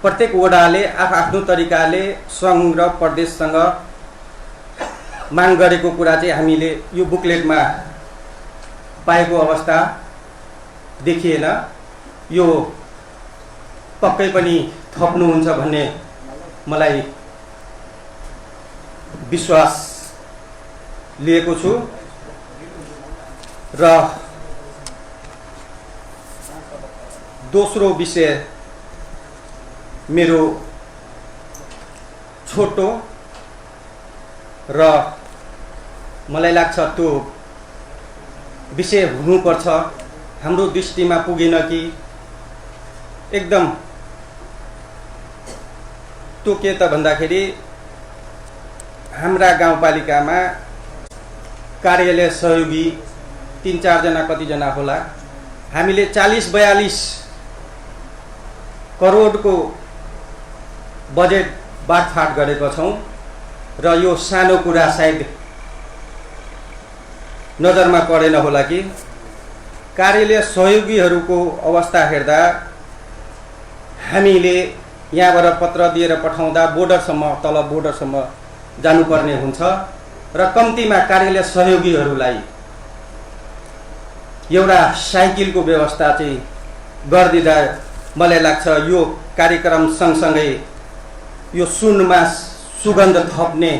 प्रत्येक वडाले आफ्नो तरिकाले सङ्घ र प्रदेशसँग माग गरेको कुरा चाहिँ हामीले यो बुकलेटमा पाएको अवस्था देखिएन। यो पक्कै पनि थप्नुहुन्छ भन्ने मलाई विश्वास लिएको छु र दोस्रो विषय मेरो छोटो र मलाई लाग्छ त्यो विषय हुनुपर्छ, हाम्रो दृष्टिमा पुगेन कि एकदम त्यो के त भन्दाखेरि हाम्रा गाउँपालिकामा कार्यालय सहयोगी 3-4 जना कतिजना होला, हामीले 40-42 करोडको बजेट बाँडफाँड गरेका छौँ र यो सानो कुरा सायद नजरमा परेन होला कि कार्यालय सहयोगीहरूको अवस्था हेर्दा हामीले यहाँबाट पत्र दिएर पठाउँदा बोर्डरसम्म तल बोर्डरसम्म जानुपर्ने हुन्छ र कम्तीमा कार्यालय सहयोगीहरूलाई एउटा साइकलको व्यवस्था चाहिँ गरिदिँदा मलाई लाग्छ यो कार्यक्रम सँगसँगै यो सुनमा सुगन्ध थप्ने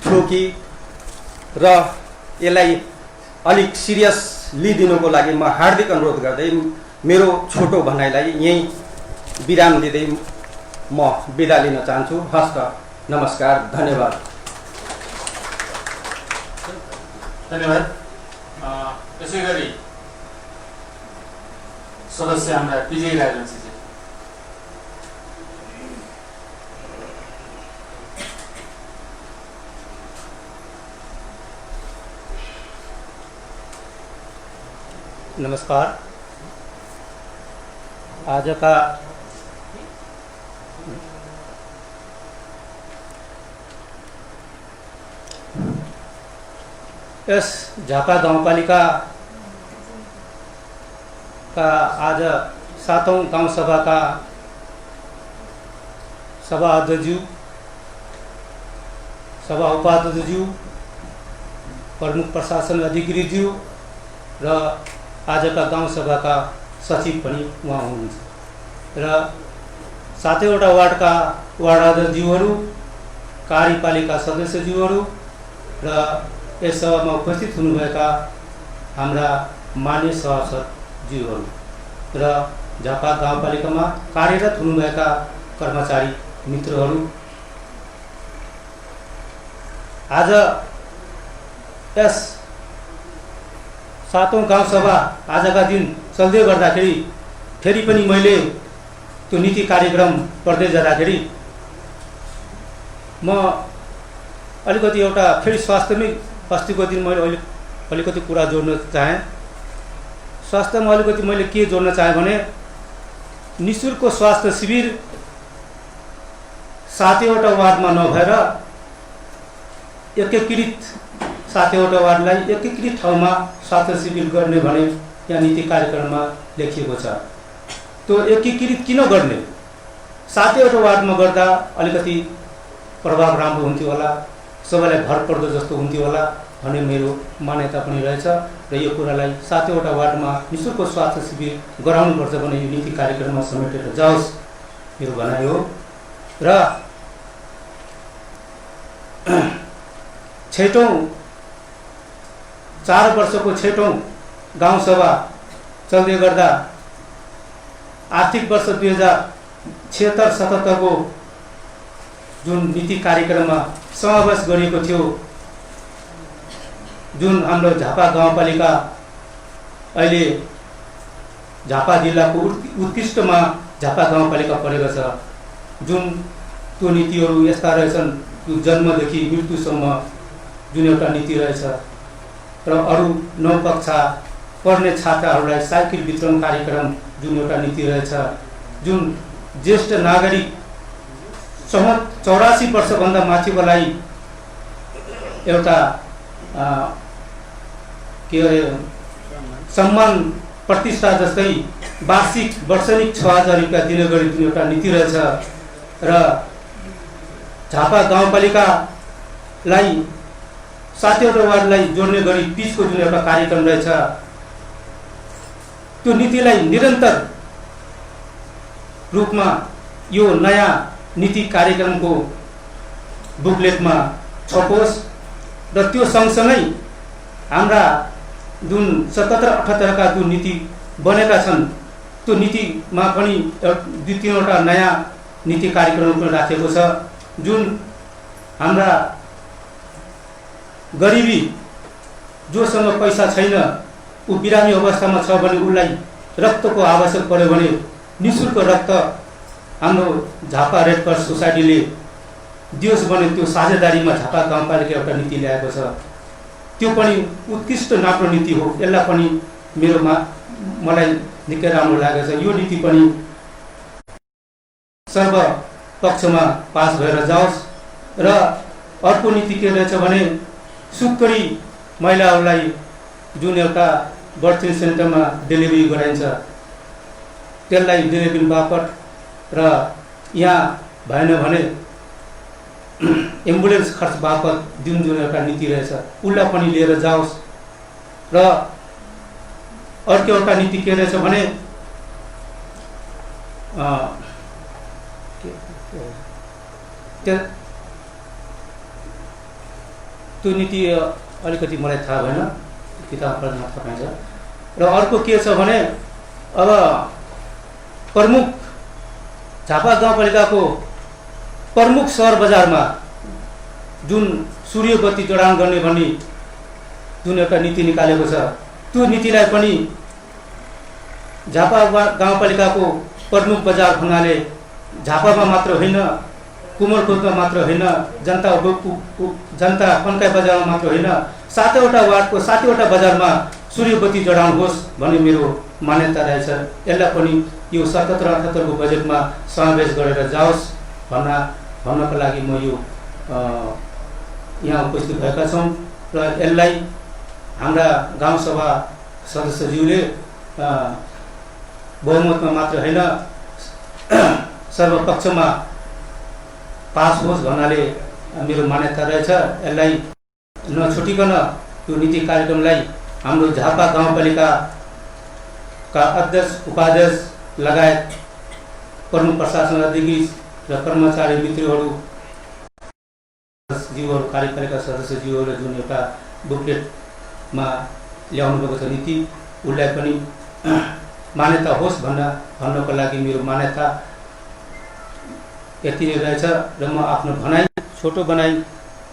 थियो कि र यसलाई अलिक सिरियस लिदिनुको लागि म हार्दिक अनुरोध गर्दै मेरो छोटो भनाइलाई यही विराम दिँदै म बिदा लिन चाहन्छु। हस्त, नमस्कार, धन्यवाद। धन्यवाद। त्यसै गरी सदस्य हाम्रा विजय राजवंशी। नमस्कार। आज का यस झापा गाउँपालिका का आज 7औं गाउँ सभा का सभा अध्यक्षज्यू, सभा उपाध्यक्षज्यू, प्रमुख प्रशासन अधिकारीज्यू र आज का गाउँ सभा का सचिव पनि उहाँ हुनुहुन्छ र 7वटा वार्डका वार्ड अध्यक्षज्यूहरू, कार्यपालिका सदस्यज्यूहरू र यस सभामा उपस्थित हुनुभएका हाम्रा मान्य सभासदज्यूहरू र झापा गाउँपालिकामा कार्यरत हुनुभएका कर्मचारी मित्रहरू, आज यस 7औं गाउँ सभा आजका दिन चल्दै गर्दाखेरि फेरि पनि मैले त्यो नीति कार्यक्रम पढ्दै जाँदाखेरि म अलिकति एउटा फेरि स्वास्थ्यमै अस्तिको दिन मैले अलिकति कुरा जोड्न चाहेँ। स्वास्थ्यमा अलिकति मैले के जोड्न चाहेँ भने निःशुल्क स्वास्थ्य शिविर 7वटा वार्डमा नभएर एकीकृत 7वटा वार्डलाई एकीकृत ठाउँमा स्वास्थ्य शिविर गर्ने भने यहाँ नीति कार्यक्रममा लेखिएको छ। त्यो एकीकृत किन गर्ने, 7वटा वार्डमा गर्दा अलिकति प्रभाव राम्रो हुन्थ्यो होला, सबैलाई भरपर्दो जस्तो हुन्थ्यो होला भन्ने मेरो मान्यता पनि रहेछ र यो कुरालाई 7वटा वार्डमा निःशुल्क स्वास्थ्य शिविर गराउनुपर्छ भने यो नीति कार्यक्रममा समेटेर जाओस् मेरो भनाइ हो। र 4 वर्षको 6औं गाउँ सभा चल्दै गर्दा आर्थिक वर्ष 2076-77 को जुन नीति कार्यक्रममा समावेश गरिएको थियो, जुन हाम्रो झापा गाउँपालिका अहिले झापा जिल्लाको उत्कृष्टमा झापा गाउँपालिका परेको छ, जुन त्यो नीतिहरू यस्ता रहेछन् जन्मदेखि मृत्युसम्म जुन एउटा नीति रहेछ र अरू 9 कक्षा पढ्ने छात्रहरूलाई साइकल वितरण कार्यक्रम जुन एउटा नीति रहेछ, जुन ज्येष्ठ नागरिक 84 वर्षभन्दा माथिकोलाई एउटा के अरे सम्मान प्रतिष्ठा जस्तै वार्षिक वर्षेनिक 6,000 रुपियाँ दिने गरी जुन एउटा नीति रहेछ र झापा गाउँपालिकालाई 7वटा वार्डलाई जोड्ने गरी पिचको जुन एउटा कार्यक्रम रहेछ त्यो नीतिलाई निरन्तर रूपमा यो नयाँ नीति कार्यक्रमको बुकलेटमा छपोस् र त्यो सँगसँगै हाम्रा जुन 77-78 का जुन नीति बनेका छन् त्यो नीतिमा पनि 2-3वटा नयाँ नीति कार्यक्रम पनि राखेको छ। जुन हाम्रा गरिबी जोसँग पैसा छैन ऊ बिरामी अवस्थामा छ भने उसलाई रक्तको आवश्यक पर्यो भने निःशुल्क रक्त हाम्रो झापा रेड क्रस सोसाइटीले दियोस् भने त्यो साझेदारीमा झापा गाउँपालिका एउटा नीति ल्याएको छ। त्यो पनि उत्कृष्ट नाप्रो नीति हो। यसलाई पनि मलाई निकै राम्रो लागेको छ। यो नीति पनि सर्वपक्षमा पास भएर जाओस् र अर्को नीति के रहेछ भने सुत्करी महिलाहरूलाई जुन एउटा बर्थिङ सेन्टरमा डेलिभरी गराइन्छ त्यसलाई डेलिभरी बापत र यहाँ भएन भने एम्बुलेन्स खर्च बापत जुन एउटा नीति रहेछ उसलाई पनि लिएर जाओस्। र अर्को एउटा नीति के रहेछ भने त्यो नीति अलिकति मलाई थाहा भएन, किताब पढ्न थाहा पाइन्छ। र अर्को के छ भने अब प्रमुख झापा गाउँपालिकाको प्रमुख सहर बजारमा जुन सूर्य बत्ती जडान गर्ने भन्ने जुन एउटा नीति निकालेको छ त्यो नीतिलाई पनि झापा गाउँपालिकाको प्रमुख बजार भन्नाले झापामा मात्र होइन, कुमरकोटमा मात्र होइन, जनता कन्काई बजारमा मात्र होइन, 7वटा वार्डको 7वटा बजारमा सूर्य बत्ती जडान होस् भन्ने मेरो मान्यता रहेछ। यसलाई पनि यो 77-78 को बजेटमा समावेश गरेर जाओस् भन्नको लागि म यो यहाँ उपस्थित भएका छौँ। र यसलाई हाम्रा गाउँसभा सदस्यज्यूले बहुमतमा मात्र होइन सर्वपक्षमा पास होस् भन्नाले मेरो मान्यता रहेछ। यसलाई नछुटिकन यो नीति कार्यक्रमलाई हाम्रो झापा गाउँपालिकाका अध्यक्ष उपाध्यक्ष लगायत प्रमुख प्रशासन अधिकारी र कर्मचारी मित्रहरू जीवहरू कार्यपालिका सदस्यज्यूहरूले जुन एउटा बुकलेटमा ल्याउनु भएको छ नीति उसलाई पनि मान्यता होस् भन्नको लागि मेरो मान्यता यति नै रहेछ। र म आफ्नो भनाइ छोटो बनाइ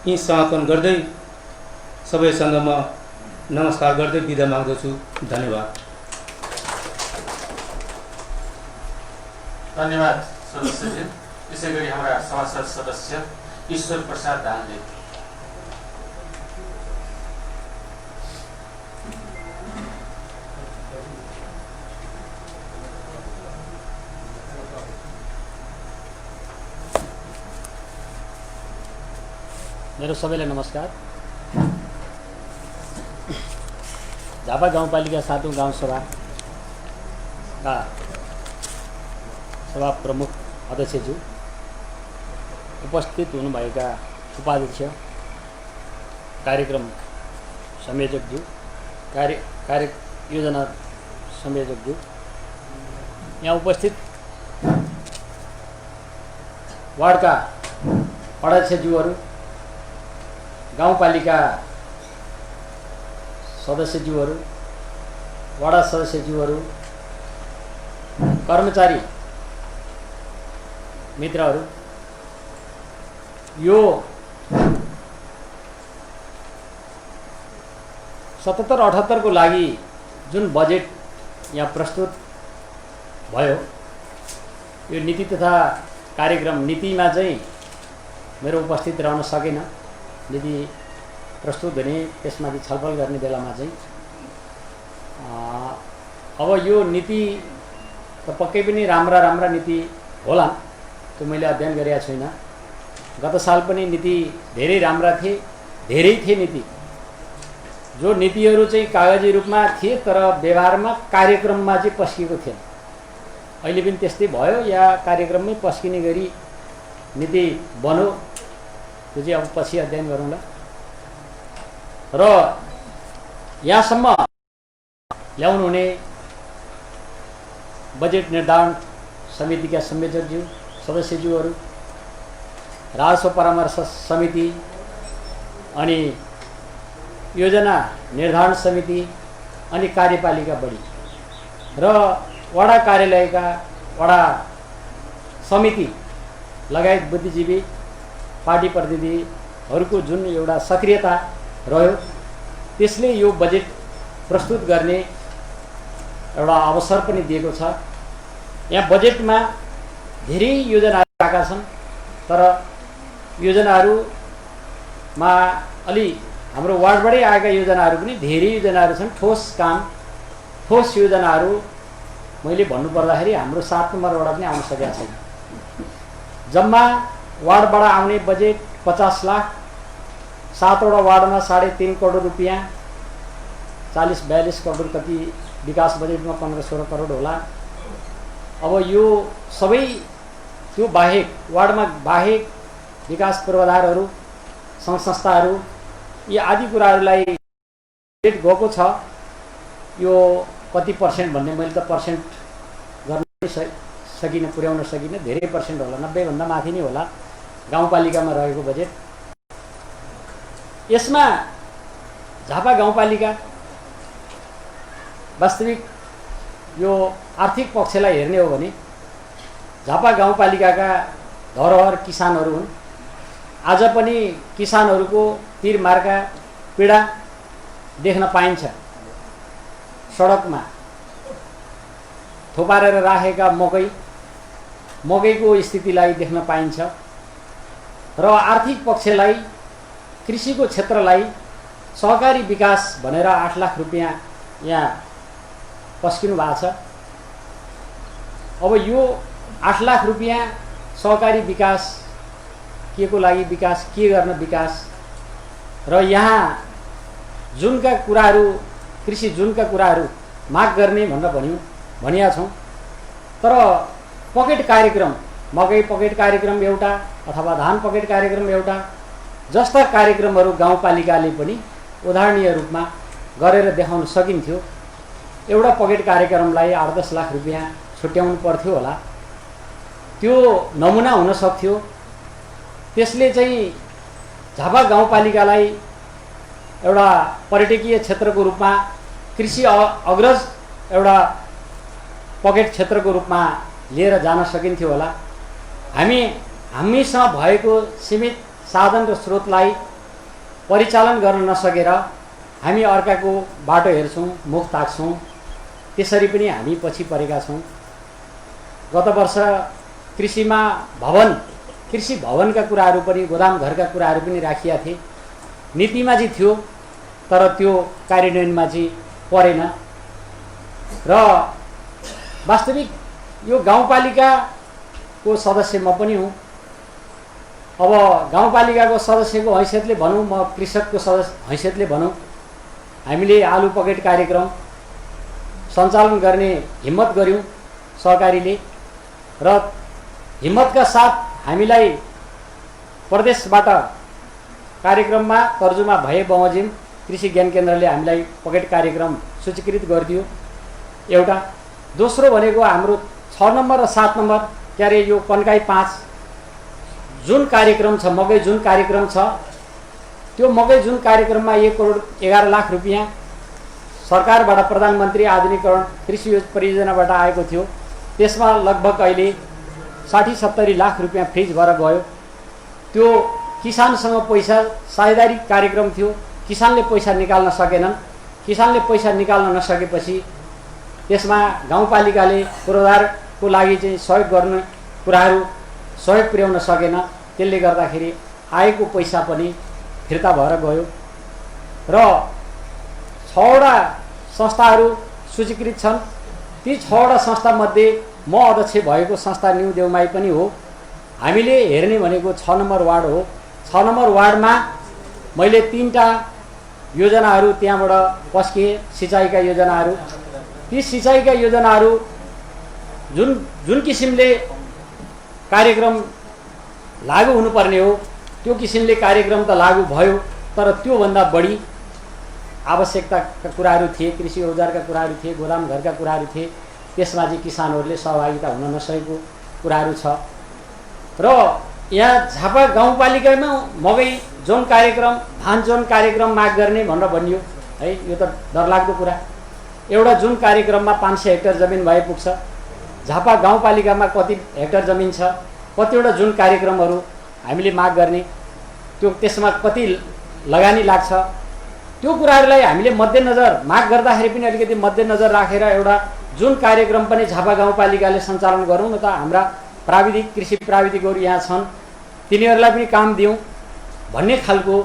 यी समापन गर्दै सबैसँग म नमस्कार गर्दै बिदा माग्दछु। धन्यवाद। धन्यवाद सदस्यजी। त्यसै गरी हाम्रा सभासद सदस्य ईश्वर प्रसाद दाहालले। मेरो सबैलाई नमस्कार। झापा गाउँपालिका 7औं गाउँसभाका सभा प्रमुख अध्यक्षज्यू, उपस्थित हुनुभएका उपाध्यक्ष, कार्यक्रम संयोजकज्यू, कार्य योजना संयोजकज्यू, यहाँ उपस्थित वार्डका अध्यक्षज्यूहरू, गाउँपालिका सदस्यज्यूहरू, वडा सदस्यज्यूहरू, कर्मचारी मित्रहरू, यो 77-78 को लागि जुन बजेट यहाँ प्रस्तुत भयो यो नीति तथा कार्यक्रम नीतिमा चाहिँ मेरो उपस्थित रहन सकेन। नीति प्रस्तुत हुने त्यसमाथि छलफल गर्ने बेलामा चाहिँ अब यो नीति त पक्कै पनि राम्रा नीति होला, त्यो मैले अध्ययन गरेका छैन। गत साल पनि नीति धेरै राम्रा थिए, धेरै थिए नीति, जो नीतिहरू चाहिँ कागजी रूपमा थिए तर व्यवहारमा कार्यक्रममा चाहिँ पस्किएको थिएन। अहिले पनि त्यस्तै भयो या कार्यक्रममै पस्किने गरी नीति बन्यो, त्यो चाहिँ अब पछि अध्ययन गरौँला। र यहाँसम्म ल्याउनु हुने बजेट निर्धारण समितिका संयोजकज्यू, सदस्यज्यूहरू, राजस्व परामर्श समिति, अनि योजना निर्धारण समिति, अनि कार्यपालिका बढी र वडा कार्यालयका वडा समिति लगायत बुद्धिजीवी पार्टी प्रतिनिधिहरूको जुन एउटा सक्रियता रह्यो, त्यसले यो बजेट प्रस्तुत गर्ने एउटा अवसर पनि दिएको छ। यहाँ बजेटमा धेरै योजनाहरू आएका छन्, तर योजनाहरूमा अलि हाम्रो वार्डबाटै आएका योजनाहरू पनि धेरै योजनाहरू छन्। ठोस काम, ठोस योजनाहरू मैले भन्नुपर्दाखेरि हाम्रो 7 नम्बर वडा पनि आउन सकेका छैन। जम्मा वार्डबाट आउने बजेट 50 लाख, 7 वटा वार्डमा 3.5 करोड रुपियाँ, 40-42 करोड कति विकास बजेटमा 15-16 करोड होला। अब यो सबै त्यो बाहेक वार्डमा बाहेक विकास पूर्वाधारहरू, सङ्घ संस्थाहरू, यी आदि कुराहरूलाई बजेट गएको छ। यो कति पर्सेन्ट भन्ने मैले त पर्सेन्ट गर्न सकिनँ, पुर्याउन सकिनँ। धेरै पर्सेन्ट होला, 90 भन्दा माथि नै होला गाउँपालिकामा रहेको बजेट। यसमा झापा गाउँपालिका वास्तविक यो आर्थिक पक्षलाई हेर्ने हो भने झापा गाउँपालिकाका धरोहर किसानहरू हुन्। आज पनि किसानहरूको तीरमारका पीडा देख्न पाइन्छ। सडकमा थोपारेर राखेका मकैको स्थितिलाई देख्न पाइन्छ र आर्थिक पक्षलाई, कृषिको क्षेत्रलाई सहकारी विकास भनेर 8 लाख रुपियाँ यहाँ पस्किनु भएको छ। अब यो 8 लाख रुपियाँ सहकारी विकास के को लागि विकास, के गर्न विकास, र यहाँ जुनका कुराहरू, कृषि जुनका कुराहरू माग गर्ने भनेर भनिया छौँ, तर पकेट कार्यक्रम, मकै पकेट कार्यक्रम एउटा अथवा धान पकेट कार्यक्रम एउटा जस्ता कार्यक्रमहरू गाउँपालिकाले पनि उदाहरणीय रूपमा गरेर देखाउन सकिन्थ्यो। एउटा पकेट कार्यक्रमलाई 8-10 लाख रुपियाँ छुट्याउनु पर्थ्यो होला, त्यो नमुना हुन सक्थ्यो। त्यसले चाहिँ झापा गाउँपालिकालाई एउटा पर्यटकीय क्षेत्रको रूपमा, कृषि अग्रज एउटा पकेट क्षेत्रको रूपमा लिएर जान सकिन्थ्यो होला। हामीसँग भएको सीमित साधन र स्रोतलाई परिचालन गर्न नसकेर हामी अर्काको बाटो हेर्छौँ, मुख ताक्छौँ। त्यसरी पनि हामी पछि परेका छौँ। गत वर्ष कृषिमा कृषि भवनका कुराहरू पनि, गोदाम घरका कुराहरू पनि राखिया थिए। नीतिमा चाहिँ थियो, तर त्यो कार्यान्वयनमा चाहिँ परेन। र वास्तविक यो गाउँपालिकाको सदस्य म पनि हुँ। अब गाउँपालिकाको सदस्यको हैसियतले भनौँ, म कृषकको हैसियतले भनौँ, हामीले आलु पकेट कार्यक्रम सञ्चालन गर्ने हिम्मत गर्यौँ सहकारीले, र हिम्मतका साथ हामीलाई प्रदेशबाट कार्यक्रममा तर्जुमा भए बमोजिम कृषि ज्ञान केन्द्रले हामीलाई पकेट कार्यक्रम सूचीकृत गरिदियो एउटा। दोस्रो भनेको हाम्रो 6 नम्बर र 7 नम्बर, के अरे यो कन्काई 5 जुन कार्यक्रम छ, मकै जुन कार्यक्रम छ, त्यो मकै जुन कार्यक्रममा 1 करोड 11 लाख रुपियाँ सरकारबाट प्रधानमन्त्री आधुनिकीकरण कृषि परियोजनाबाट आएको थियो। त्यसमा लगभग अहिले 60-70 लाख रुपियाँ फ्रिज भएर गयो। त्यो किसानसँग पैसा साझेदारी कार्यक्रम थियो, किसानले पैसा निकाल्न सकेनन्। किसानले पैसा निकाल्न नसकेपछि त्यसमा गाउँपालिकाले पूर्वाधारको लागि चाहिँ सहयोग गर्ने कुराहरू सहयोग पुर्याउन सकेन। त्यसले गर्दाखेरि आएको पैसा पनि फिर्ता भएर गयो। र 6 वटा संस्थाहरू सूचीकृत छन्। ती 6 वटा संस्थामध्ये म अध्यक्ष भएको संस्था न्यू देउमाई पनि हो। हामीले हेर्ने भनेको 6 नम्बर वार्ड हो। 6 नम्बर वार्डमा मैले 3टा योजनाहरू त्यहाँबाट पस्किए, सिँचाइका योजनाहरू। ती सिँचाइका योजनाहरू जुन किसिमले कार्यक्रम लागू हुनुपर्ने हो त्यो किसिमले कार्यक्रम त लागू भयो, तर त्योभन्दा बढी आवश्यकताका कुराहरू थिए, कृषि औजारका कुराहरू थिए, गोदाम घरका कुराहरू थिए, त्यसमा चाहिँ किसानहरूले सहभागिता हुन नसकेको कुराहरू छ। र यहाँ झापा गाउँपालिकामा मकै जोन कार्यक्रम, धान जोन कार्यक्रम माग गर्ने भनेर भनियो है, यो त डरलाग्दो कुरा। एउटा जुन कार्यक्रममा 500 हेक्टर जमिन भए पुग्छ, झापा गाउँपालिकामा कति हेक्टर जमिन छ, कतिवटा जुन कार्यक्रमहरू हामीले माग गर्ने, त्यो त्यसमा कति लगानी लाग्छ, त्यो कुराहरूलाई हामीले मध्यनजर माग गर्दाखेरि पनि अलिकति मध्यनजर राखेर एउटा जुन कार्यक्रम पनि झापा गाउँपालिकाले सञ्चालन गरौँ न त। हाम्रा प्राविधिक कृषि प्राविधिकहरू यहाँ छन्, तिनीहरूलाई पनि काम दिउँ भन्ने खालको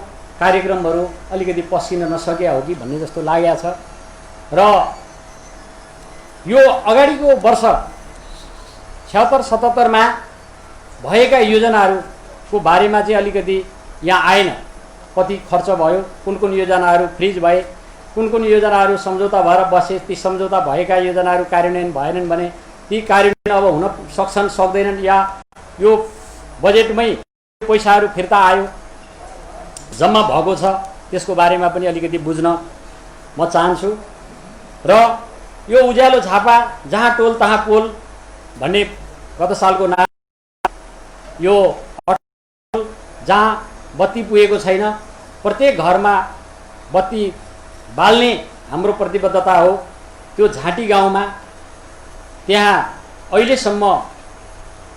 कार्यक्रमहरू अलिकति पस्किन नसकेका हो कि भन्ने जस्तो लागेको छ। र यो अगाडिको वर्ष 76-77 मा भएका योजनाहरूको बारेमा चाहिँ अलिकति यहाँ आएन। कति खर्च भयो, कुन कुन योजनाहरू फ्रिज भए, कुन कुन योजनाहरू सम्झौता भएर बसे, ती सम्झौता भएका योजनाहरू कार्यान्वयन भएनन् भने ती कार्यान्वयन अब हुन सक्छन् सक्दैनन्, या यो बजेटमै पैसाहरू फिर्ता आयो जम्मा भएको छ, त्यसको बारेमा पनि अलिकति बुझ्न म चाहन्छु। र यो उज्यालो झापा जहाँ टोल तहाँ पोल भन्ने गत सालको नाम, यो जहाँ बत्ती पुगेको छैन, प्रत्येक घरमा बत्ती बाल्ने हाम्रो प्रतिबद्धता हो। त्यो झाँटी गाउँमा त्यहाँ अहिलेसम्म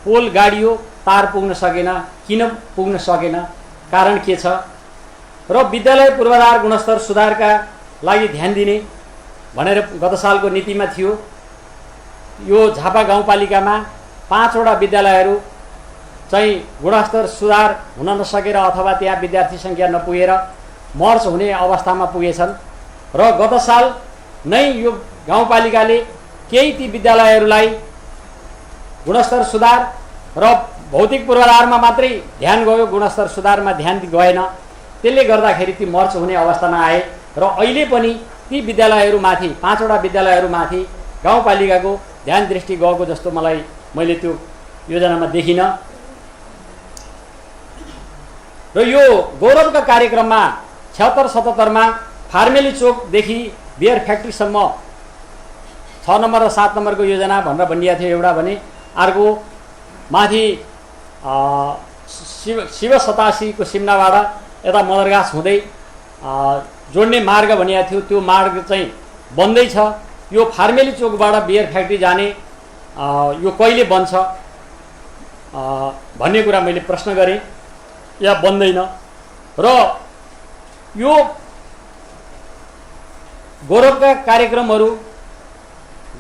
पोल गाडियो, तार पुग्न सकेन। किन पुग्न सकेन, कारण के छ? र विद्यालय पूर्वाधार गुणस्तर सुधारका लागि ध्यान दिने भनेर गत सालको नीतिमा थियो। यो झापा गाउँपालिकामा 5 वटा विद्यालयहरू चाहिँ गुणस्तर सुधार हुन नसकेर अथवा त्यहाँ विद्यार्थी सङ्ख्या नपुगेर मर्च हुने अवस्थामा पुगेछन्। र गत साल नै यो गाउँपालिकाले केही ती विद्यालयहरूलाई गुणस्तर सुधार र भौतिक पूर्वाधारमा मात्रै ध्यान गयो, गुणस्तर सुधारमा ध्यान गएन। त्यसले गर्दाखेरि ती मर्च हुने अवस्थामा आए। र अहिले पनि ती विद्यालयहरूमाथि, 5 वटा विद्यालयहरूमाथि गाउँपालिकाको ध्यान दृष्टि गएको जस्तो मैले त्यो योजनामा देखिनँ। र यो गौरवका कार्यक्रममा 76-77 मा फार्मेली चोकदेखि बियर फ्याक्ट्रीसम्म 6 नम्बर र 7 नम्बरको योजना भनेर भनिएको थियो एउटा भने, अर्को माथि शिव 87 को सिमनाबाट यता मदरगाछ हुँदै जोड्ने मार्ग भनिएको थियो, त्यो मार्ग चाहिँ बन्दैछ। यो फार्मेली चोकबाट बियर फ्याक्ट्री जाने यो कहिले बन्छ भन्ने कुरा मैले प्रश्न गरेँ, या बन्दैन। र यो गौरवका कार्यक्रमहरू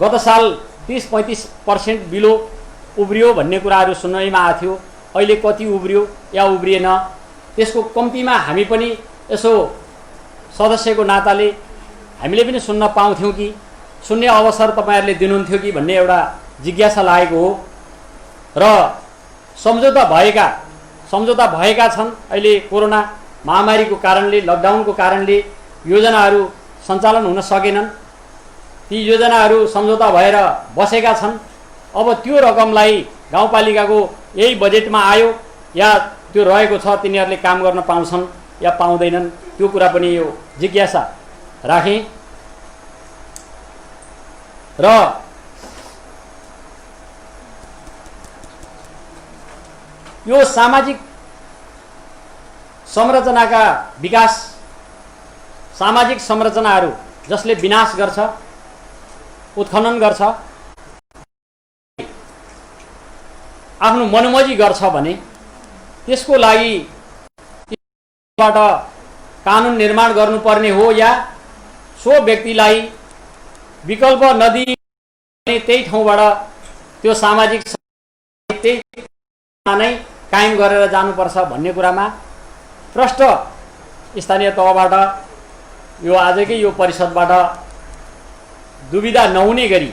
गत साल 30-35% बिलो उब्रियो भन्ने कुराहरू सुन्नमा आएको थियो। अहिले कति उब्रियो या उब्रिएन, त्यसको कम्तीमा हामी पनि यसो सदस्यको नाताले हामीले पनि सुन्न पाउँथ्यौँ कि, सुन्ने अवसर तपाईँहरूले दिनुहुन्थ्यो कि भन्ने एउटा जिज्ञासा लागेको हो। र सम्झौता भएका छन्। अहिले कोरोना महामारीको कारणले, लकडाउनको कारणले योजनाहरू सञ्चालन हुन सकेनन्। ती योजनाहरू सम्झौता भएर बसेका छन्। अब त्यो रकमलाई गाउँपालिकाको यही बजेटमा आयो या त्यो रहेको छ, तिनीहरूले काम गर्न पाउँछन् या पाउँदैनन्, त्यो कुरा पनि यो जिज्ञासा राखेँ। र यो सामाजिक संरचनाका विकास, सामाजिक संरचनाहरू जसले विनाश गर्छ, उत्खनन गर्छ, आफ्नो मनमर्जी गर्छ भने त्यसको लागि कानुन निर्माण गर्नुपर्ने हो, या सो व्यक्तिलाई विकल्प नदिई त्यही ठाउँबाट त्यो सामाजिक त्यही नै कायम गरेर जानुपर्छ भन्ने कुरामा प्रष्ट स्थानीय तहबाट यो आजकै यो परिषदबाट दुविधा नहुने गरी,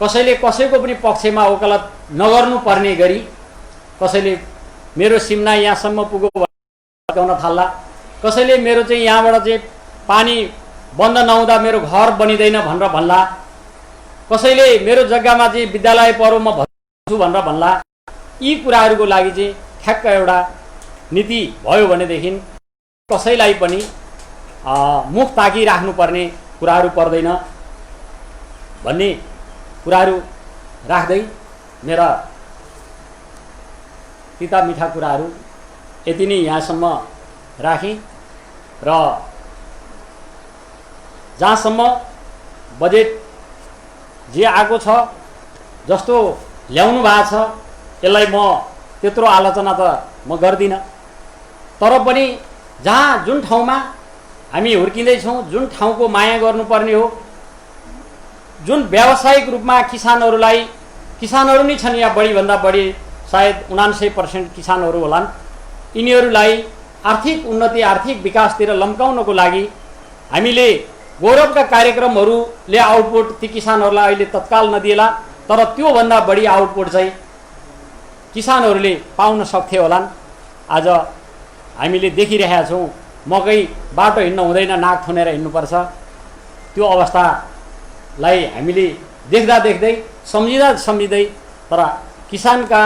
कसैले कसैको पनि पक्षमा वकालत नगर्नुपर्ने गरी, कसैले मेरो सिमना यहाँसम्म पुग्यो भन्न थाल्ला, कसैले मेरो चाहिँ यहाँबाट चाहिँ पानी बन्द नहुँदा मेरो घर बनिँदैन भनेर भन्ला, कसैले मेरो जग्गामा चाहिँ विद्यालय पढौँ म भन्छु भनेर भन्ला। यी कुराहरूको लागि चाहिँ ठ्याक्क एउटा नीति भयो भनेदेखि कसैलाई पनि मुख ताकिराख्नुपर्ने कुराहरू पर्दैन भन्ने कुराहरू राख्दै मेरा तिता मिठा कुराहरू यति नै यहाँसम्म राखेँ। र जहाँसम्म बजेट जे आएको छ, जस्तो ल्याउनु भएको छ, यसलाई म त्यत्रो आलोचना त म गर्दिनँ। तर पनि जहाँ जुन ठाउँमा हामी हुर्किँदैछौँ, जुन ठाउँको माया गर्नुपर्ने हो, जुन व्यावसायिक रूपमा किसानहरू नै छन्, या बढीभन्दा बढी सायद 99% किसानहरू होलान्, यिनीहरूलाई आर्थिक उन्नति, आर्थिक विकासतिर लम्काउनको लागि हामीले गौरवका कार्यक्रमहरूले आउटपुट ती किसानहरूलाई अहिले तत्काल नदिएला, तर त्योभन्दा बढी आउटपुट चाहिँ किसानहरूले पाउन सक्थे होलान्। आज हामीले देखिरहेका छौँ, मकै बाटो हिँड्न हुँदैन, नाक थुनेर हिँड्नुपर्छ। त्यो अवस्थालाई हामीले देख्दै सम्झिँदै तर किसानका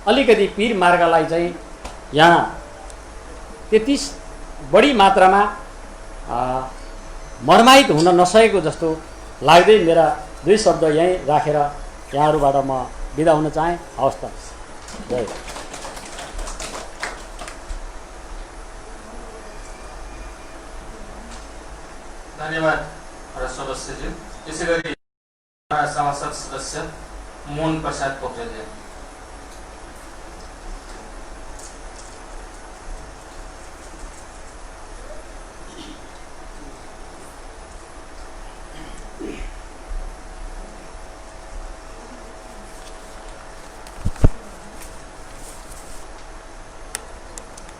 अलिकति पीर मार्गलाई चाहिँ यहाँ त्यति बढी मात्रामा मर्माहित हुन नसकेको जस्तो लाग्दै मेरा दुई शब्द यहीँ राखेर यहाँहरूबाट म बिदा हुन चाहेँ। हवस् त, जय। धन्यवाद सदस्यज्यू। त्यसै गरी सांसद सदस्य मोहन प्रसाद पोखरेल।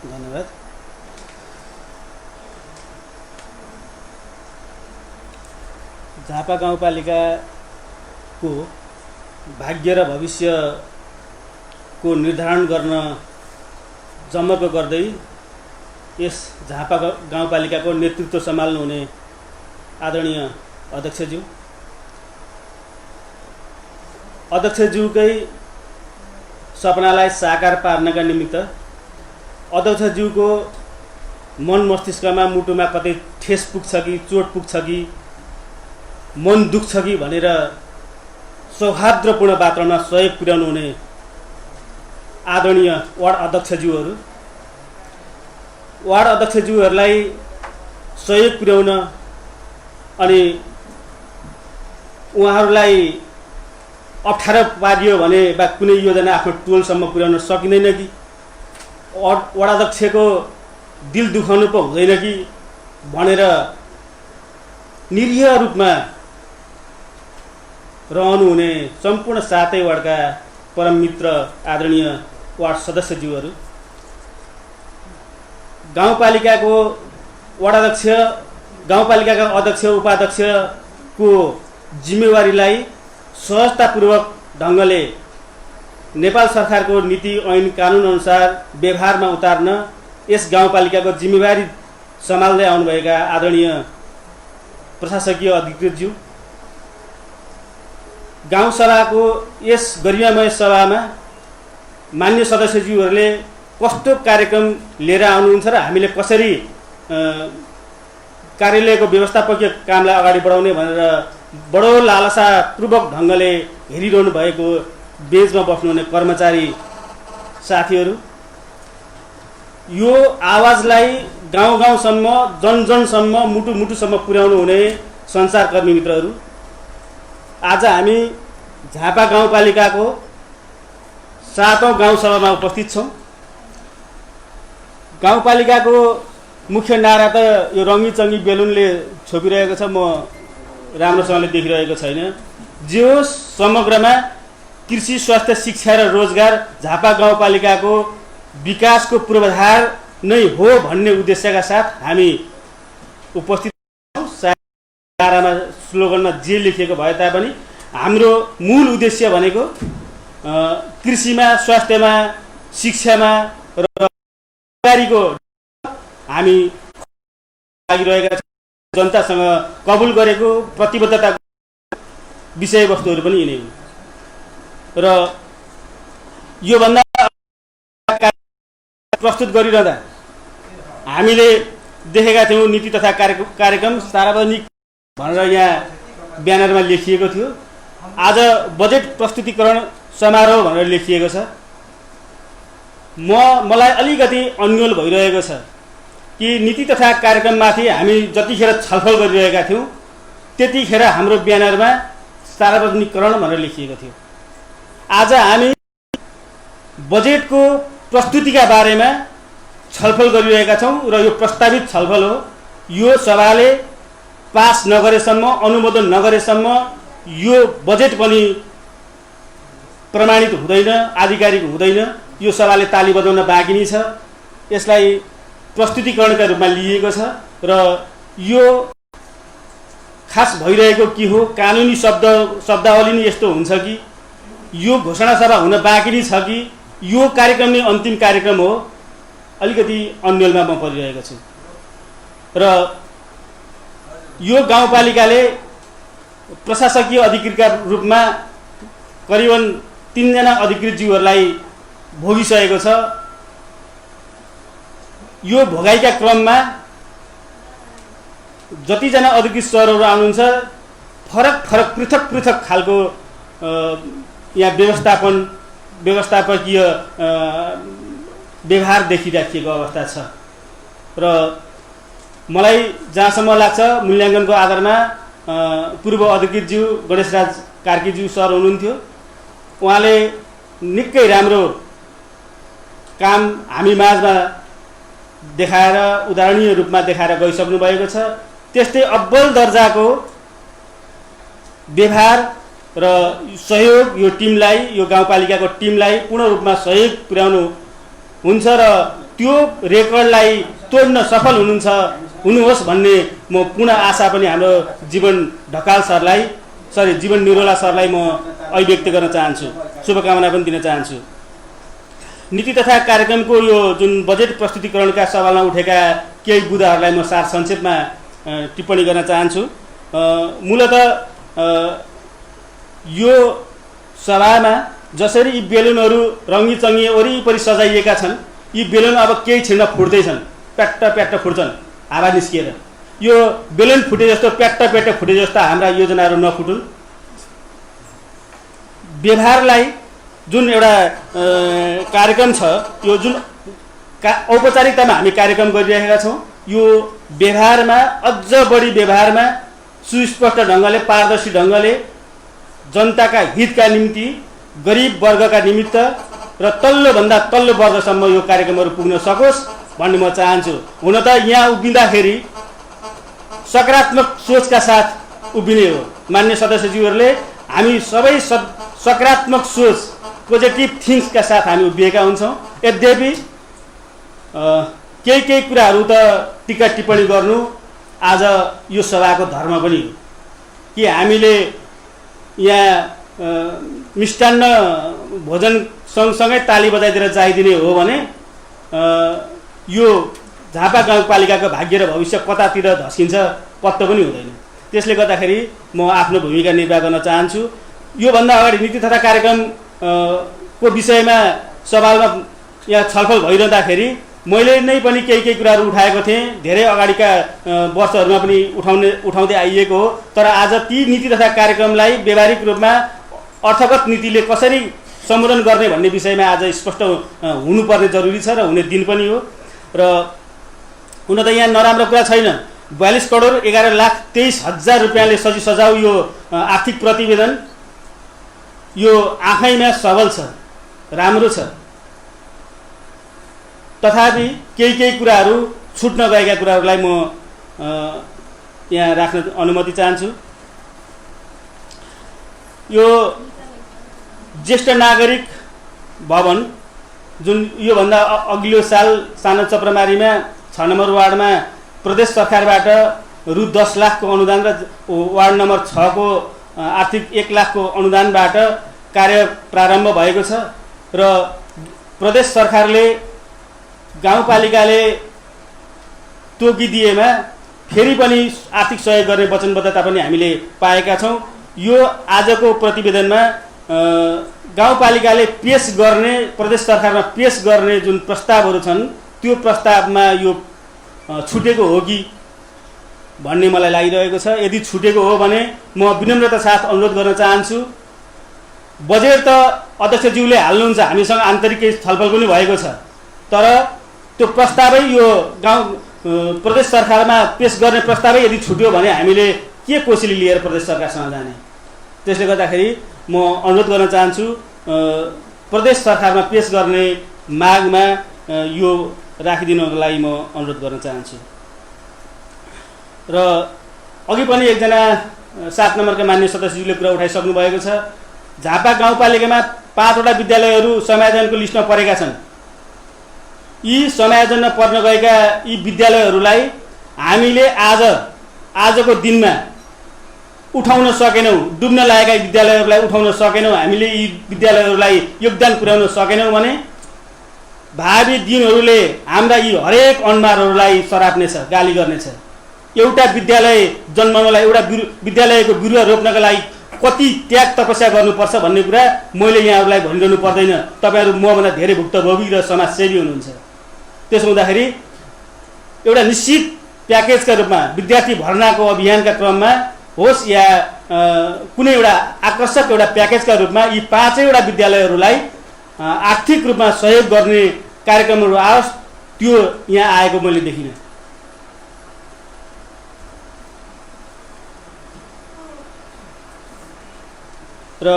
धन्यवाद। झापा गाउँपालिकाको भाग्य र भविष्यको निर्धारण गर्न जमर्क गर्दै यस झापा गाउँपालिकाको नेतृत्व सम्हाल्नुहुने आदरणीय अध्यक्षज्यूकै सपनालाई साकार पार्नका निमित्त अध्यक्षज्यूको मन मस्तिष्कमा, मुटुमा कतै ठेस पुग्छ कि चोट पुग्छ कि मन दुख्छ कि भनेर सौहार्दपूर्ण वातावरणमा सहयोग पुर्याउनु हुने आदरणीय वार्ड अध्यक्षज्यूहरूलाई सहयोग पुर्याउन अनि उहाँहरूलाई अप्ठ्यारो पारियो भने बा कुनै योजना आफ्नो टोलसम्म पुर्याउन सकिँदैन कि वडाध्यक्षको दिल दुखाउनु पो हुँदैन कि भनेर निरीह रूपमा रहनुहुने सम्पूर्ण 7 वार्डका परम मित्र आदरणीय वार्ड सदस्यज्यूहरू, गाउँपालिकाको वडाध्यक्ष, गाउँपालिकाका अध्यक्ष उपाध्यक्षको जिम्मेवारीलाई सहजतापूर्वक ढङ्गले नेपाल सरकारको नीति ऐन कानुन अनुसार व्यवहारमा उतार्न यस गाउँपालिकाको जिम्मेवारी सम्हाल्दै आउनुभएका आदरणीय प्रशासकीय अधिकृतज्यू, गाउँसभाको यस गरिमामय सभामा मान्य सदस्यज्यूहरूले कस्तो कार्यक्रम लिएर आउनुहुन्छ र हामीले कसरी कार्यालयको व्यवस्थापकीय कामलाई अगाडि बढाउने भनेर बडो लालसापूर्वक ढङ्गले हेरिरहनु भएको बेन्चमा बस्नुहुने कर्मचारी साथीहरू, यो आवाजलाई गाउँ गाउँसम्म, जनजनसम्म, मुटु मुटुसम्म पुर्याउनु हुने सञ्चारकर्मी मित्रहरू, आज हामी झापा गाउँपालिकाको 7औं गाउँसभामा उपस्थित छौँ। गाउँपालिकाको मुख्य नारा त यो रङ्गी बेलुनले छोपिरहेको छ, म राम्रोसँगले देखिरहेको छैन। जे होस्, समग्रमा कृषि, स्वास्थ्य, शिक्षा र रोजगार झापा गाउँपालिकाको विकासको पूर्वाधार नै हो भन्ने उद्देश्यका साथ हामी उपस्थित छौँ। नारामा, स्लोगनमा जे लेखिएको भए तापनि हाम्रो मूल उद्देश्य भनेको कृषिमा, स्वास्थ्यमा, शिक्षामा र रोजगारीको हामी लागिरहेका छौँ। जनतासँग कबुल गरेको प्रतिबद्धता विषयवस्तुहरू पनि यिनै हुन् र योभन्दा प्रस्तुत गरिरहँदा हामीले देखेका थियौँ नीति तथा कार्यक्रम सार्वजनिक भनेर यहाँ ब्यानरमा लेखिएको थियो। आज बजेट प्रस्तुतिकरण समारोह भनेर लेखिएको छ। मलाई अलिकति अन्यल भइरहेको छ कि नीति तथा कार्यक्रममाथि हामी जतिखेर छलफल गरिरहेका थियौँ त्यतिखेर हाम्रो ब्यानरमा सार्वजनिकरण भनेर लेखिएको थियो। आज हामी बजेटको प्रस्तुतिका बारेमा छलफल गरिरहेका छौँ र यो प्रस्तावित छलफल हो। यो सभाले पास नगरेसम्म, अनुमोदन नगरेसम्म यो बजेट पनि प्रमाणित हुँदैन, आधिकारिक हुँदैन। यो सभाले ताली बजाउन बाँकी नै छ। यसलाई प्रस्तुतिकरणका रूपमा लिएको छ र यो खास भइरहेको के हो, कानुनी शब्दावली नै यस्तो हुन्छ कि यो घोषणा सभा हुन बाँकी नै छ कि यो कार्यक्रम नै अन्तिम कार्यक्रम हो, अलिकति अन्यलमा म परिरहेको छु। र यो गाउँपालिकाले प्रशासकीय अधिकृतका रूपमा करिबन 3 जना अधिकृत जीवहरूलाई भोगिसकेको छ। यो भोगाइका क्रममा जतिजना अधिकृत सरहरू आउनुहुन्छ फरक पृथक खालको यहाँ व्यवस्थापकीय व्यवहार देखिराखिएको अवस्था छ र मलाई जहाँसम्म लाग्छ मूल्याङ्कनको आधारमा पूर्व अधिकृतज्यू गणेशराज कार्कीज्यू सर हुनुहुन्थ्यो। उहाँले निकै राम्रो काम हामी माझमा देखाएर उदाहरणीय रूपमा देखाएर गइसक्नु भएको छ। त्यस्तै अब्बल दर्जाको व्यवहार र सहयोग यो टिमलाई, यो गाउँपालिकाको टिमलाई पूर्ण रूपमा सहयोग पुर्याउनु हुन्छ र त्यो रेकर्डलाई तोड्न सफल हुनुहोस् भन्ने म पुनः आशा पनि हाम्रो जीवन निरोला सरलाई म अभिव्यक्त गर्न चाहन्छु, शुभकामना पनि दिन चाहन्छु। नीति तथा कार्यक्रमको यो जुन बजेट प्रस्तुतिकरणका सवालमा उठेका केही बुदाहरूलाई म सार संक्षेपमा टिप्पणी गर्न चाहन्छु। मूलतः यो सभामा जसरी यी बेलुनहरू रङ्गी चङ्गी वरिपरि सजाइएका छन्, यी बेलुन अब केही छिन्न फुट्दैछन्, प्याट्ट फुट्छन् हावा निस्किएर। यो बेलुन फुटे जस्तो प्याट्ट फुटे जस्ता हाम्रा योजनाहरू नफुटुन्। व्यवहारलाई जुन एउटा कार्यक्रम छ, यो जुन औपचारिकतामा हामी कार्यक्रम गरिरहेका छौँ, यो व्यवहारमा अझ बढी व्यवहारमा सुस्पष्ट ढङ्गले, पारदर्शी ढङ्गले जनताका हितका निम्ति, गरिब वर्गका निमित्त र तल्लोभन्दा तल्लो वर्गसम्म यो कार्यक्रमहरू पुग्न सकोस् भन्ने म चाहन्छु। हुन त यहाँ उभिँदाखेरि सकारात्मक सोचका साथ उभिने हो। मान्य सदस्यज्यूहरूले हामी सबै सकारात्मक सोच, पोजिटिभ थिङ्क्सका साथ हामी उभिएका हुन्छौँ। यद्यपि केही कुराहरू त टिका टिप्पणी गर्नु आज यो सभाको धर्म पनि हो कि हामीले यहाँ मिष्टान्न भोजन सँगसँगै ताली बजाइदिएर जाइदिने हो भने यो झापा गाउँपालिकाको भाग्य र भविष्य कतातिर धस्किन्छ पत्तो पनि हुँदैन। त्यसले गर्दाखेरि म आफ्नो भूमिका निर्वाह गर्न चाहन्छु। योभन्दा अगाडि नीति तथा कार्यक्रम को विषयमा सवालमा यहाँ छलफल भइरहँदाखेरि मैले नै पनि केही कुराहरू उठाएको थिएँ। धेरै अगाडिका वर्षहरूमा पनि उठाउँदै आइएको हो। तर आज ती नीति तथा कार्यक्रमलाई व्यावहारिक रूपमा अर्थगत नीतिले कसरी सम्बोधन गर्ने भन्ने विषयमा आज स्पष्ट हुनुपर्ने जरुरी छ र हुने दिन पनि हो। र हुन त यहाँ नराम्रो कुरा छैन। 42 करोड 11,23,000 रुपियाँले सजाउ यो आर्थिक प्रतिवेदन यो आफैमा सबल छ, राम्रो छ। तथापि केही कुराहरू छुट्न गएका कुराहरूलाई म यहाँ राख्न अनुमति चाहन्छु। यो ज्येष्ठ नागरिक भवन जुन योभन्दा अघिल्लो साल सानो चप्रमारीमा 6 नम्बर वार्डमा प्रदेश सरकारबाट रु 10 लाखको अनुदान र वार्ड नम्बर 6 को आर्थिक 1 लाखको अनुदानबाट कार्य प्रारम्भ भएको छ र प्रदेश सरकारले गाउँपालिकाले तोकिदिएमा फेरि पनि आर्थिक सहयोग गर्ने वचनबद्धता पनि हामीले पाएका छौँ। यो आजको प्रतिवेदनमा गाउँपालिकाले पेश गर्ने, प्रदेश सरकारमा पेश गर्ने जुन प्रस्तावहरू छन् त्यो प्रस्तावमा यो छुटेको हो कि भन्ने मलाई लागिरहेको छ। यदि छुटेको हो भने म विनम्रता साथ अनुरोध गर्न चाहन्छु, बजेट त अध्यक्षज्यूले हाल्नुहुन्छ, हामीसँग आन्तरिक छलफल पनि भएको छ, तर त्यो प्रस्तावै यो गाउँ प्रदेश सरकारमा पेश गर्ने प्रस्तावै यदि छुट्यो भने हामीले के कोसिली लिएर प्रदेश सरकारसँग जाने? त्यसले गर्दाखेरि म अनुरोध गर्न चाहन्छु, प्रदेश सरकारमा पेश गर्ने मागमा यो राखिदिनको लागि म अनुरोध गर्न चाहन्छु। र अघि पनि एकजना 7 नम्बरका मान्य सदस्यज्यूले कुरा उठाइसक्नु भएको छ। झापा गाउँपालिकामा 5 वटा विद्यालयहरू समायोजनको लिस्टमा परेका छन्। यी समायोजनमा पर्न गएका यी विद्यालयहरूलाई हामीले आजको दिनमा उठाउन सकेनौँ, डुब्न लागेका विद्यालयहरूलाई उठाउन सकेनौँ, हामीले यी विद्यालयहरूलाई योगदान पुर्याउन सकेनौँ भने भावी दिनहरूले हाम्रा यी हरेक अनुहारहरूलाई सराप्नेछ, गाली गर्नेछ। एउटा विद्यालय जन्माउनलाई, एउटा विद्यालयको बिरुवा रोप्नका लागि कति त्याग तपस्या गर्नुपर्छ भन्ने कुरा मैले यहाँहरूलाई भनिरहनु पर्दैन। तपाईँहरू मभन्दा धेरै भुक्तभोगी र समाजसेवी हुनुहुन्छ। त्यसो हुँदाखेरि एउटा निश्चित प्याकेजका रूपमा विद्यार्थी भर्नाको अभियानका क्रममा होस् या कुनै एउटा आकर्षक एउटा प्याकेजका रूपमा यी 5 वटा विद्यालयहरूलाई आर्थिक रूपमा सहयोग गर्ने कार्यक्रमहरू आओस्, त्यो यहाँ आएको मैले देखिनँ। र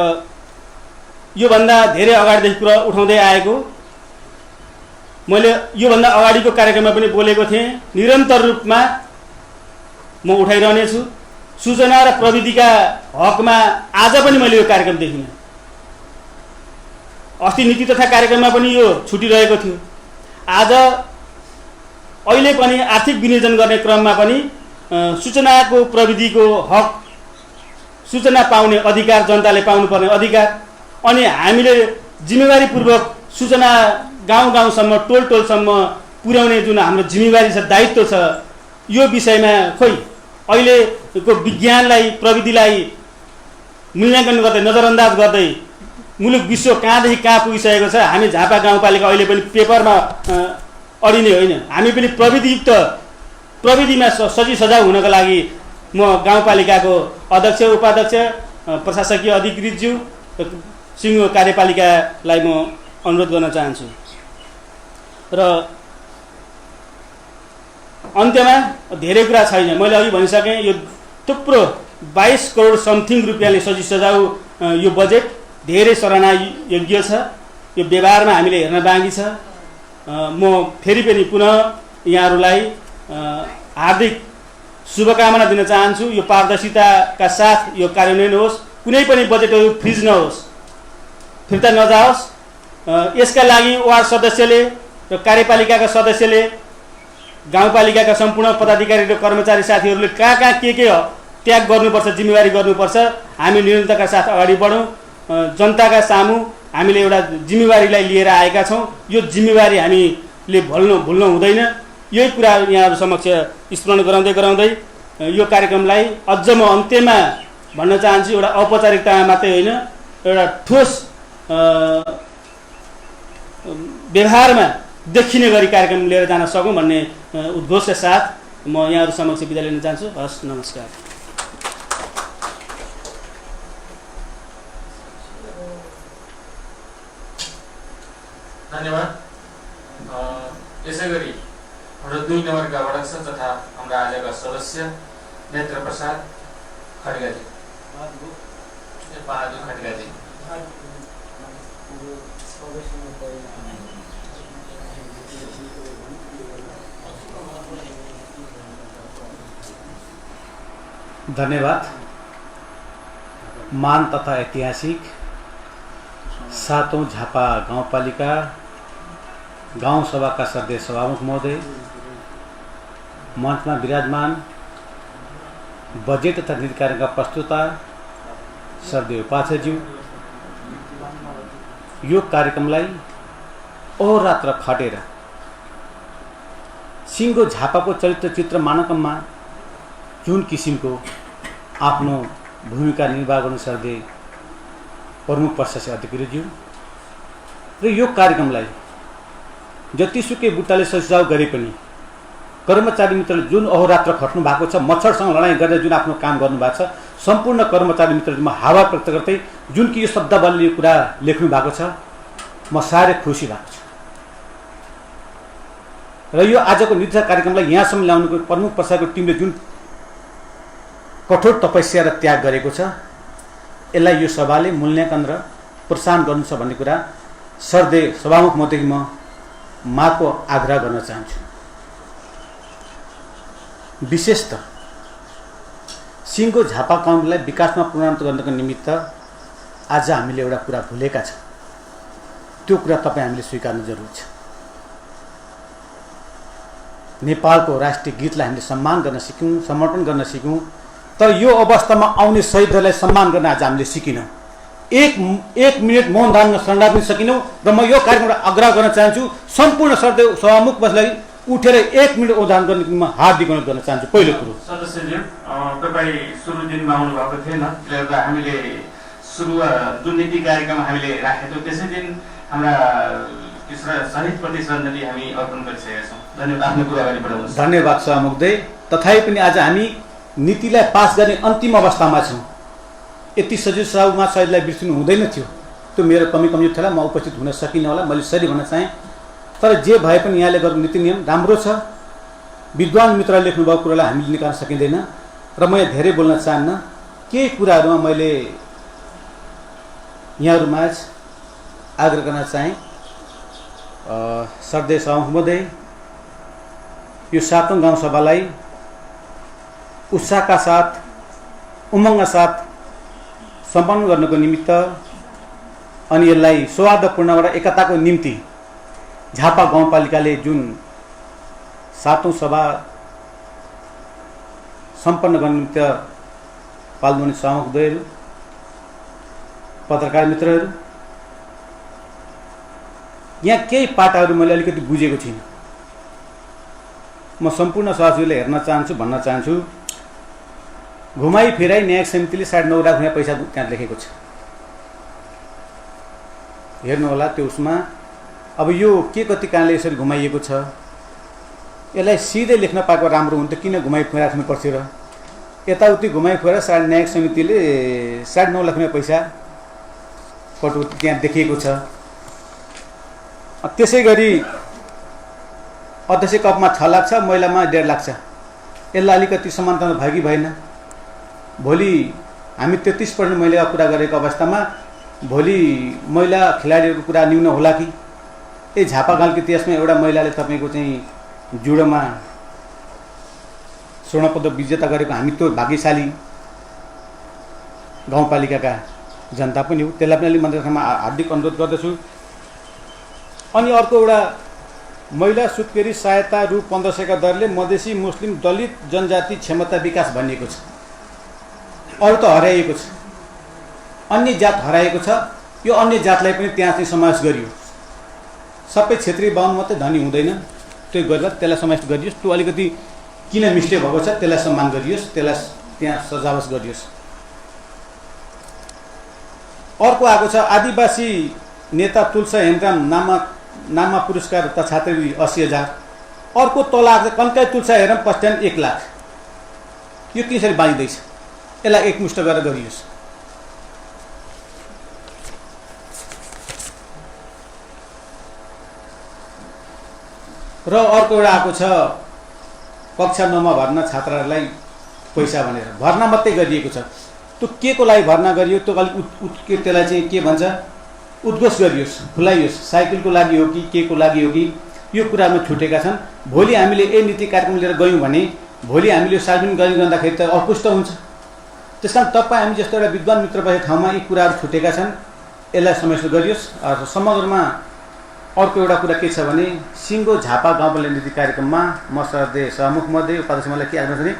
योभन्दा धेरै अगाडिदेखि कुरा उठाउँदै आएको, मैले योभन्दा अगाडिको कार्यक्रममा पनि बोलेको थिएँ, निरन्तर रूपमा म उठाइरहनेछु। सूचना र प्रविधिका हकमा आज पनि मैले यो कार्यक्रम देखिनँ। अस्ति नीति तथा कार्यक्रममा पनि यो छुटिरहेको थियो। आज अहिले पनि आर्थिक विनियोजन गर्ने क्रममा पनि सूचनाको प्रविधिको हक, सूचना पाउने अधिकार, जनताले पाउनुपर्ने अधिकार, अनि हामीले जिम्मेवारीपूर्वक सूचना गाउँ गाउँसम्म, टोल टोलसम्म पुर्याउने जुन हाम्रो जिम्मेवारी छ, दायित्व छ, यो विषयमा खोइ अहिलेको विज्ञानलाई, प्रविधिलाई मूल्याङ्कन गर्दै, नजरअन्दाज गर्दै मुलुक विश्व कहाँदेखि कहाँ पुगिसकेको छ। हामी झापा गाउँपालिका अहिले पनि पेपरमा अडिने होइन, हामी पनि प्रविधियुक्त, प्रविधिमा सजिसजाउ हुनको लागि म गाउँपालिकाको अध्यक्ष, उपाध्यक्ष, प्रशासकीय अधिकृतज्यू, सिङ्गो कार्यपालिकालाई म अनुरोध गर्न चाहन्छु। र अन्त्यमा धेरै कुरा छैन, मैले अघि भनिसकेँ। यो थुप्रो 22 करोड समथिङ रुपियाँले सजिसजाउ यो बजेट धेरै सराहना योग्य छ। यो व्यवहारमा हामीले हेर्न बाँकी छ। म फेरि पनि पुनः यहाँहरूलाई हार्दिक शुभकामना दिन चाहन्छु। यो पारदर्शिताका साथ यो कार्यान्वयन होस्, कुनै पनि बजेटहरू फ्रिज नहोस्, फिर्ता नजाओस्। यसका लागि वार्ड सदस्यले र कार्यपालिकाका सदस्यले, गाउँपालिकाका सम्पूर्ण पदाधिकारी र कर्मचारी साथीहरूले कहाँ के त्याग गर्नुपर्छ, जिम्मेवारी गर्नुपर्छ, हामी निरन्तरताका साथ अगाडि बढौँ। जनताका सामु हामीले एउटा जिम्मेवारीलाई लिएर आएका छौँ। यो जिम्मेवारी हामीले भुल्न हुँदैन। यही कुरा यहाँहरू समक्ष स्मरण गराउँदै यो कार्यक्रमलाई अझ म अन्त्यमा भन्न चाहन्छु, एउटा औपचारिकता मात्रै होइन, एउटा ठोस व्यवहारमा देखिने गरी कार्यक्रम लिएर जान सकौँ भन्ने उद्घोषका साथ म यहाँहरू समक्ष बिदा लिन चाहन्छु। हस्, नमस्कार। धन्यवाद। यसै गरी हाम्रो 2 नम्बरका अध्यक्ष तथा हाम्रा आजका सदस्य नेत्र प्रसाद खड्गाजी, बहादुर खड्गाजी। धन्यवाद। मान तथा ऐतिहासिक 7औं झापा गाउँपालिका गाउँ सभाका सदस्य सभामुख महोदय, मञ्चमा विराजमान बजेट तथा नीति कार्यक्रमका प्रस्तुता श्रद्धेय उपाध्यक्षज्यू, यो कार्यक्रमलाई अहोरात्र खटेर सिङ्गो झापाको चरित्र चित्र मानकमा जुन किसिमको आफ्नो भूमिका निर्वाह गर्न सक्दै प्रमुख प्रशासक अधिकारीज्यू र यो कार्यक्रमलाई जतिसुकै बुट्टाले सुझाव गरे पनि कर्मचारी मित्रले जुन अहोरात्र खट्नु भएको छ, मच्छरसँग लडाइँ गरेर जुन आफ्नो काम गर्नुभएको छ, सम्पूर्ण कर्मचारी मित्रहरूमा हावा व्यक्त गर्दै जुन कि यो शब्दावली कुरा लेख्नु भएको छ, म साह्रै खुसी भएको छु। र यो आजको नीति कार्यक्रमलाई यहाँसम्म ल्याउनुको प्रमुख प्रशासकको टिमले जुन कठोर तपस्या र त्याग गरेको छ, यसलाई यो सभाले मूल्याङ्कन र प्रोत्साहन गर्नु छ भन्ने कुरा सरदे सभामुख महोदय म माको आग्रह गर्न चाहन्छु। विशेषतः सिङ्गो झापा काउन्टीलाई विकासमा पूर्णान्त गर्नको निमित्त आज हामीले एउटा कुरा भुलेका छौँ। त्यो कुरा तपाईँ हामीले स्वीकार्नु जरुरी छ। नेपालको राष्ट्रिय गीतलाई हामीले सम्मान गर्न सिक्यौँ, समर्पण गर्न सिक्यौँ, तर यो अवस्थामा आउने शहीदहरूलाई सम्मान गर्न आज हामीले सिकेनौँ। एक मिनट मौन धारण शरणा पनि सकेनौँ। र म यो कार्यक्रमलाई आग्रह गर्न चाहन्छु, सम्पूर्ण सरदेव सभामुख बसलाई उठेर 1 मिनट उदाहरण गर्ने म हार्दिक अनुरोध गर्न चाहन्छु। पहिलो कुरो सदस्यज्यू, तपाईँ सुरु दिनमा आउनु भएको थिएन, त्यसले गर्दा हामीले जुन नीति कार्यक्रम हामीले राखेको थियौँ त्यसै दिन हाम्रा शहीदप्रति श्रद्धाञ्जली हामी अर्पण गरिसकेका छौँ। धन्यवाद। आफ्नो कुरा अगाडि बढाउनुहोस्। धन्यवाद सभामुखज्यू। तथापि पनि आज हामी नीतिलाई पास गर्ने अन्तिम अवस्थामा छौँ। यति सजिलोमा शहीदलाई बिर्सिनु हुँदैन थियो। त्यो मेरो कमी कमजोर थियो, म उपस्थित हुन सकिनँ होला, मैले सरी भन्न चाहेँ। तर जे भए पनि यहाँले गरेको नीति नियम राम्रो छ। विद्वान मित्रले लेख्नुभएको कुरालाई हामीले निकाल्न सकिँदैन र म यहाँ धेरै बोल्न चाहन्न। केही कुराहरूमा मैले यहाँहरूमा आग्रह गर्न चाहेँ। सरदेव सभामुख महोदय, यो 7औं गाउँ सभालाई उत्साहका साथ, उमङ्गका साथ सम्पन्न गर्नको निमित्त अनि यसलाई सौहार्दपूर्ण र एकताको निम्ति झापा गाउँपालिकाले जुन 7औं सभा सम्पन्न गर्ने निमित्त पाल्नुहुने सभामुखज्यूहरू, पत्रकार मित्रहरू, यहाँ केही पाटाहरू मैले अलिकति बुझेको छैन। म सम्पूर्ण सभासदहरूले हेर्न चाहन्छु, भन्न चाहन्छु, घुमाई फिराई न्यायिक समितिले 9.5 लाख रुपियाँ पैसा त्यहाँ लेखेको छ। हेर्नु होला त्यो उसमा। अब यो के कति कारणले यसरी घुमाइएको छ, यसलाई सिधै लेख्न पाएको राम्रो हुन्थ्यो। किन घुमाइ फिराख्नु पर्थ्यो र? यताउति घुमाइ फिराएर न्यायिक समितिले 9.5 लाख रुपियाँ पैसा कटौती त्यहाँ देखिएको छ। त्यसै गरी अध्यक्ष कपमा 6 लाख छ, महिलामा 1.5 लाख छ। यसलाई अलिकति समानता भयो कि भएन? भोलि हामी 33% महिलाको कुरा गरेको अवस्थामा भोलि महिला खेलाडीहरूको कुरा न्यून होला कि? ए झापा गाउँको इतिहासमा एउटा महिलाले तपाईँको चाहिँ जुडोमा स्वर्ण पदक विजेता गरेको हामी त्यो भाग्यशाली गाउँपालिकाका जनता पनि हो। त्यसलाई पनि अलिक मन्त्रीसभामा हार्दिक अनुरोध गर्दछु। अनि अर्को एउटा महिला सुत्केरी सहायता रु 1500 का दरले मधेसी मुस्लिम दलित जनजाति क्षमता विकास भनिएको छ। अरू त हराइएको छ, अन्य जात हराएको छ। यो अन्य जातलाई पनि त्यहाँ चाहिँ समावेश गरियो। सबै क्षेत्रीय बाहुन मात्रै धनी हुँदैन, त्यो गरेर त्यसलाई समावेश गरियोस्। त्यो अलिकति किन मिस्टेक भएको छ त्यसलाई सम्मान गरियोस्, त्यसलाई त्यहाँ सजावट गरियोस्। अर्को आएको छ आदिवासी नेता तुलसा हेम्ब्राम नाममा पुरस्कार तथा छात्रवृत्ति 80,000। अर्को तल आएको छ कन्काई तुलसा हेम्ब्राम पस्ट्यान 1 लाख। यो त्यसरी बाँधिँदैछ, यसलाई एकमुष्ट गरेर गरियोस्। र अर्को एउटा आएको छ कक्षा 9 मा भर्ना छात्रहरूलाई पैसा भनेर भर्ना मात्रै गरिएको छ। त्यो के को लागि भर्ना गरियो त्यो अलिक त्यसलाई चाहिँ के भन्छ उद्घोष गरियोस्, खुलाइयोस्। साइकलको लागि हो कि के को लागि हो कि यो कुरामा छुटेका छन्। भोलि हामीले यही नीति कार्यक्रम लिएर गयौँ भने भोलि हामीले सार्वजनिक गर्दाखेरि त अपुष्ट हुन्छ। त्यस कारण तपाईँ हामी जस्तो एउटा विद्वान मित्र बसेको ठाउँमा यी कुराहरू छुटेका छन्, यसलाई समावेश गरियोस्। समग्रमा अर्को एउटा कुरा के छ भने सिङ्गो झापा गाउँपालिका नीति कार्यक्रममा म सरदेव सभामुख मध्ये उपाध्यक्ष मलाई के आग्रह छ भने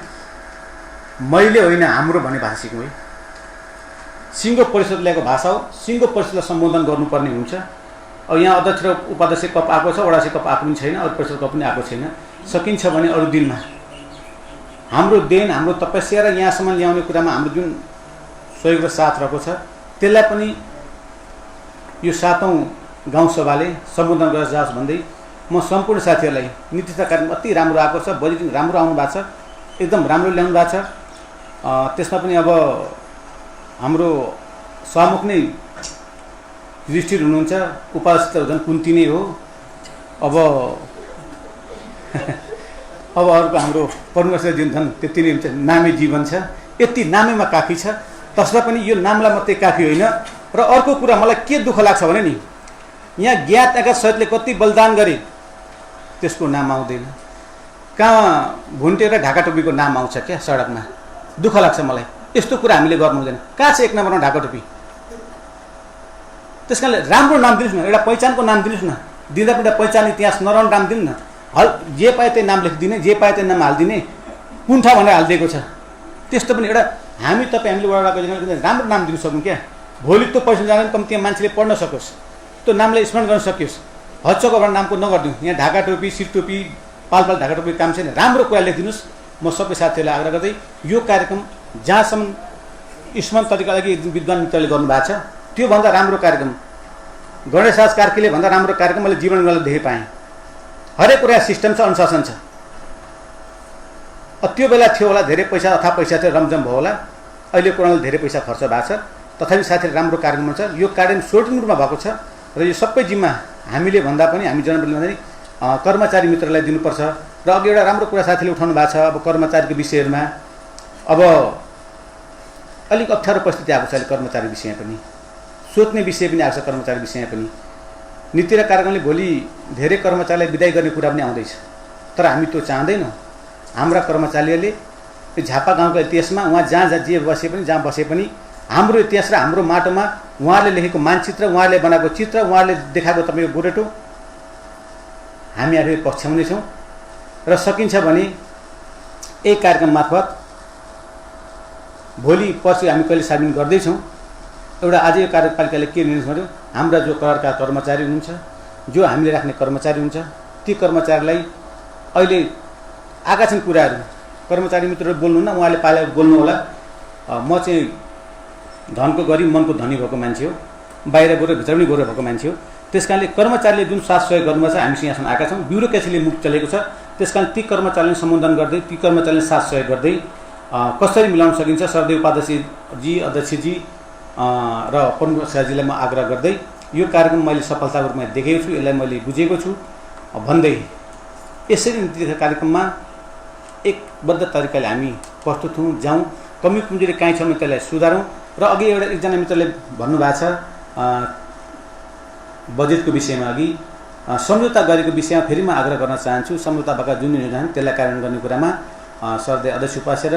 मैले होइन हाम्रो भन्ने भाषा सिक्नु है। सिङ्गो परिषद ल्याएको भाषा हो, सिङ्गो परिषदलाई सम्बोधन गर्नुपर्ने हुन्छ। अब यहाँ अध्यक्ष र उपाध्यक्ष कप आएको छ, वडासी कप आएको पनि छैन, अरू परिषद कप पनि आएको छैन। सकिन्छ भने अरू दिनमा हाम्रो देन हाम्रो तपस्या र यहाँसम्म ल्याउने कुरामा हाम्रो जुन सहयोग र साथ रहेको छ त्यसलाई पनि यो 7औं गाउँसभाले सम्बोधन गरेर जाओस् भन्दै म सम्पूर्ण साथीहरूलाई नीति तथा कार्यक्रम अति राम्रो आएको छ, बजेटिङ राम्रो आउनु भएको छ, एकदम राम्रो ल्याउनु भएको छ। त्यसमा पनि अब हाम्रो सभामुख नै युधिष्ठिर हुनुहुन्छ, उपाध्यक्ष त झन् कुन्ती नै हो। अब अर्को हाम्रो परमेश्वर जुन छन् त्यति नै हुन्छ, नामै जीवन छ, यति नामैमा काफी छ। तसर्थ पनि यो नामलाई मात्रै काफी होइन। र अर्को कुरा मलाई के दुःख लाग्छ भने नि, यहाँ ज्ञात आका सहितले कति बलिदान गरे त्यसको नाम आउँदैन। कहाँ भुन्टे र ढाका टोपीको नाम आउँछ क्या सडकमा? दुःख लाग्छ मलाई। यस्तो कुरा हामीले गर्नु हुँदैन। कहाँ छ 1 नम्बरमा ढाका टोपी? त्यस कारणले राम्रो नाम दिनुहोस् न, एउटा पहिचानको नाम दिनुहोस् न। दिँदा पनि पहिचान इतिहास नरहने नाम दिनु न। जे पाए त्यही नाम लेखिदिने, जे पाए त्यही नाम हालिदिने, कुण्ठा भनेर हालिदिएको छ। त्यस्तो पनि एउटा हामीले वडाको योजना राम्रो नाम दिन सकौँ क्या। भोलि त्यो पैसा जाँदा कम्तीमा मान्छेले पढ्न सकोस्, त्यो नामलाई स्मरण गर्न सकियोस्। हच्चोको नामको नगरिदिउँ। यहाँ ढाका टोपी, शिर टोपी, पालपाल ढाका टोपी काम छैन। राम्रो कुरा लेखिदिनुहोस्। म सबै साथीहरूलाई आग्रह गर्दै यो कार्यक्रम जहाँसम्म स्मरण तरिकाले विद्वान मित्रले गर्नुभएको छ त्योभन्दा राम्रो कार्यक्रम, गणेश राज कार्कीले भन्दा राम्रो कार्यक्रम मैले जीवनमा देखेँ पाएँ। हरेक कुरा सिस्टम छ, अनुशासन छ। त्यो बेला थियो होला धेरै पैसा, अथवा पैसा थियो, रमझम भयो होला। अहिले कोरोनाले धेरै पैसा खर्च भएको छ, तथापि साथीहरूले राम्रो कार्यक्रम छ। यो कार्यक्रम सोर्टिङ रूपमा भएको छ र यो सबै जिम्मा हामीले भन्दा पनि हामी जनप्रतिनिधिले कर्मचारी मित्रलाई दिनुपर्छ। र अघि एउटा राम्रो कुरा साथीले उठाउनु भएको छ, अब कर्मचारीको विषयहरूमा अब अलिक अप्ठ्यारो परिस्थिति आएको छ अहिले कर्मचारी विषय पनि, सोध्ने विषय पनि आएको छ कर्मचारी विषय पनि। नीति र कार्यक्रमले भोलि धेरै कर्मचारीलाई विदाई गर्ने कुरा पनि आउँदैछ। तर हामी त्यो चाहँदैनौँ। हाम्रा कर्मचारीहरूले झापा गाउँको इतिहासमा उहाँ जहाँ जे बसे पनि, जहाँ बसे पनि हाम्रो इतिहास र हाम्रो माटोमा उहाँले लेखेको मानचित्र, उहाँले बनाएको चित्र, उहाँले देखाएको तपाईँको गोरेटो हामी आफै पछ्याउनेछौँ। र सकिन्छ भने यही कार्यक्रम मार्फत भोलि पछि हामी कहिले सार्वजनिक गर्दैछौँ। एउटा आज यो कार्यपालिकाले के निर्णय गर्यो, हाम्रा जो करारका कर्मचारी हुनुहुन्छ, जो हामीले राख्ने कर्मचारी हुन्छ, ती कर्मचारीलाई अहिले आएका छन् कुराहरू। कर्मचारी मित्रहरू बोल्नुहुन्न, उहाँले पाले बोल्नु होला। म चाहिँ धनको गरिब मनको धनी भएको मान्छे हो, बाहिर गएर भित्र पनि गएर भएको मान्छे हो। त्यस कारणले कर्मचारीले जुन साथ सहयोग गर्नुभएको छ, हामी यहाँसम्म आएका छौँ। ब्युरोक्रेसीले मुख चलेको छ। त्यस कारण ती कर्मचारीले सम्बोधन गर्दै, ती कर्मचारीले साथ सहयोग गर्दै कसरी मिलाउन सकिन्छ, सरदेव उपाध्यक्षजी, अध्यक्षजी र प्रमुख साथीलाई म आग्रह गर्दै यो कार्यक्रम मैले सफलताको रूपमा देखेको छु, यसलाई मैले बुझेको छु भन्दै यसरी नीति कार्यक्रममा एकबद्ध तरिकाले हामी प्रस्तुत हौँ, जाउँ। कमी कमजोरी कहीँ छ भने त्यसलाई सुधारौँ। र अघि एकजना मित्रले भन्नुभएको छ बजेटको विषयमा, अघि सम्झौता गरेको विषयमा फेरि म आग्रह गर्न चाहन्छु। सम्झौता भएका जुन योजना त्यसलाई कार्यान्वयन गर्ने कुरामा सरले अध्यक्ष उपास्य र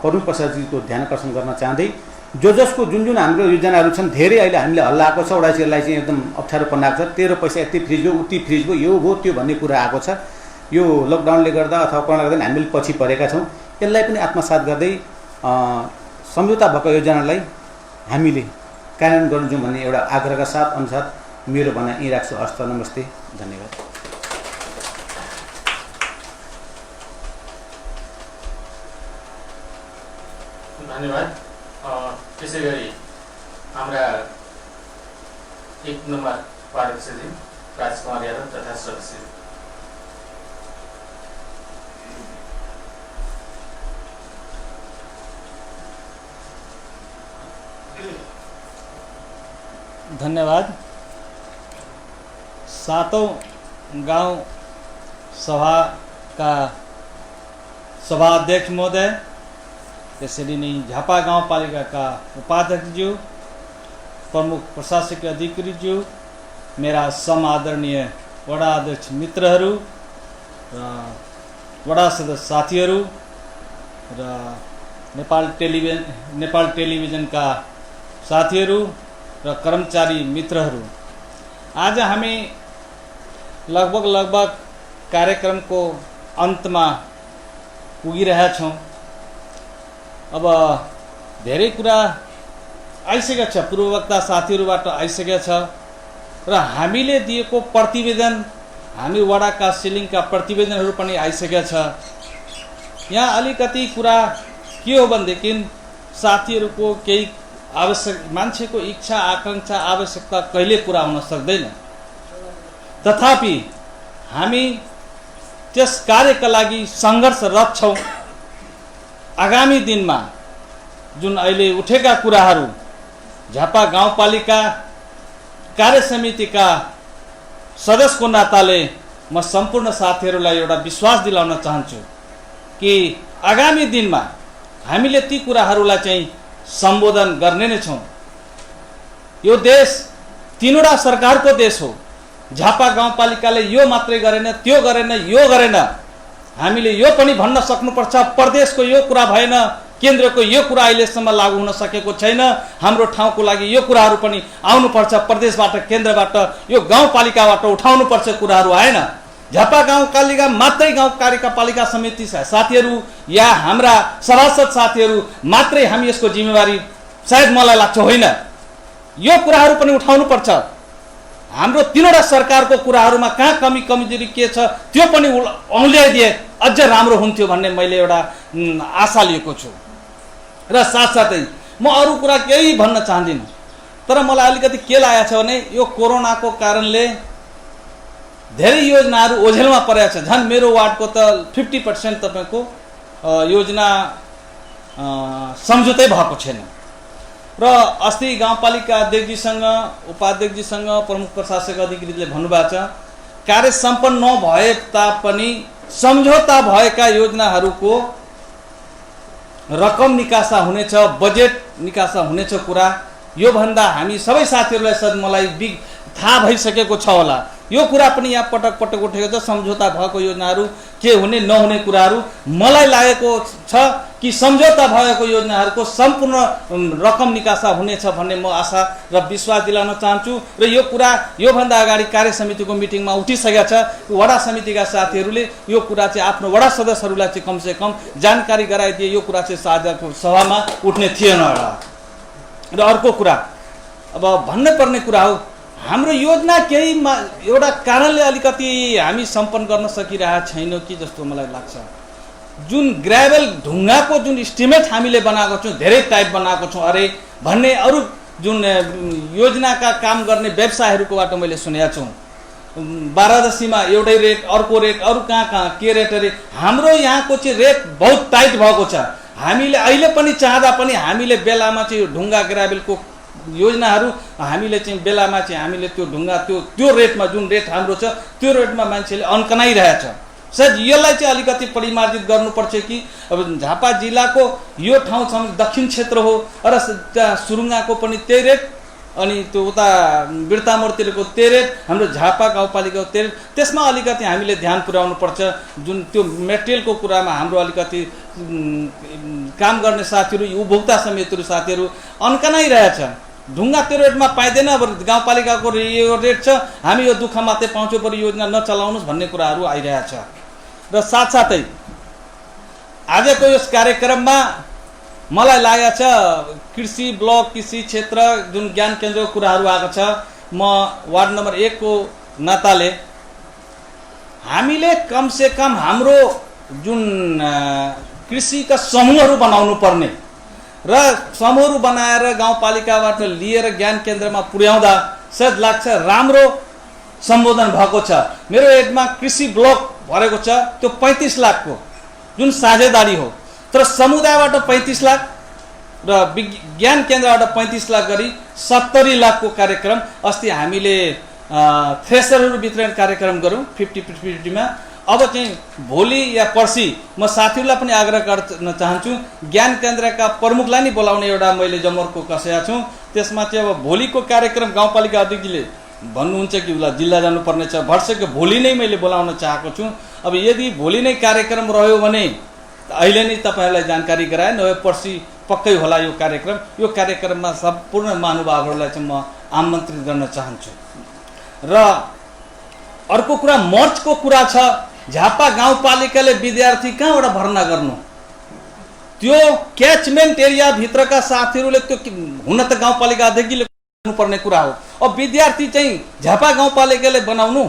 प्रमुख प्रसादजीको ध्यान आकर्षण गर्न चाहँदै जसको जुन हाम्रो योजनाहरू छन् धेरै अहिले हामीले हल्ला आएको छ, ओडासीहरूलाई चाहिँ एकदम अप्ठ्यारो बनाएको छ। तेरो पैसा यति फ्रिज भयो, उति फ्रिज भयो, यो भयो त्यो भन्ने कुरा आएको छ। यो लकडाउनले गर्दा अथवा कोरोनाले गर्दा हामीले पछि परेका छौँ। यसलाई पनि आत्मसात गर्दै सम्झौता भएको योजनालाई हामीले कार्यान्वयन गर्नु जाउँ भन्ने एउटा आग्रहका साथ अनुसार मेरो भनाइ यहीँ राख्छु। हस्त नमस्ते, धन्यवाद। धन्यवाद। त्यसै गरी हाम्रा 1 नम्बर उपाध्यक्षजी राजकुमार यादव तथा सदस्य। धन्यवाद। 7औं गाउँ सभाका सभाध्यक्ष महोदय, त्यसरी नै झापा गाउँपालिकाका उपाध्यक्षज्यू, प्रमुख प्रशासकीय अधिकारीज्यू, मेरा समादरणीय वडा अध्यक्ष मित्रहरू र वडा सदस्य साथीहरू र नेपाल टेलिभिजनका साथीहरू र कर्मचारी मित्रहरू, आज हामी लगभग कार्यक्रमको अन्तमा पुगिरहेका छौँ। अब धेरै कुरा आइसकेको छ, पूर्ववक्ता साथीहरूबाट आइसकेको छ र हामीले दिएको प्रतिवेदन, हामी वडाका सिलिङका प्रतिवेदनहरू पनि आइसकेको छ। यहाँ अलिकति कुरा के हो भनेदेखि साथीहरूको केही आवश्यक मान्छेको इच्छा आकांक्षा आवश्यकता कहिले पुरा हुन सक्दैन। तथापि हामी त्यस कार्यका लागि सङ्घर्षरत छौँ। आगामी दिनमा जुन अहिले उठेका कुराहरू झापा गाउँपालिका कार्य समितिका सदस्यको नाताले म सम्पूर्ण साथीहरूलाई एउटा विश्वास दिलाउन चाहन्छु कि आगामी दिनमा हामीले ती कुराहरूलाई चाहिँ सम्बोधन गर्ने नै छौँ। यो देश तीनवटा सरकारको देश हो। झापा गाउँपालिकाले यो मात्रै गरेन, त्यो गरेन, यो गरेन। हामीले यो पनि भन्न सक्नुपर्छ प्रदेशको यो कुरा भएन, केन्द्रको यो कुरा अहिलेसम्म लागू हुन सकेको छैन, हाम्रो ठाउँको लागि यो कुराहरू पनि आउनुपर्छ। प्रदेशबाट केन्द्रबाट यो गाउँपालिकाबाट उठाउनुपर्छ कुराहरू आएन। झापा गाउँपालिका मात्रै गाउँपालिका समिति साथीहरू या हाम्रा सभासद साथीहरू मात्रै हामी यसको जिम्मेवारी सायद मलाई लाग्छ होइन, यो कुराहरू पनि उठाउनुपर्छ। हाम्रो तीनवटा सरकारको कुराहरूमा कहाँ कमी कमजोरी के छ त्यो पनि औल्याइदिए अझ राम्रो हुन्थ्यो भन्ने मैले एउटा आशा लिएको छु। र साथसाथै म अरू कुरा केही भन्न चाहदिनँ, तर मलाई अलिकति के लागेको छ भने यो कोरोनाको कारणले धेरै योजनाहरू ओझेलमा परेको छ। झन् मेरो वार्डको त 50% तपाईँको योजना सम्झौतै भएको छैन। र अस्ति गाउँपालिका अध्यक्षजीसँग उपाध्यक्षजीसँग प्रमुख प्रशासक अधिकारीले भन्नुभएको छ कार्य सम्पन्न नभए तापनि सम्झौता भएका योजनाहरूको रकम निकासा हुनेछ, बजेट निकासा हुनेछ। कुरा योभन्दा हामी सबै साथीहरूलाई सायद मलाई थाहा भइसकेको छ होला। यो कुरा पनि यहाँ पटक पटक उठेको छ। सम्झौता भएको योजनाहरू के हुने नहुने कुराहरू मलाई लागेको छ कि सम्झौता भएको योजनाहरूको सम्पूर्ण रकम निकासा हुनेछ भन्ने म आशा र विश्वास दिलाउन चाहन्छु। र यो कुरा योभन्दा अगाडि कार्य समितिको मिटिङमा उठिसकेको छ। वडा समितिका साथीहरूले यो कुरा चाहिँ आफ्नो वडा सदस्यहरूलाई चाहिँ कमसेकम जानकारी गराइदिए यो कुरा चाहिँ साझाको सभामा उठ्ने थिएन होला। र अर्को कुरा अब भन्नुपर्ने कुरा हो, हाम्रो योजना केही एउटा कारणले अलिकति हामी सम्पन्न गर्न सकिरहेको छैनौँ कि जस्तो मलाई लाग्छ। जुन ग्राभल ढुङ्गाको जुन इस्टिमेट हामीले बनाएको छौँ, धेरै टाइप बनाएको छौँ अरे भन्ने अरू जुन योजनाका काम गर्ने व्यवसायहरूकोबाट मैले सुनेको छु। बारादशीमा एउटै रेट, अर्को रेट, अरू कहाँ कहाँ के रेट अरे। हाम्रो यहाँको चाहिँ रेट बहुत टाइट भएको छ। हामीले अहिले पनि चाहँदा पनि हामीले बेलामा चाहिँ ढुङ्गा ग्राभलको योजनाहरू हामीले चाहिँ बेलामा चाहिँ हामीले त्यो ढुङ्गा त्यो रेटमा जुन रेट हाम्रो छ त्यो रेटमा मान्छेले अन्कनाइरहेछ। सायद यसलाई चाहिँ अलिकति परिमार्जित गर्नुपर्छ कि अब झापा जिल्लाको यो ठाउँ छ दक्षिण क्षेत्र हो र त्यहाँ सुरुङ्गाको पनि त्यही रेट, अनि त्यो उता बिर्तामोडतिरको त्यही रेट, हाम्रो झापा गाउँपालिकाको त्यही रेट। त्यसमा अलिकति हामीले ध्यान पुर्याउनुपर्छ। जुन त्यो मेटेरियलको कुरामा हाम्रो अलिकति काम गर्ने साथीहरू, उपभोक्ता समितिहरू साथीहरू अन्कनाइरहेछ। ढुङ्गा त्यो रेटमा पाइँदैन, अब गाउँपालिकाको यो रेट छ, हामी यो दुःख मात्रै पाउँछौँ, बरु योजना नचलाउनुहोस् भन्ने कुराहरू आइरहेछ। र साथसाथै आजको यस कार्यक्रममा मलाई लागेको छ कृषि ब्लक, कृषि क्षेत्र जुन ज्ञान केन्द्रको कुराहरू आएको छ, म वार्ड नम्बर 1 को नाताले हामीले कमसेकम हाम्रो जुन कृषिका समूहहरू बनाउनु पर्ने र समूहहरू बनाएर गाउँपालिकाबाट लिएर ज्ञान केन्द्रमा पुर्याउँदा सायद लाग्छ राम्रो सम्बोधन भएको छ। मेरो एडमा कृषि ब्लक भरेको छ, त्यो 35 लाखको जुन साझेदारी हो, तर समुदायबाट 35 लाख र ज्ञान केन्द्रबाट 35 लाख गरी 70 लाखको कार्यक्रम अस्ति हामीले थ्रेसरहरू वितरण कार्यक्रम गऱ्यौँ 50-50मा। अब चाहिँ भोलि या पर्सि म साथीहरूलाई पनि आग्रह गर्न चाहन्छु, ज्ञान केन्द्रका प्रमुखलाई नै बोलाउने एउटा मैले जमर्को कसेका छु। त्यसमा चाहिँ अब भोलिको कार्यक्रम गाउँपालिका अध्यक्षले भन्नुहुन्छ कि उसलाई जिल्ला जानुपर्ने छ, भर्सेको भोलि नै मैले बोलाउन चाहेको छु। अब यदि भोलि नै कार्यक्रम रह्यो भने अहिले नै तपाईँहरूलाई जानकारी गराए, नभए पर्सि पक्कै होला यो कार्यक्रम। यो कार्यक्रममा सम्पूर्ण महानुभावहरूलाई चाहिँ म आमन्त्रित गर्न चाहन्छु। र अर्को कुरा मर्चको कुरा छ। झापा गाउँपालिकाले विद्यार्थी कहाँबाट भर्ना गर्नु, त्यो क्याचमेन्ट एरिया भित्रका साथीहरूले त्यो हुन त गाउँपालिका अध्यक्षले गर्नुपर्ने कुरा हो। अब विद्यार्थी चाहिँ झापा गाउँपालिकाले बनाउनु,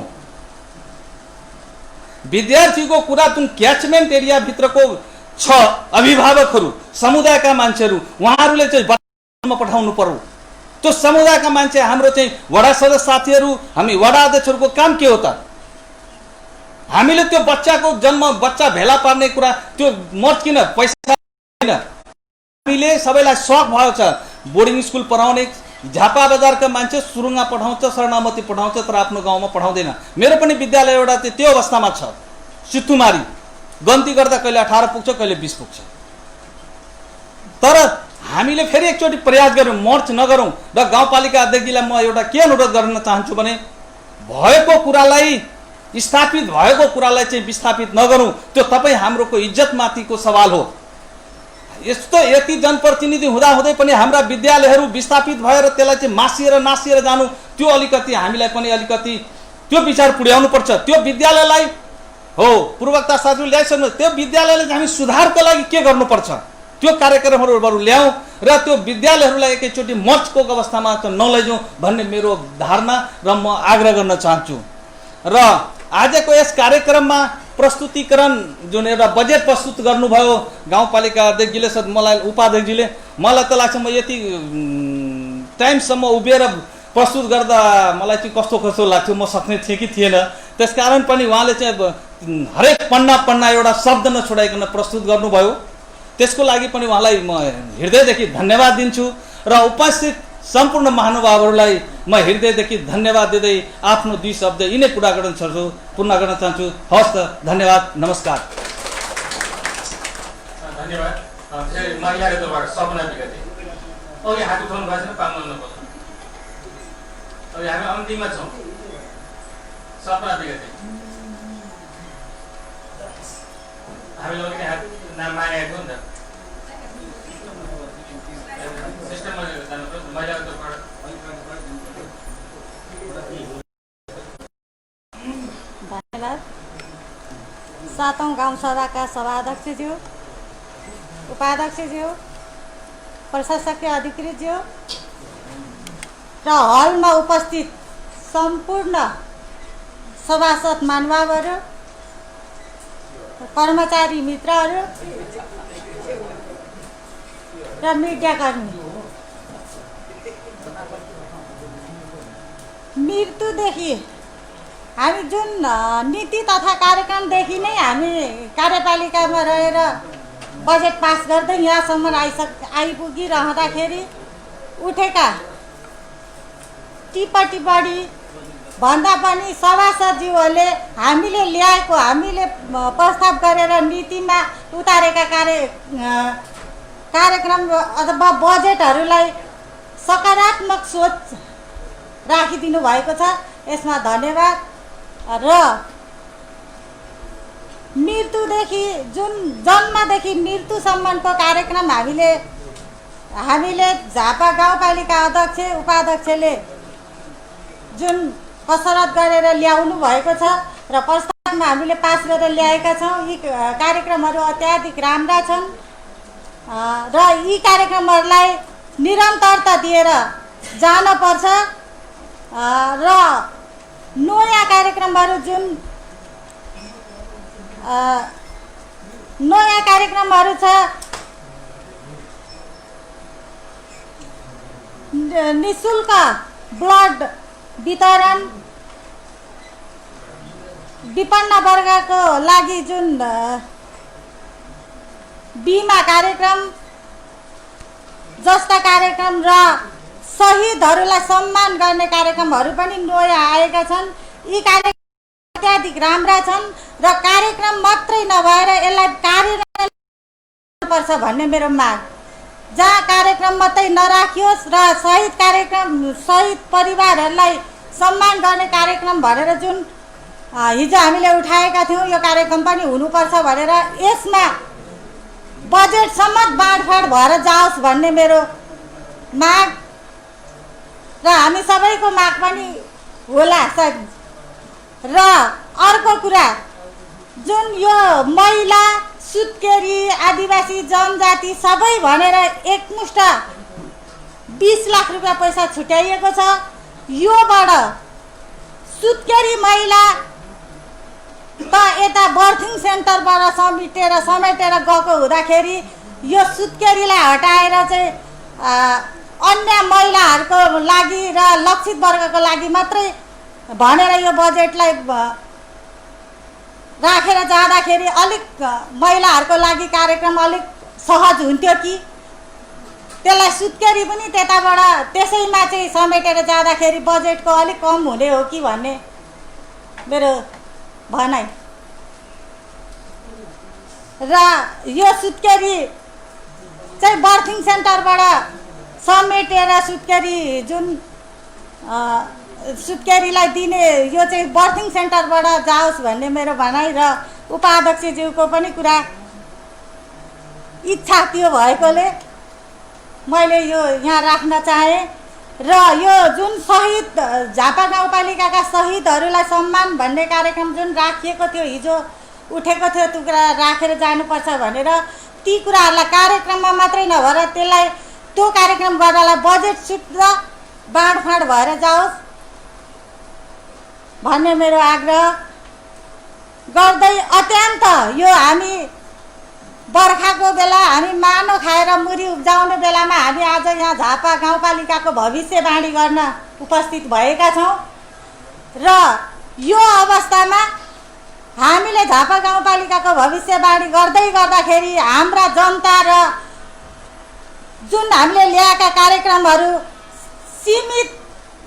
विद्यार्थीको कुरा जुन क्याचमेन्ट एरिया भित्रको छ अभिभावकहरू समुदायका मान्छेहरू उहाँहरूले चाहिँ बच्चामा पठाउनु पर्यो। त्यो समुदायका मान्छे हाम्रो चाहिँ वडा सदस्य साथीहरू हामी वडा अध्यक्षहरूको काम के हो त? हामीले त्यो बच्चाको जन्म बच्चा भेला पार्ने कुरा त्यो मत किन पैसा किन? हामीले सबैलाई शौक भएको छ बोर्डिङ स्कुल पढाउने। झापा बजारका मान्छे सुरुङा पठाउँछ, शरणामती पठाउँछ, तर आफ्नो गाउँमा पठाउँदैन। मेरो पनि विद्यालय एउटा त्यो अवस्थामा छ, सित्थुमारी। गन्ती गर्दा कहिले 18 पुग्छ, कहिले 20 पुग्छ। तर हामीले फेरि एकचोटि प्रयास गरौँ, मर्च नगरौँ। र गाउँपालिका अध्यक्षजीलाई म एउटा के अनुरोध गर्न चाहन्छु भने भएको कुरालाई स्थापित भएको कुरालाई चाहिँ विस्थापित नगरौँ। त्यो तपाईँ हाम्रोको इज्जतमाथिको सवाल हो। यस्तो यति जनप्रतिनिधि हुँदाहुँदै पनि हाम्रा विद्यालयहरू विस्थापित भएर त्यसलाई चाहिँ मासिएर नासिएर जानु, त्यो अलिकति हामीलाई पनि अलिकति त्यो विचार पुर्याउनु पर्छ। त्यो विद्यालयलाई हो पूर्ववक्ता साथीहरूले ल्याइसक्नु, त्यो विद्यालयले चाहिँ हामी सुधारको लागि के गर्नुपर्छ त्यो कार्यक्रमहरू ल्याउँ र त्यो विद्यालयहरूलाई एकैचोटि मर्चको अवस्थामा नलैजाउँ भन्ने मेरो धारणा र म आग्रह गर्न चाहन्छु। र आजको यस कार्यक्रममा प्रस्तुतिकरण जुन एउटा बजेट प्रस्तुत गर्नुभयो गाउँपालिका अध्यक्षजीले, मलाई उपाध्यक्षजीले, मलाई त लाग्छ म यति टाइमसम्म उभिएर प्रस्तुत गर्दा मलाई चाहिँ कस्तो कस्तो लाग्थ्यो, म सक्ने थिएँ कि थिएन। त्यसकारण पनि उहाँले चाहिँ हरेक पन्ना एउटा शब्द नछोडाइकन प्रस्तुत गर्नुभयो। त्यसको लागि पनि उहाँलाई म हृदयदेखि धन्यवाद दिन्छु र उपस्थित सम्पूर्ण महानुभावहरूलाई म हृदयदेखि धन्यवाद दिँदै आफ्नो 2 शब्द यिनै पूर्ण गर्न चाहन्छु। हवस् त, धन्यवाद, नमस्कार। धन्यवाद। महिलाको तर्फबाट सपना विगते अघि हात उठाउनु भएको छैन, पाउनु नपर्छ। अघि हामी अन्तिममा छौँ। सपना विगते हामीले अघि हात नाम मागेको नि त, सिस्टममा जानुपर्छ। महिलाको तर्फबाट धन्यवाद। 7औं गाउँसभाका सभाध्यक्षज्यू, उपाध्यक्षज्यू, प्रशासकीय अधिकृतज्यू र हलमा उपस्थित सम्पूर्ण सभासद महानुभावहरू, कर्मचारी मित्रहरू र मिडियाकर्मी, मृत्युदेखि हामी जुन नीति तथा कार्यक्रमदेखि नै हामी कार्यपालिकामा रहेर बजेट पास गर्दै यहाँसम्म आइपुगिरहँदाखेरि उठेका टिप्पणी भन्दा पनि सभासदज्यूहरूले हामीले ल्याएको, हामीले प्रस्ताव गरेर नीतिमा उतारेका कार्यक्रम अथवा बजेटहरूलाई सकारात्मक सोच राखिदिनु भएको छ, यसमा धन्यवाद। र मृत्युदेखि जुन जन्मदेखि मृत्युसम्मको कार्यक्रम हामीले झापा गाउँपालिका अध्यक्ष उपाध्यक्षले जुन कसरत गरेर ल्याउनु भएको छ र प्रस्तावमा हामीले पास गरेर ल्याएका छौँ। यी कार्यक्रमहरू अत्याधिक राम्रा छन् र यी कार्यक्रमहरूलाई निरन्तरता दिएर जानुपर्छ र नयाँ कार्यक्रमहरू जुन नयाँ कार्यक्रमहरू छ, निःशुल्क ब्लड वितरण, विपन्न वर्गको लागि जुन बिमा कार्यक्रम जस्ता कार्यक्रम र शहीदहरूलाई सम्मान गर्ने कार्यक्रमहरू पनि नयाँ आएका छन्। यी कार्यक्रम अत्याधिक राम्रा छन् र कार्यक्रम मात्रै नभएर यसलाई कार्यान्वयन गर्नुपर्छ भन्ने मेरो माग। जहाँ कार्यक्रम मात्रै नराखियोस् र शहीद परिवारहरूलाई सम्मान गर्ने कार्यक्रम भनेर जुन हिजो हामीले उठाएका थियौँ, यो कार्यक्रम पनि हुनुपर्छ भनेर यसमा बजेटसम्म बाँडफाँड भएर जाओस् भन्ने मेरो माग र हामी सबैको माग पनि होला सायद। र अर्को कुरा जुन यो महिला, सुत्केरी, आदिवासी जनजाति सबै भनेर एकमुष्ट 20 लाख रुपियाँ पैसा छुट्याइएको छ। योबाट सुत्केरी महिला त यता बर्थिङ सेन्टरबाट समेटेर गएको हुँदाखेरि यो सुत्केरीलाई हटाएर चाहिँ अन्य महिलाहरूको लागि र लक्षित वर्गको लागि मात्रै भनेर यो बजेटलाई राखेर जाँदाखेरि अलिक महिलाहरूको लागि कार्यक्रम अलिक सहज हुन्थ्यो कि त्यसलाई सुत्केरी पनि त्यताबाट त्यसैमा चाहिँ समेटेर जाँदाखेरि बजेटको अलिक कम हुने हो कि भन्ने मेरो भनाइ। र यो सुत्केरी चाहिँ बर्थिङ सेन्टरबाट समेटेर सुत्केरी जुन सुत्केरीलाई दिने यो चाहिँ बर्थिङ सेन्टरबाट जाओस् भन्ने मेरो भनाइ र उपाध्यक्षज्यूको पनि कुरा इच्छा त्यो भएकोले मैले यो यहाँ राख्न चाहेँ। र यो जुन शहीद झापा गाउँपालिकाका शहीदहरूलाई सम्मान भन्ने कार्यक्रम जुन राखिएको थियो हिजो उठेको थियो त्यो कुरा राखेर जानुपर्छ भनेर ती कुराहरूलाई कार्यक्रममा मात्रै नभएर त्यसलाई त्यो कार्यक्रम गर्नलाई बजेट शुद्ध बाँडफाँड भएर जाओस् भन्ने मेरो आग्रह गर्दै अत्यन्त यो हामी बर्खाको बेला हामी मानो खाएर मुरी उब्जाउने बेलामा हामी आज यहाँ झापा गाउँपालिकाको भविष्यवाणी गर्न उपस्थित भएका छौँ। र यो अवस्थामा हामीले झापा गाउँपालिकाको भविष्यवाणी गर्दाखेरि हाम्रा जनता र जुन हामीले ल्याएका कार्यक्रमहरू सीमित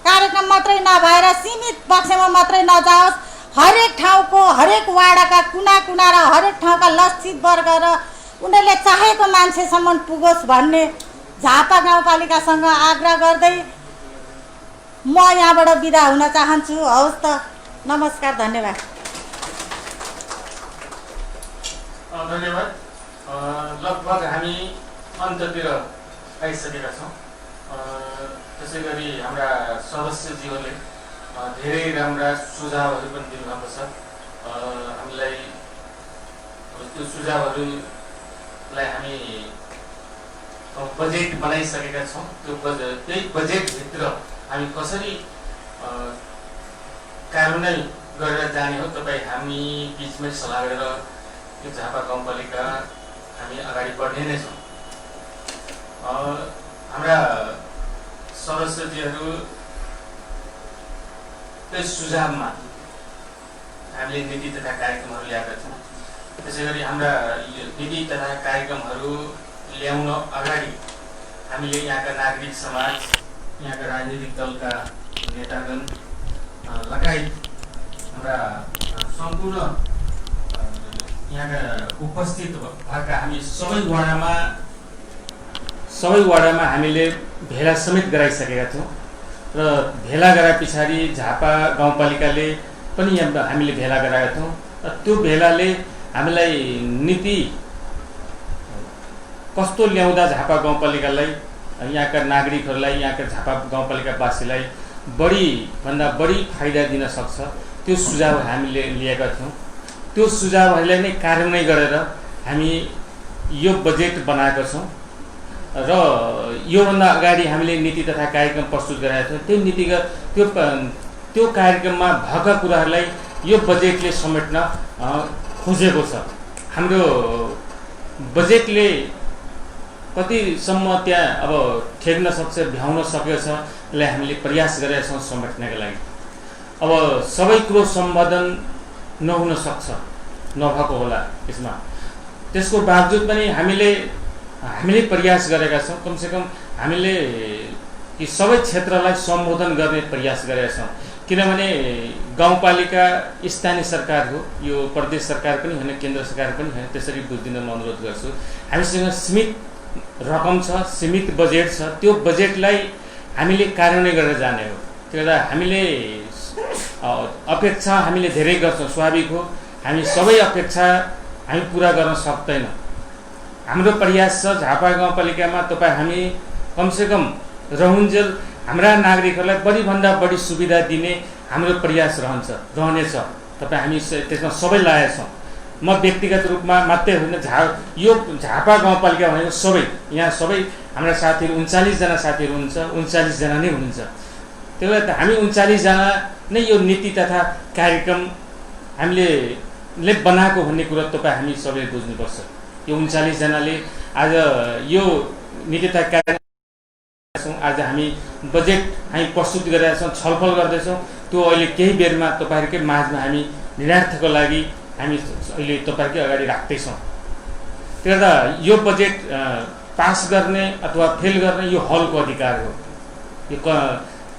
कार्यक्रम मात्रै नभएर सीमित पक्षमा मात्रै नजाओस्, हरेक ठाउँको हरेक वाडाका कुना कुना र हरेक ठाउँका लक्षित वर्ग र उनीहरूले चाहेको मान्छेसम्म पुगोस् भन्ने झापा गाउँपालिकासँग आग्रह गर्दै म यहाँबाट बिदा हुन चाहन्छु। हवस् त, नमस्कार, धन्यवाद। धन्यवाद। लगभग हामी अन्ततिर आइसकेका छौँ। त्यसै गरी हाम्रा सदस्यज्यूहरूले धेरै राम्रा सुझावहरू पनि दिनुभएको छ। हामीलाई त्यो सुझावहरूलाई हामी बजेट बनाइसकेका छौँ। त्यही बजेटभित्र हामी कसरी कार्यान्वयन गरेर जाने हो तपाईँ हामी बिचमै सल्लाह गरेर यो झापा गाउँपालिका हामी अगाडि बढ्ने नै छौँ। हाम्रा सदस्यजीहरू त्यस सुझावमा हामीले नीति तथा कार्यक्रमहरू ल्याएका छौँ। त्यसै गरी हाम्रा नीति तथा कार्यक्रमहरू ल्याउन अगाडि हामीले यहाँका नागरिक समाज, यहाँका राजनीतिक दलका नेतागण लगायत हाम्रा सम्पूर्ण यहाँका उपस्थित भएका हामी सबै वडामा हामीले भेला समेत गराइसकेका थियौँ र भेला गराए पछाडि झापा गाउँपालिकाले पनि हामीले भेला गराएका थियौँ र त्यो भेलाले हामीलाई नीति कस्तो ल्याउँदा झापा गाउँपालिकालाई, यहाँका नागरिकहरूलाई, यहाँका झापा गाउँपालिकावासीलाई बढीभन्दा बढी फाइदा दिन सक्छ त्यो सुझाव हामीले लिएका थियौँ। त्यो सुझावहरूलाई नै कार्यान्वयन गरेर हामी यो बजेट बनाएका छौँ र योभन्दा अगाडि हामीले नीति तथा कार्यक्रम प्रस्तुत गराएका थियौँ। त्यो नीतिगत त्यो कार्यक्रममा भएका कुराहरूलाई यो बजेटले समेट्न खोजेको छ। हाम्रो बजेटले कतिसम्म त्यहाँ अब ठेक्न सक्छ, भ्याउन सकेको छ, यसलाई हामीले प्रयास गरेका छौँ समेट्नका लागि। अब सबै कुरो सम्बोधन नहुन सक्छ, नभएको होला यसमा, त्यसको बावजुद पनि हामीले प्रयास गरेका छौँ। कमसेकम हामीले यी सबै क्षेत्रलाई सम्बोधन गर्ने प्रयास गरेका छौँ। किनभने गाउँपालिका स्थानीय सरकार हो, यो प्रदेश सरकार पनि होइन, केन्द्र सरकार पनि होइन। त्यसरी बुझ्दिन म अनुरोध गर्छु। हामीसँग सीमित रकम छ, सीमित बजेट छ। त्यो बजेटलाई हामीले कार्यान्वयन गरेर जाने हो। त्यो बेला हामीले अपेक्षा हामीले धेरै गर्छौँ, स्वाभाविक हो। हामी सबै अपेक्षा हामी पुरा गर्न सक्दैनौँ। हाम्रो प्रयास छ झापा गाउँपालिकामा तपाईँ हामी कमसेकम रहन्जेल हाम्रा नागरिकहरूलाई बढीभन्दा बढी सुविधा दिने हाम्रो प्रयास रहनेछ। तपाईँ हामी त्यसमा सबै लागेका छौँ। म व्यक्तिगत रूपमा मात्रै होइन, यो झापा गाउँपालिका भनेको सबै, यहाँ सबै हाम्रा साथीहरू 39 जना साथीहरू हुनुहुन्छ, 39 जना नै हुनुहुन्छ। त्यही भएर हामी 39 जना नै यो नीति तथा कार्यक्रम हामीले ले बनाएको भन्ने कुरा तपाईँ हामी सबैले बुझ्नुपर्छ। यो 39 जनाले आज यो नीति तय कार्यक्रम आज हामी बजेट हामी प्रस्तुत गरिरहेका छौँ, छलफल गर्दैछौँ। त्यो अहिले केही बेरमा तपाईँहरूकै माझमा हामी निर्णायकको लागि हामी अहिले तपाईँहरूकै अगाडि राख्दैछौँ। त्यही भएर यो बजेट पास गर्ने अथवा फेल गर्ने यो हलको अधिकार हो। यो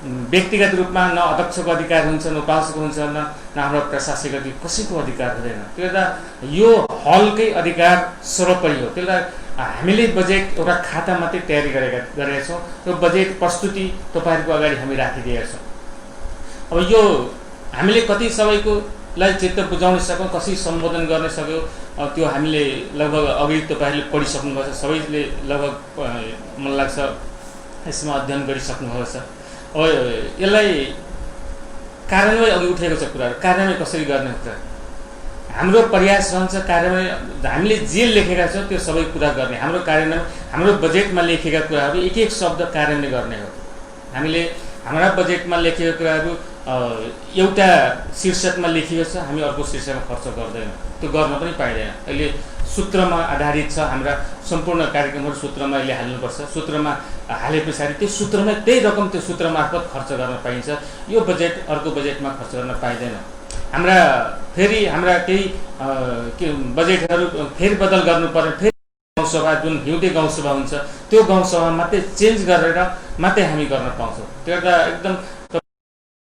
व्यक्तिगत रूपमा न अध्यक्षको अधिकार हुन्छ, न उपाध्यक्षको हुन्छ, न हाम्रो प्रशासनिक अधिकार, कसैको अधिकार हुँदैन। त्यही भएर यो हलकै अधिकार सर्वोपरि हो। त्यही भएर हामीले बजेट एउटा खाता मात्रै तयारी गरेका छौँ। त्यो बजेट प्रस्तुति तपाईँहरूको अगाडि हामी राखिदिएका छौँ। अब यो हामीले कति सबैकोलाई चित्त बुझाउन सक्यौँ, कसै सम्बोधन गर्न सक्यौँ, त्यो हामीले लगभग अघि तपाईँहरूले पढिसक्नुभएको छ। सबैले लगभग मलाई लाग्छ यसमा अध्ययन गरिसक्नुभएको छ। अब यसलाई कार्यान्वयन अघि उठेको छ कुराहरू, कार्यान्वयन कसरी गर्ने हुन्छ। हाम्रो प्रयास रहन्छ कार्यान्वयन, हामीले जे लेखेका छौँ त्यो सबै कुरा गर्ने। हाम्रो कार्यान्वयन हाम्रो बजेटमा लेखेका कुराहरू एक एक शब्द कार्यान्वयन गर्ने हो। हामीले हाम्रा बजेटमा लेखेका कुराहरू एउटा शीर्षकमा लेखिएको छ, हामी अर्को शीर्षकमा खर्च गर्दैनौँ, त्यो गर्न पनि पाइँदैन। अहिले सूत्रमा आधारित छ, हाम्रा सम्पूर्ण कार्यक्रमहरू सूत्रमा अहिले हाल्नुपर्छ। सूत्रमा हाले पछाडि त्यो सूत्रमा त्यही रकम त्यो सूत्र मार्फत खर्च गर्न पाइन्छ। यो बजेट अर्को बजेटमा खर्च गर्न पाइँदैन। हाम्रा केही बजेटहरू फेरबदल गर्नुपर्ने, फेरि गाउँसभा जुन हिउँदे गाउँसभा हुन्छ त्यो गाउँसभा मात्रै चेन्ज गरेर मात्रै हामी गर्न पाउँछौँ। त्यो एउटा एकदम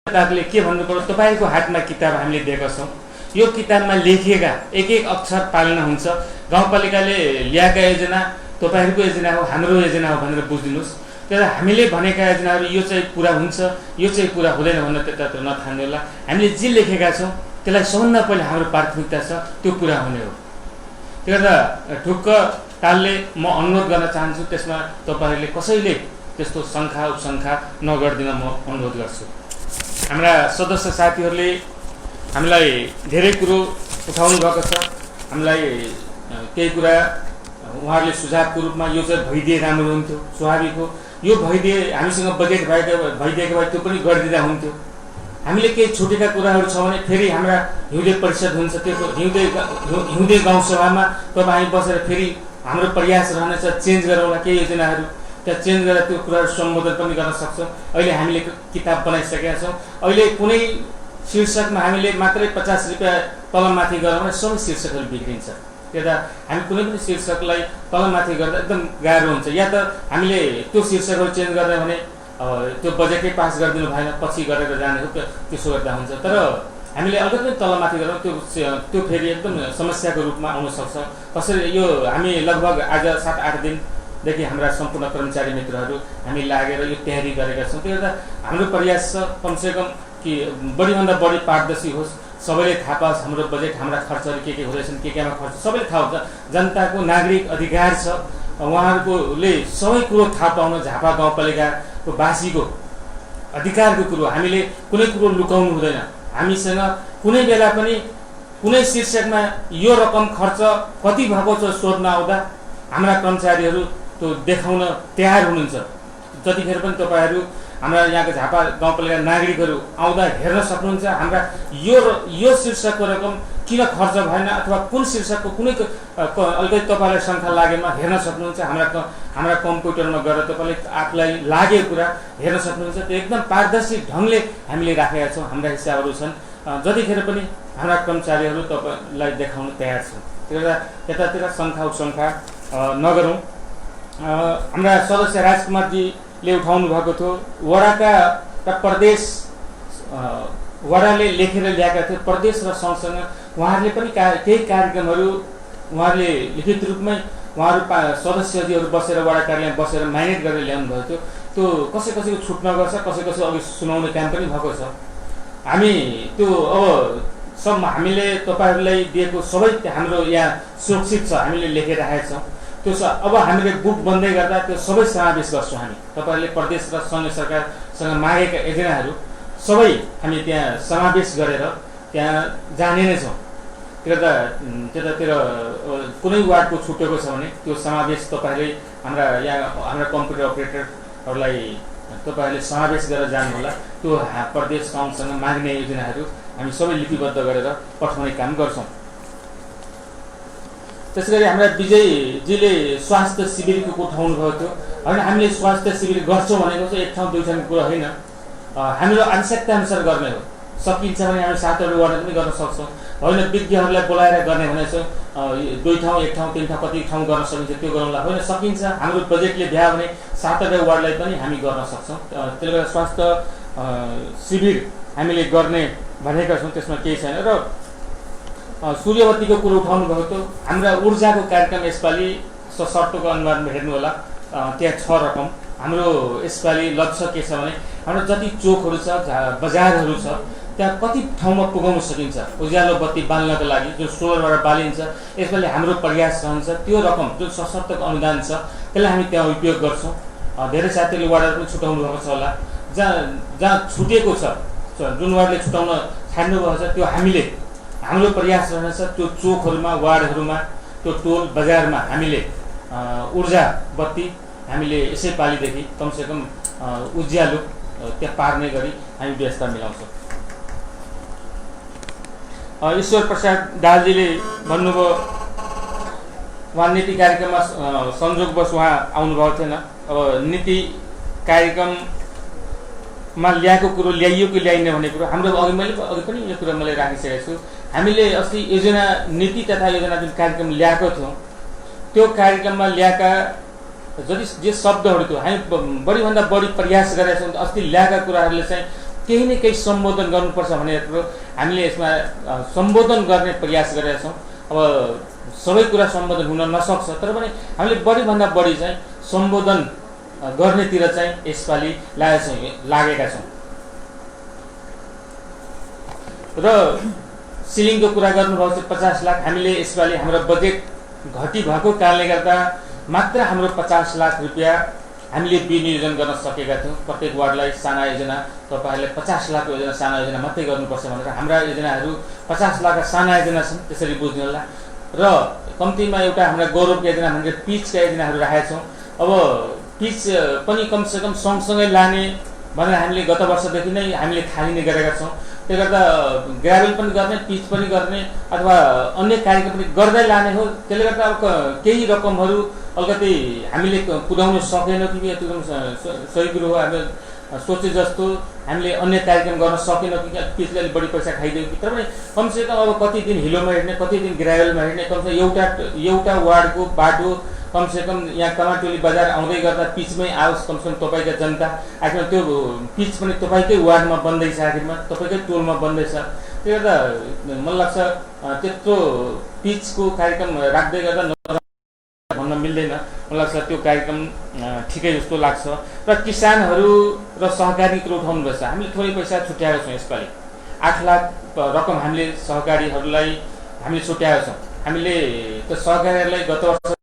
किताबले के भन्नु पर्यो, तपाईँको हातमा किताब हामीले दिएका छौँ। यो किताबमा लेखिएका एक एक अक्षर पालना हुन्छ। गाउँपालिकाले ल्याएका योजना तपाईँहरूको योजना हो, हाम्रो योजना हो भनेर बुझिदिनुहोस्। तर हामीले भनेका योजनाहरू यो चाहिँ पुरा हुन्छ, यो चाहिँ पुरा हुँदैन भनेर त्यतातिर नथान्नु होला। हामीले जे लेखेका छौँ त्यसलाई सबभन्दा पहिला हाम्रो प्राथमिकता छ त्यो पुरा हुने हो। त्यही भएर ढुक्क तालले म अनुरोध गर्न चाहन्छु, त्यसमा तपाईँहरूले कसैले त्यस्तो शङ्का उपशङ्का नगरिदिन म अनुरोध गर्छु। हाम्रा सदस्य साथीहरूले हामीलाई धेरै कुरो उठाउनु भएको छ। हामीलाई केही कुरा उहाँहरूले सुझावको रूपमा यो चाहिँ भइदिए राम्रो हुन्थ्यो, स्वाभाविक हो। यो भइदिए, हामीसँग बजेट भइदिएको भए त्यो पनि गरिदिँदा हुन्थ्यो। हामीले केही छुटेका कुराहरू छ भने फेरि हाम्रा हिउँदे परिषद हुन्छ, त्यो हिउँदे गाउँसभामा तपाईँ बसेर फेरि हाम्रो प्रयास रहनेछ चेन्ज गरौँला केही योजनाहरू, त्यहाँ चेन्ज गरेर त्यो कुराहरू सम्बोधन पनि गर्न सक्छौँ। अहिले हामीले किताब बनाइसकेका छौँ। अहिले कुनै शीर्षकमा हामीले मात्रै 50 रुपियाँ तलमाथि गरौँ भने सबै शीर्षकहरू बिग्रिन्छ। त्यता हामी कुनै पनि शीर्षकलाई तलमाथि गर्दा एकदम गाह्रो हुन्छ। या त हामीले त्यो शीर्षकहरू चेन्ज गर्ने भने त्यो बजेटै पास गरिदिनु भएन, पछि गरेर जाने हो, त्यसो गर्दा हुन्छ। तर हामीले अलिकति तलमाथि गरौँ, त्यो फेरि एकदम समस्याको रूपमा आउन सक्छ। कसरी यो हामी लगभग आज 7-8 दिनदेखि हाम्रा सम्पूर्ण कर्मचारी मित्रहरू हामी लागेर यो तयारी गरेका छौँ। त्यो गर्दा हाम्रो प्रयास छ कमसेकम कि बढीभन्दा बढी पारदर्शी होस्, सबैले थाहा पाओस् हाम्रो बजेट, हाम्रा खर्चहरू के हुँदैछन्, केमा खर्च सबैले थाहा हुन्छ। जनताको नागरिक अधिकार छ, उहाँहरूकोले सबै कुरो थाहा पाउन, झापा गाउँपालिकाको वासीको अधिकारको कुरो हामीले कुनै कुरो लुकाउनु हुँदैन। हामीसँग कुनै बेला पनि कुनै शीर्षकमा यो रकम खर्च कति भएको छ सोध्न आउँदा हाम्रा कर्मचारीहरू त्यो देखाउन तयार हुनुहुन्छ। जतिखेर पनि तपाईँहरू हाम्रा यहाँको झापा गाउँपालिका नागरिकहरू आउँदा हेर्न सक्नुहुन्छ हाम्रा यो शीर्षकको रकम किन खर्च भएन, अथवा कुन शीर्षकको कुनै अलिकति तपाईँलाई शङ्का लागेमा हेर्न सक्नुहुन्छ। हाम्रा कम्प्युटरमा गएर तपाईँले आफूलाई लागेको कुरा हेर्न सक्नुहुन्छ। त्यो एकदम पारदर्शी ढङ्गले हामीले राखेका छौँ। हाम्रा हिसाबहरू छन्, जतिखेर पनि हाम्रा कर्मचारीहरू तपाईँलाई देखाउन तयार छन्। त्यो बेला यतातिर शङ्का उपशङ्का नगरौँ। हाम्रा सदस्य राजकुमारजीले उठाउनु भएको थियो, वडाका प्रदेश वडाले लेखेर ल्याएका थियो, प्रदेश र सङ्घसँग उहाँहरूले पनि केही कार्यक्रमहरू उहाँहरूले लिखित रूपमै उहाँहरू सदस्यजीहरू बसेर वडा कार्यालयमा बसेर म्यानेज गरेर ल्याउनु भएको थियो। त्यो कसैको छुट्न गर्छ, कसैको अघि सुनाउने काम पनि भएको छ। हामी त्यो अब सब हामीले तपाईँहरूलाई दिएको सबै हाम्रो यहाँ सुरक्षित छ, हामीले लेखेर राखेका छौँ। त्यो अब हामीले बुक बन्दै गर्दा त्यो सबै समावेश गर्छौँ। हामी तपाईँहरूले प्रदेश र सङ्घीय सरकारसँग मागेका योजनाहरू सबै हामी त्यहाँ समावेश गरेर त्यहाँ जाने नै छौँ। त्यतातिर कुनै वार्डको छुटेको छ भने त्यो समावेश तपाईँहरूले हाम्रा कम्प्युटर अपरेटरहरूलाई तपाईँहरूले समावेश गरेर जानु होला। त्यो प्रदेश काउन्सिलसँग माग्ने योजनाहरू हामी सबै लिपिबद्ध गरेर पठाउने काम गर्छौँ। त्यसै गरी हाम्रा विजयजीले स्वास्थ्य शिविरको उठाउनु भएको थियो। होइन, हामीले स्वास्थ्य शिविर गर्छौँ भनेको चाहिँ एक ठाउँ दुई ठाउँको कुरा होइन, हाम्रो आवश्यकता अनुसार गर्ने हो। सकिन्छ भने हामी 7 वार्ड पनि गर्न सक्छौँ। होइन, विज्ञहरूलाई बोलाएर गर्ने भने चाहिँ 2 ठाउँ 1 ठाउँ 3 ठाउँ कति ठाउँ गर्न सकिन्छ त्यो गरौँला। होइन, सकिन्छ, हाम्रो बजेटले भ्या भने 7 वार्डलाई पनि हामी गर्न सक्छौँ। त्यसले गर्दा स्वास्थ्य शिविर हामीले गर्ने भनेका छौँ, त्यसमा केही छैन। र सूर्यवतीको कुरो उठाउनु भएको थियो। हाम्रा ऊर्जाको कार्यक्रम यसपालि सशर्तको अनुवादमा हेर्नु होला, त्यहाँ 6 रकम। हाम्रो यसपालि लक्ष्य के छ भने हाम्रो जति चोकहरू छ, बजारहरू छ, त्यहाँ कति ठाउँमा पुगाउन सकिन्छ उज्यालो बत्ती बाल्नको लागि, जुन सोलरबाट बालिन्छ। यसपालि हाम्रो प्रयास रहन्छ त्यो रकम जुन सशर्तको अनुदान छ त्यसलाई हामी त्यहाँ उपयोग गर्छौँ। धेरै साथीहरूले वार्डहरू पनि छुटाउनु भएको छ होला। जहाँ छुटेको छ, जुन वार्डले छुटाउन छाड्नु भएको छ, त्यो हाम्रो प्रयास रहनेछ त्यो चोकहरूमा, वार्डहरूमा, त्यो टोल बजारमा हामीले ऊर्जा बत्ती हामीले यसै पालिदेखि कमसेकम उज्यालो त्यहाँ पार्ने गरी हामी व्यवस्था मिलाउँछौँ। ईश्वर प्रसाद दालजीले भन्नुभयो उहाँ नीति कार्यक्रममा संयोगवश उहाँ आउनुभएको थिएन। अब नीति कार्यक्रममा ल्याएको कुरो ल्याइयो कि ल्याइने भन्ने कुरो हाम्रो अघि पनि यो कुरा मैले राखिसकेको छु। हामीले अस्ति योजना नीति तथा योजना जुन कार्यक्रम ल्याएको थियौँ त्यो कार्यक्रममा ल्याएका जति जे शब्दहरू थियो हामी बढीभन्दा बढी प्रयास गरेका छौँ। अस्ति ल्याएका कुराहरूले चाहिँ केही न केही सम्बोधन गर्नुपर्छ भन्ने कुरो हामीले यसमा सम्बोधन गर्ने प्रयास गरेका छौँ। अब सबै कुरा सम्बोधन हुन नसक्छ, तर पनि हामीले बढीभन्दा बढी चाहिँ सम्बोधन गर्नेतिर चाहिँ यसपालि लागेका छौँ। र सिलिङको कुरा गर्नुभएको छ 50 लाख। हामीले यसपालि हाम्रो बजेट घटी भएको कारणले गर्दा मात्र हाम्रो 50 लाख रुपियाँ हामीले विनियोजन गर्न सकेका थियौँ। प्रत्येक वार्डलाई साना योजना, तपाईँहरूले 50 लाखको योजना साना योजना मात्रै गर्नुपर्छ भनेर हाम्रा योजनाहरू 50 लाखका साना योजना छन्, त्यसरी बुझ्नु होला। र कम्तीमा एउटा हाम्रा गौरव योजना भनेर पिचका योजनाहरू राखेका छौँ। अब पिच पनि कमसेकम सँगसँगै लाने भनेर हामीले गत वर्षदेखि नै हामीले थालिने गरेका छौँ। त्यसले गर्दा ग्राभेल पनि गर्ने, पिच पनि गर्ने अथवा अन्य कार्यक्रम पनि गर्दै लाने हो। त्यसले गर्दा अब केही रकमहरू अलिकति हामीले पुर्याउन सकेनौँ कि एकदम सही कुरो हो। हामीले सोचे जस्तो हामीले अन्य कार्यक्रम गर्न सकेनौँ कि पिचले अलिक बढी पैसा खाइदियो कि, तर पनि कमसेकम अब कति दिन हिलोमा हिँड्ने, कति दिन ग्राभेलमा हिँड्ने, कमसेकम एउटा वार्डको बाटो कमसेकम यहाँ कमाटोली बजार आउँदै गर्दा पिचमै आओस् कमसेकम तपाईँका जनता। आखिरमा त्यो पिच पनि तपाईँकै वार्डमा बन्दैछ, आखिरमा तपाईँकै टोलमा बन्दैछ। त्यो गर्दा मलाई लाग्छ त्यत्रो पिचको कार्यक्रम राख्दै गर्दा भन्न मिल्दैन। मलाई लाग्छ त्यो कार्यक्रम ठिकै जस्तो लाग्छ। र किसानहरू र सहकारी कुरो उठाउनु पर्छ। हामीले थोरै पैसा छुट्याएका छौँ यसपालि 8 लाख रकम हामीले सहकारीहरूलाई हामीले छुट्याएका छौँ। हामीले त्यो सहकारीहरूलाई गत वर्ष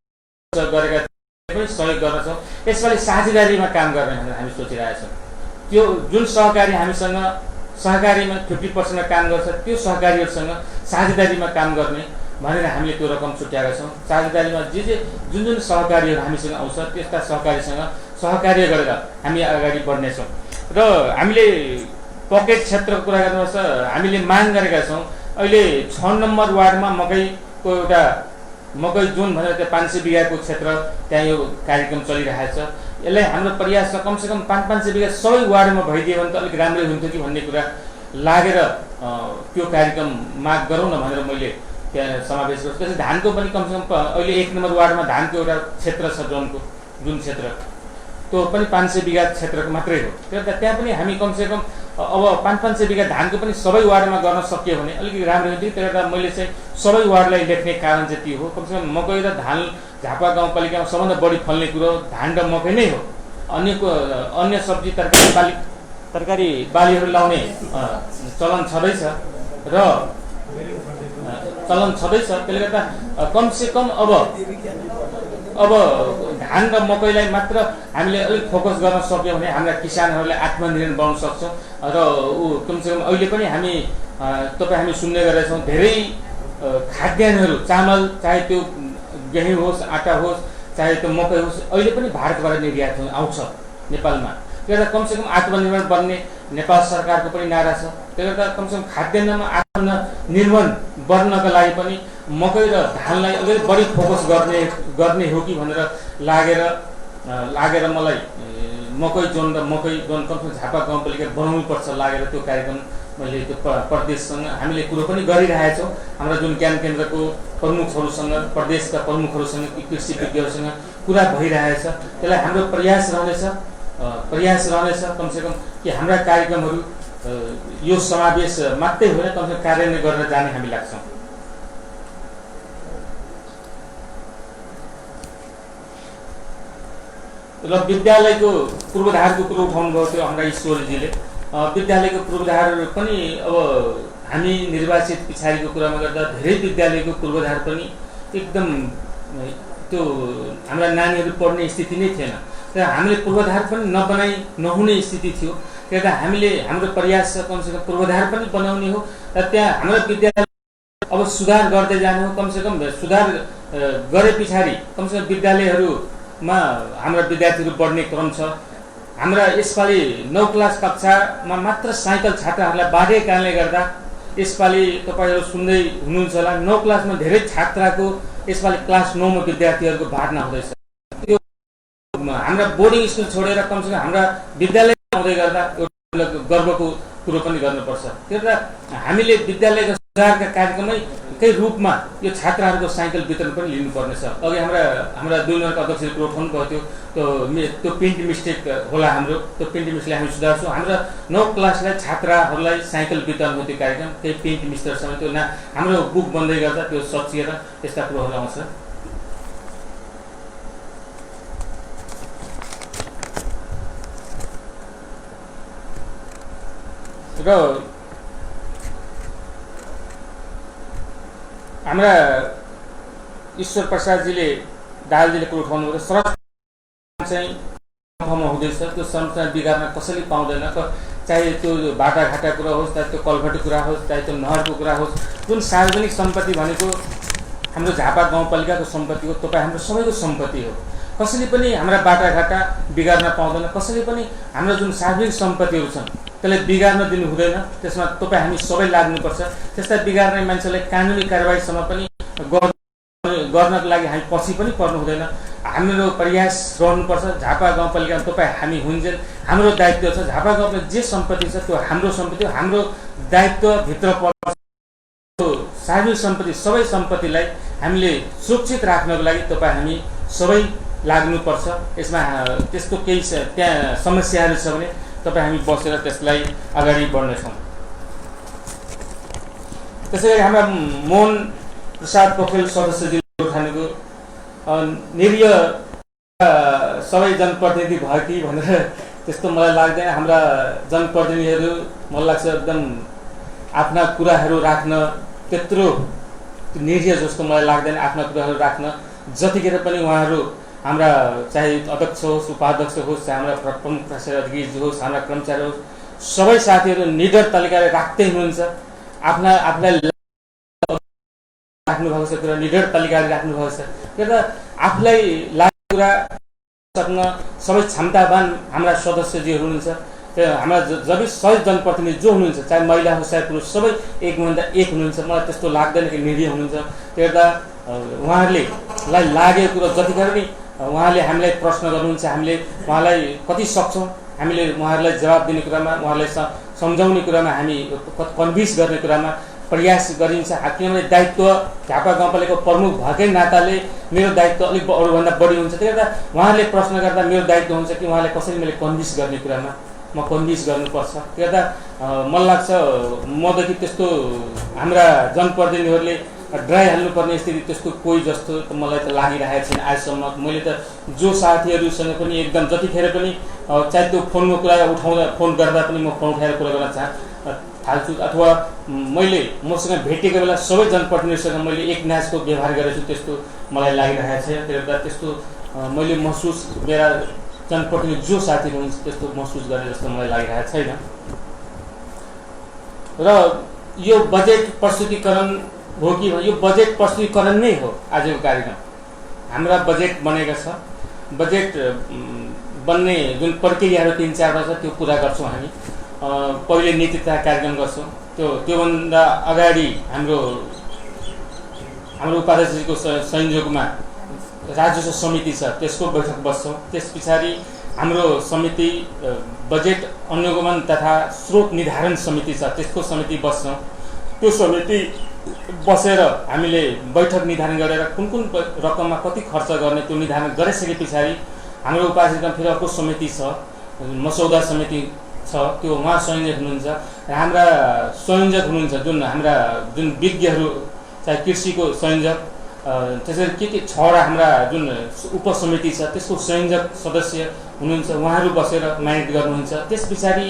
गरेका पनि सहयोग गर्छौँ। यसपालि साझेदारीमा काम गर्ने भनेर हामी सोचिरहेका छौँ। त्यो जुन सहकारी हामीसँग सहकारीमा 50% काम गर्छ त्यो सहकारीहरूसँग साझेदारीमा काम गर्ने भनेर हामीले त्यो रकम छुट्याएका छौँ। साझेदारीमा जुन सहकारीहरू हामीसँग आउँछ त्यस्ता सहकारीसँग सहकार्य गरेर हामी अगाडि बढ्नेछौँ। र हामीले पकेट क्षेत्रको कुरा गर्नुपर्छ। हामीले माग गरेका छौँ अहिले 6 नम्बर वार्डमा मकैको एउटा मकै जोन भनेर त्यो 500 बिघाको क्षेत्र त्यहाँ यो कार्यक्रम चलिरहेको छ। यसलाई हाम्रो प्रयास छ कमसेकम 500 बिघा सबै वार्डमा भइदियो भने त अलिक राम्रै हुन्थ्यो कि भन्ने कुरा लागेर त्यो कार्यक्रम माग गरौँ न भनेर मैले त्यहाँ समावेश गर्छु। त्यसै धानको पनि कमसेकम अहिले 1 नम्बर वार्डमा धानको एउटा क्षेत्र छ जोनको, जुन क्षेत्र त्यो पनि 500 बिघा क्षेत्रको मात्रै हो। त्यहाँ पनि हामी कमसेकम अब 500 बिघा धानको पनि सबै वार्डमा गर्न सकियो भने अलिकति राम्रो हुन्थ्यो। त्यसले गर्दा मैले चाहिँ सबै वार्डलाई लेख्ने कारण चाहिँ त्यो हो। कमसेकम मकै र धान झापा गाउँपालिकामा सबभन्दा बढी फल्ने कुरो धान र मकै नै हो। अन्य सब्जी तरकारी बालीहरू लाउने चलन छँदैछ। त्यसले गर्दा कमसेकम अब धान र मकैलाई मात्र हामीले अलिक फोकस गर्न सक्यौँ भने हाम्रा किसानहरूलाई आत्मनिर्भर बनाउन सक्छौँ। र कमसेकम अहिले पनि हामी सुन्ने गरेका छौँ धेरै खाद्यान्नहरू, चामल चाहे त्यो गेहूँ होस्, आटा होस्, चाहे त्यो मकै होस्, अहिले पनि भारतबाट निर्यात आउँछ नेपालमा। त्यसले गर्दा कमसेकम आत्मनिर्भर बन्ने नेपाल सरकारको पनि नारा छ। त्यसले गर्दा कमसेकम खाद्यान्नमा आत्मनिर्भर बन्नका लागि पनि मकै र धानलाई अलिकति बढी फोकस गर्ने हो कि भनेर लागेर मलाई मकै जोन र मकै जोन कम्ती झापा गाउँपालिका बनाउनु पर्छ लागेर त्यो कार्यक्रम मैले त्यो प्रदेशसँग हामीले कुरो पनि गरिरहेछौँ। हाम्रा जुन ज्ञान केन्द्रको प्रमुखहरूसँग प्रदेशका प्रमुखहरूसँग कृषि विज्ञहरूसँग कुरा भइरहेछ। त्यसलाई हाम्रो प्रयास रहनेछ कमसेकम कि हाम्रा कार्यक्रमहरू यो समावेश मात्रै होइन कमसेकम कार्यान्वयन गरेर जाने हामी लाग्छौँ। र विद्यालयको पूर्वाधारको कुरो उठाउनु भयो थियो हाम्रा ईश्वरजीले। विद्यालयको पूर्वाधार पनि अब हामी निर्वाचित पछाडिको कुरामा गर्दा धेरै विद्यालयको पूर्वाधार पनि एकदम त्यो हाम्रा नानीहरू पढ्ने स्थिति नै थिएन। तर हामीले पूर्वाधार पनि नहुने स्थिति थियो। त्यहाँ हामीले हाम्रो प्रयास कमसेकम पूर्वाधार पनि बनाउने हो र त्यहाँ हाम्रो विद्यालय अब सुधार गर्दै जाने हो। कमसेकम सुधार गरे पछाडि कमसेकम विद्यालयहरूमा हाम्रा विद्यार्थीहरू पढ्ने क्रम छ। हाम्रा यसपालि 9 क्लास कक्षामा मात्र साइकल छात्राहरूलाई बाँडेको कारणले गर्दा यसपालि तपाईँहरू सुन्दै हुनुहुन्छ होला 9 क्लासमा धेरै छात्राको यसपालि क्लास 9 मा विद्यार्थीहरूको भार्ना हुँदैछ। त्यो हाम्रा बोर्डिङ स्कुल छोडेर कमसेकम हाम्रा विद्यालय आउँदै गर्दा एउटा गर्वको कुरो पनि गर्नुपर्छ। त्यसले हामीले विद्यालयको सुधारका कार्यक्रमकै रूपमा यो छात्राहरूको साइकल वितरण पनि लिनुपर्नेछ। अघि हाम्रा 2 नम्बरका अध्यक्षले कुरो उठाउनु भयो त्यो प्रिन्ट मिस्टेक होला हाम्रो, त्यो प्रिन्ट मिस्टेकलाई हामी सुधार्छौँ। हाम्रा 9 क्लासलाई छात्राहरूलाई साइकल वितरण हुने कार्यक्रम त्यही प्रिन्ट मिस्टेकसँग त्यो हाम्रो बुक बन्दै गर्दा त्यो सचिएर त्यस्ता कुरोहरू आउँछ। र हाम्रा ईश्वर प्रसादजीले दाहालजीले कुरो उठाउनु भयो सडक चाहिँ ठाउँमा हुँदैछ। त्यो संरचना बिगार्न कसैले पाउँदैन, चाहे त्यो बाटाघाटा कुरा होस्, चाहे त्यो कलभटको कुरा होस्, चाहे त्यो नहरको कुरा होस्। जुन सार्वजनिक सम्पत्ति भनेको हाम्रो झापा गाउँपालिकाको सम्पत्ति हो, तपाईँ हाम्रो सबैको सम्पत्ति हो। कसैले पनि हाम्रा बाटाघाटा बिगार्न पाउँदैन, कसैले पनि हाम्रो जुन सार्वजनिक सम्पत्तिहरू छन् त्यसलाई बिगार्न दिनु हुँदैन। त्यसमा तपाईँ हामी सबै लाग्नुपर्छ। त्यस्ता बिगार्ने मान्छेलाई कानुनी कारबाहीसम्म पनि गर्नको लागि हामी पछि पनि पर्नु हुँदैन। हाम्रो प्रयास रहनुपर्छ। झापा गाउँपालिकामा तपाईँ हामी हुन्जेल हाम्रो दायित्व छ। झापा गाउँपालिका जे सम्पत्ति छ त्यो हाम्रो सम्पत्ति हो, हाम्रो दायित्वभित्र पर्छ। सार्वजनिक सम्पत्ति सबै सम्पत्तिलाई हामीले सुरक्षित राख्नको लागि तपाईँ हामी सबै लाग्नुपर्छ। यसमा त्यस्तो केही त्यहाँ समस्याहरू छ भने तपाईँ हामी बसेर त्यसलाई अगाडि बढ्नेछौँ। त्यसै गरी हाम्रा मोहन प्रसाद पोखरेल सदस्यजीले उठानेको निरीह सबै जनप्रतिनिधि भयो कि भनेर त्यस्तो मलाई लाग्दैन। हाम्रा जनप्रतिनिधिहरू मलाई लाग्छ एकदम आफ्ना कुराहरू राख्न त्यत्रो निरीह जस्तो मलाई लाग्दैन। आफ्ना कुराहरू राख्न जतिखेर पनि उहाँहरू हाम्रा चाहे अध्यक्ष होस्, उपाध्यक्ष होस्, चाहे हाम्रा प्रमुख प्रशासक अधिकारी होस्, हाम्रा कर्मचारी होस्, सबै साथीहरू निडर तरिकाले राख्दै हुनुहुन्छ। आफूलाई राख्नु भएको छ कुरा निडर तरिकाले राख्नु भएको छ। त्यही आफूलाई लाग्ने कुरा सक्न सबै क्षमतावान हाम्रा सदस्यजीहरू हुनुहुन्छ। हाम्रा जब सबै जनप्रतिनिधि जो हुनुहुन्छ, चाहे महिला होस् चाहे पुरुष, सबै एकभन्दा एक हुनुहुन्छ। मलाई त्यस्तो लाग्दैन कि निरीह हुनुहुन्छ। त्यही उहाँहरूले लागेको कुरो जतिखेर पनि उहाँले हामीलाई प्रश्न गर्नुहुन्छ, हामीले उहाँलाई कति सक्छौँ, हामीले उहाँहरूलाई जवाब दिने कुरामा, उहाँलाई सम्झाउने कुरामा, हामी कन्भिन्स गर्ने कुरामा प्रयास गरिन्छ। किनभने दायित्व झापा गाउँपालिकाको प्रमुख भएकै नाताले मेरो दायित्व अलिक अरूभन्दा बढी हुन्छ। त्यही भएर उहाँले प्रश्न गर्दा मेरो दायित्व हुन्छ कि उहाँलाई कसरी मैले कन्भिन्स गर्ने कुरामा म कन्भिन्स गर्नुपर्छ। त्यही भएर मलाई लाग्छ मदेखि त्यस्तो हाम्रा जनप्रतिनिधिहरूले डराइहाल्नुपर्ने स्थिति त्यस्तो कोही जस्तो मलाई त लागिरहेको छैन आजसम्म। मैले त जो साथीहरूसँग पनि एकदम जतिखेर पनि चाहे त्यो फोनको कुरा फोन गर्दा पनि म फोन उठाएर कुरा गर्न थाल्छु, अथवा मैले मसँग भेटेको बेला सबै जनप्रतिनिधिसँग मैले एक नाचको व्यवहार गरेको छु, त्यस्तो मलाई लागिरहेको छ। त्यसले गर्दा त्यस्तो मैले महसुस मेरा जनप्रतिनिधि जो साथीहरू हुन्छ त्यस्तो महसुस गर्ने जस्तो मलाई लागिरहेको छैन। र यो बजेट प्रस्तुतिकरण हो कि यो बजेट प्रस्तुतिकरण नै हो आजको कार्यक्रम। हाम्रा बजेट बनेको छ, बजेट बन्ने जुन प्रक्रियाहरू 3-4 वर्ष त्यो पुरा गर्छौँ हामी। पहिले नीति तथा कार्यक्रम गर्छौँ, त्योभन्दा अगाडि हाम्रो उपाध्यक्षजीको संयोगमा राजस्व समिति छ, त्यसको बैठक बस्छौँ। त्यस पछाडि हाम्रो समिति बजेट अनुगमन तथा स्रोत निर्धारण समिति छ, त्यसको समिति बस्छौँ। त्यो समिति बसेर हामीले बैठक निर्धारण गरेर कुन कुन रकममा कति खर्च गर्ने त्यो निर्धारण गरिसके पछाडि हाम्रो उपाध्यक्षमा फेरि अर्को समिति छ, मसौदा समिति छ, त्यो उहाँ संयोजक हुनुहुन्छ र हाम्रा संयोजक हुनुहुन्छ जुन विज्ञहरू, चाहे कृषिको संयोजक, त्यसरी के 6वटा हाम्रा जुन उपसमिति छ त्यसको संयोजक सदस्य हुनुहुन्छ, उहाँहरू बसेर म्यानेज गर्नुहुन्छ। त्यस पछाडि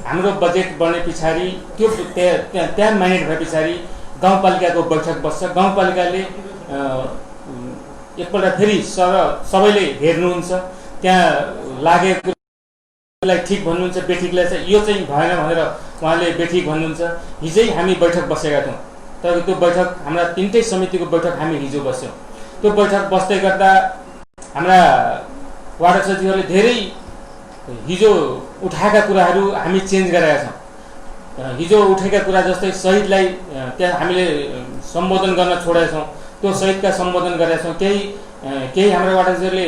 हाम्रो बजेट बन्ने पछाडि त्यो त्यहाँ म्यानेज भए पछाडि गाउँपालिकाको बैठक बस्छ। गाउँपालिकाले एकपल्ट फेरि सबैले हेर्नुहुन्छ, त्यहाँ लागेकोलाई ठिक भन्नुहुन्छ, बेठिकलाई चाहिँ यो चाहिँ भएन भनेर उहाँले बेठिक भन्नुहुन्छ। हिजै हामी बैठक बसेका थियौँ, तर त्यो बैठक हाम्रा 3टै समितिको बैठक हामी हिजो बस्यौँ। त्यो बैठक बस्दै गर्दा हाम्रा वार्ड अध्यक्षहरूले धेरै हिजो उठाएका कुराहरू हामी चेन्ज गरेका छौँ। हिजो उठेका कुरा जस्तै शहीदलाई त्यहाँ हामीले सम्बोधन गर्न छोडेका छौँ, त्यो शहीदका सम्बोधन गरेका छौँ। केही हाम्रो वार्ड अध्यक्षहरूले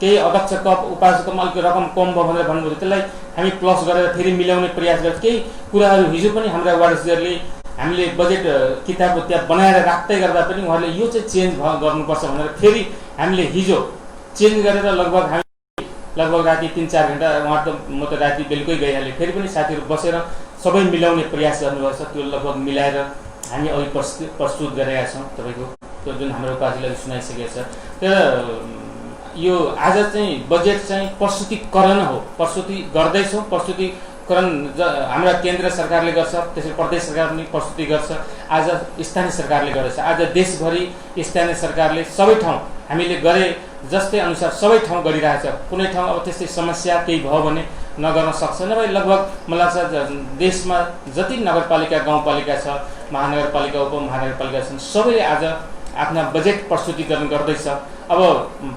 केही अध्यक्ष कप उपाध्यक्ष कप अलिक रकम कम भयो भनेर भन्नुभयो, त्यसलाई हामी प्लस गरेर फेरि मिलाउने प्रयास गर्छौँ। केही कुराहरू हिजो पनि हाम्रा वार्ड अध्यक्षहरूले हामीले बजेट किताब त्यहाँ बनाएर राख्दै गर्दा पनि उहाँहरूले यो चाहिँ चेन्ज गर्नुपर्छ भनेर फेरि हामीले हिजो चेन्ज गरेर लगभग राति 3-4 घन्टा, उहाँ त म त राति बेलुकै गइहालेँ, फेरि पनि साथीहरू बसेर सबै मिलाउने प्रयास गर्नुभएको छ। त्यो लगभग मिलाएर हामी अघि प्रस्तुत गरेका छौँ। तपाईँको त्यो जुन हाम्रो उपाधिलाई सुनाइसकेको छ। तर यो आज चाहिँ बजेट चाहिँ प्रस्तुतिकरण हो, प्रस्तुति गर्दैछौँ। प्रस्तुतिकरण हाम्रा केन्द्र सरकारले गर्छ, त्यसरी प्रदेश सरकार पनि प्रस्तुति गर्छ, आज स्थानीय सरकारले गर्छ। आज देशभरि स्थानीय सरकारले सबै ठाउँ हामीले गरे जस्तै अनुसार सबै ठाउँ गरिरहेछ। कुनै ठाउँ अब त्यस्तै समस्या केही भयो भने नगर्न सक्छ, नभए लगभग मलाई लाग्छ देशमा जति नगरपालिका गाउँपालिका छ, महानगरपालिका उपमहानगरपालिका छन्, सबैले आज आफ्ना बजेट प्रस्तुतिकरण गर्दैछ। अब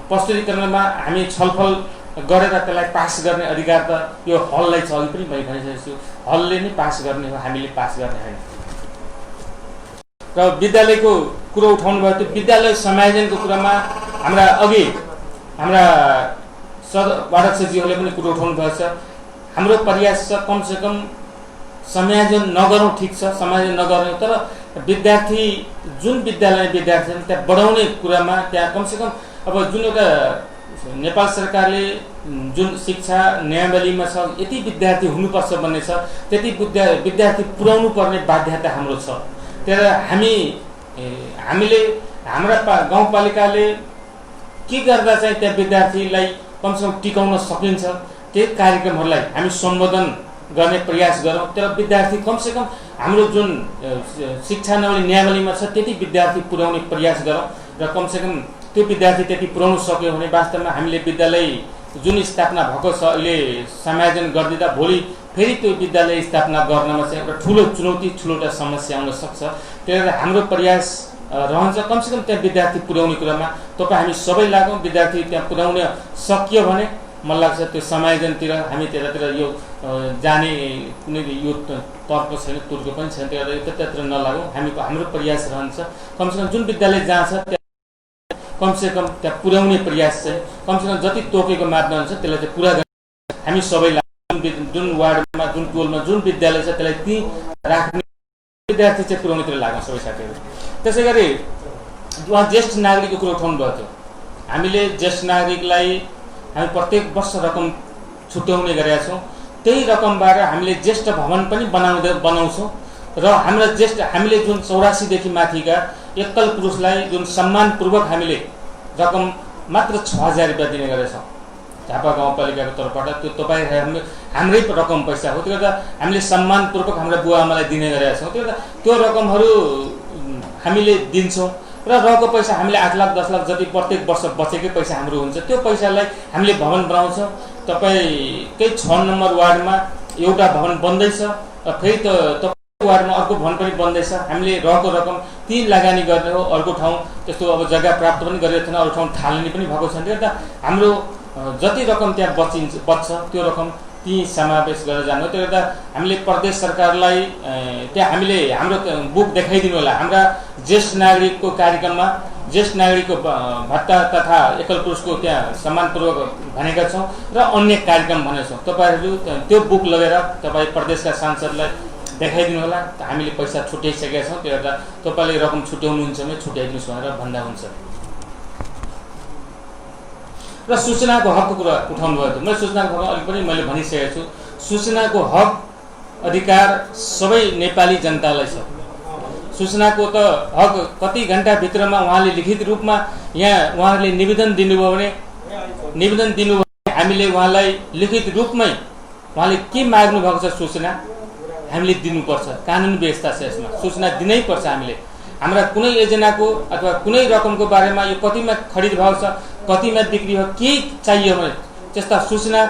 प्रस्तुतिकरणमा हामी छलफल गरेर त्यसलाई पास गर्ने अधिकार त यो हललाई छ। अघि पनि मैले भनिसकेको छु, हलले नै पास गर्ने हो, हामीले पास गर्ने होइन। र विद्यालयको कुरो उठाउनु भयो, त्यो विद्यालय समायोजनको कुरामा हाम्रा वार्डक्षजीहरूले पनि कुरो उठाउनु भएको छ। हाम्रो प्रयास छ कमसेकम समायोजन नगरौँ, ठिक छ समायोजन नगर्ने, तर विद्यार्थी जुन विद्यालय विद्यार्थी छन् त्यहाँ बढाउने कुरामा त्यहाँ कमसेकम अब जुन एउटा नेपाल सरकारले जुन शिक्षा नियमावलीमा छ यति विद्यार्थी हुनुपर्छ भन्ने छ, त्यति विद्यार्थी पुर्याउनु पर्ने बाध्यता हाम्रो छ। तर हामीले हाम्रा गाउँपालिकाले के गर्दा चाहिँ त्यहाँ विद्यार्थीलाई कमसेकम टिकाउन सकिन्छ त्यही कार्यक्रमहरूलाई हामी सम्बोधन गर्ने प्रयास गरौँ। तर विद्यार्थी कमसेकम हाम्रो जुन शिक्षा नियमावलीमा छ त्यति विद्यार्थी पुर्याउने प्रयास गरौँ र कमसेकम त्यो विद्यार्थी त्यति पुर्याउन सक्यो भने वास्तवमा हामीले विद्यालय जुन स्थापना भएको छ अहिले समायोजन गरिदिँदा भोलि फेरि त्यो विद्यालय स्थापना गर्नमा चाहिँ एउटा ठुलो चुनौती, ठुलो एउटा समस्या आउन सक्छ। त्यही भएर हाम्रो प्रयास रहन्छ कमसेकम त्यहाँ विद्यार्थी पुर्याउने कुरामा तपाईँ हामी सबै लागौँ। विद्यार्थी त्यहाँ पुर्याउन सकियो भने मलाई लाग्छ त्यो समायोजनतिर हामी त्यतातिर यो जाने कुनै यो तर्क छैन, तुर्क पनि छैन, त्यतातिर नलागौँ। हाम्रो प्रयास रहन्छ कमसेकम जुन विद्यालय जहाँ छ त्यहाँ कमसेकम त्यहाँ पुर्याउने प्रयास चाहिँ कमसेकम जति तोकेको मापदण्ड छ त्यसलाई चाहिँ पुरा गर्ने हामी सबैलाई जुन वार्डमा जुन टोलमा जुन विद्यालय छ त्यसलाई ती राख्ने विद्यार्थी चाहिँ पुर्याउनेतिर लाग्छ सबै साथीहरू। त्यसै गरी उहाँ ज्येष्ठ नागरिकको कुरो उठाउनु भएको थियो। हामीले ज्येष्ठ नागरिकलाई हामी प्रत्येक वर्ष रकम छुट्याउने गरेका छौँ। त्यही रकमबाट हामीले ज्येष्ठ भवन पनि बनाउँछौँ र हामीले जुन 84 देखि माथिका एकल पुरुषलाई जुन सम्मानपूर्वक हामीले रकम मात्र 6000 रुपियाँ दिने गरेछौँ झापा गाउँपालिकाको तर्फबाट। त्यो तपाईँ हाम्रै रकम पैसा हो, त्यो गर्दा हामीले सम्मानपूर्वक हाम्रा बुवा आमालाई दिने गरेका छौँ। त्यो गर्दा त्यो रकमहरू हामीले दिन्छौँ र रहेको पैसा हामीले 8 लाख 10 लाख जति प्रत्येक वर्ष बचेकै पैसा हाम्रो हुन्छ, त्यो पैसालाई हामीले भवन बनाउँछौँ। तपाईँकै 6 नम्बर वार्डमा एउटा भवन बन्दैछ, फेरि त वार्डमा अर्को भवन पनि बन्दैछ। हामीले रहेको रकम ती लगानी गर्ने हो। अर्को ठाउँ त्यस्तो अब जग्गा प्राप्त पनि गरेको थिएन, अरू ठाउँ थाल्ने पनि भएको छ। त्यो गर्दा हाम्रो जति रकम त्यहाँ बच्छ त्यो रकम ती समावेश गरेर जानु। त्यो गर्दा हामीले प्रदेश सरकारलाई त्यहाँ हामीले हाम्रो बुक देखाइदिनु होला। हाम्रा ज्येष्ठ नागरिकको कार्यक्रममा ज्येष्ठ नागरिकको भत्ता तथा एकल पुरुषको त्यहाँ सम्मानपूर्वक भनेका छौँ र अन्य कार्यक्रम भनेका छौँ। तपाईँहरू त्यो बुक लगेर तपाईँ प्रदेशका सांसदलाई देखाइदिनु होला। हामीले पैसा छुट्याइसकेका छौँ, त्यो गर्दा तपाईँले रकम छुट्याउनुहुन्छ भने छुट्याइदिनुहोस् भनेर भन्दा हुन्छ। र सूचनाको हकको कुरा उठाउनु भयो। मैले सूचनाको हक अलिक पनि मैले भनिसकेको छु। सूचनाको हक अधिकार सबै नेपाली जनतालाई छ। सूचनाको त हक कति घन्टाभित्रमा उहाँले लिखित रूपमा यहाँ उहाँहरूले निवेदन दिनुभयो भने हामीले उहाँलाई लिखित रूपमै उहाँले के माग्नु भएको छ सूचना हामीले दिनुपर्छ। कानुन व्यवस्था छ यसमा, सूचना दिनै पर्छ। हामीले हाम्रा कुनै योजनाको अथवा कुनै रकमको बारेमा यो कतिमा खरिद भएको छ, कतिमा बिक्री भयो, के चाहियो भने त्यस्ता सूचना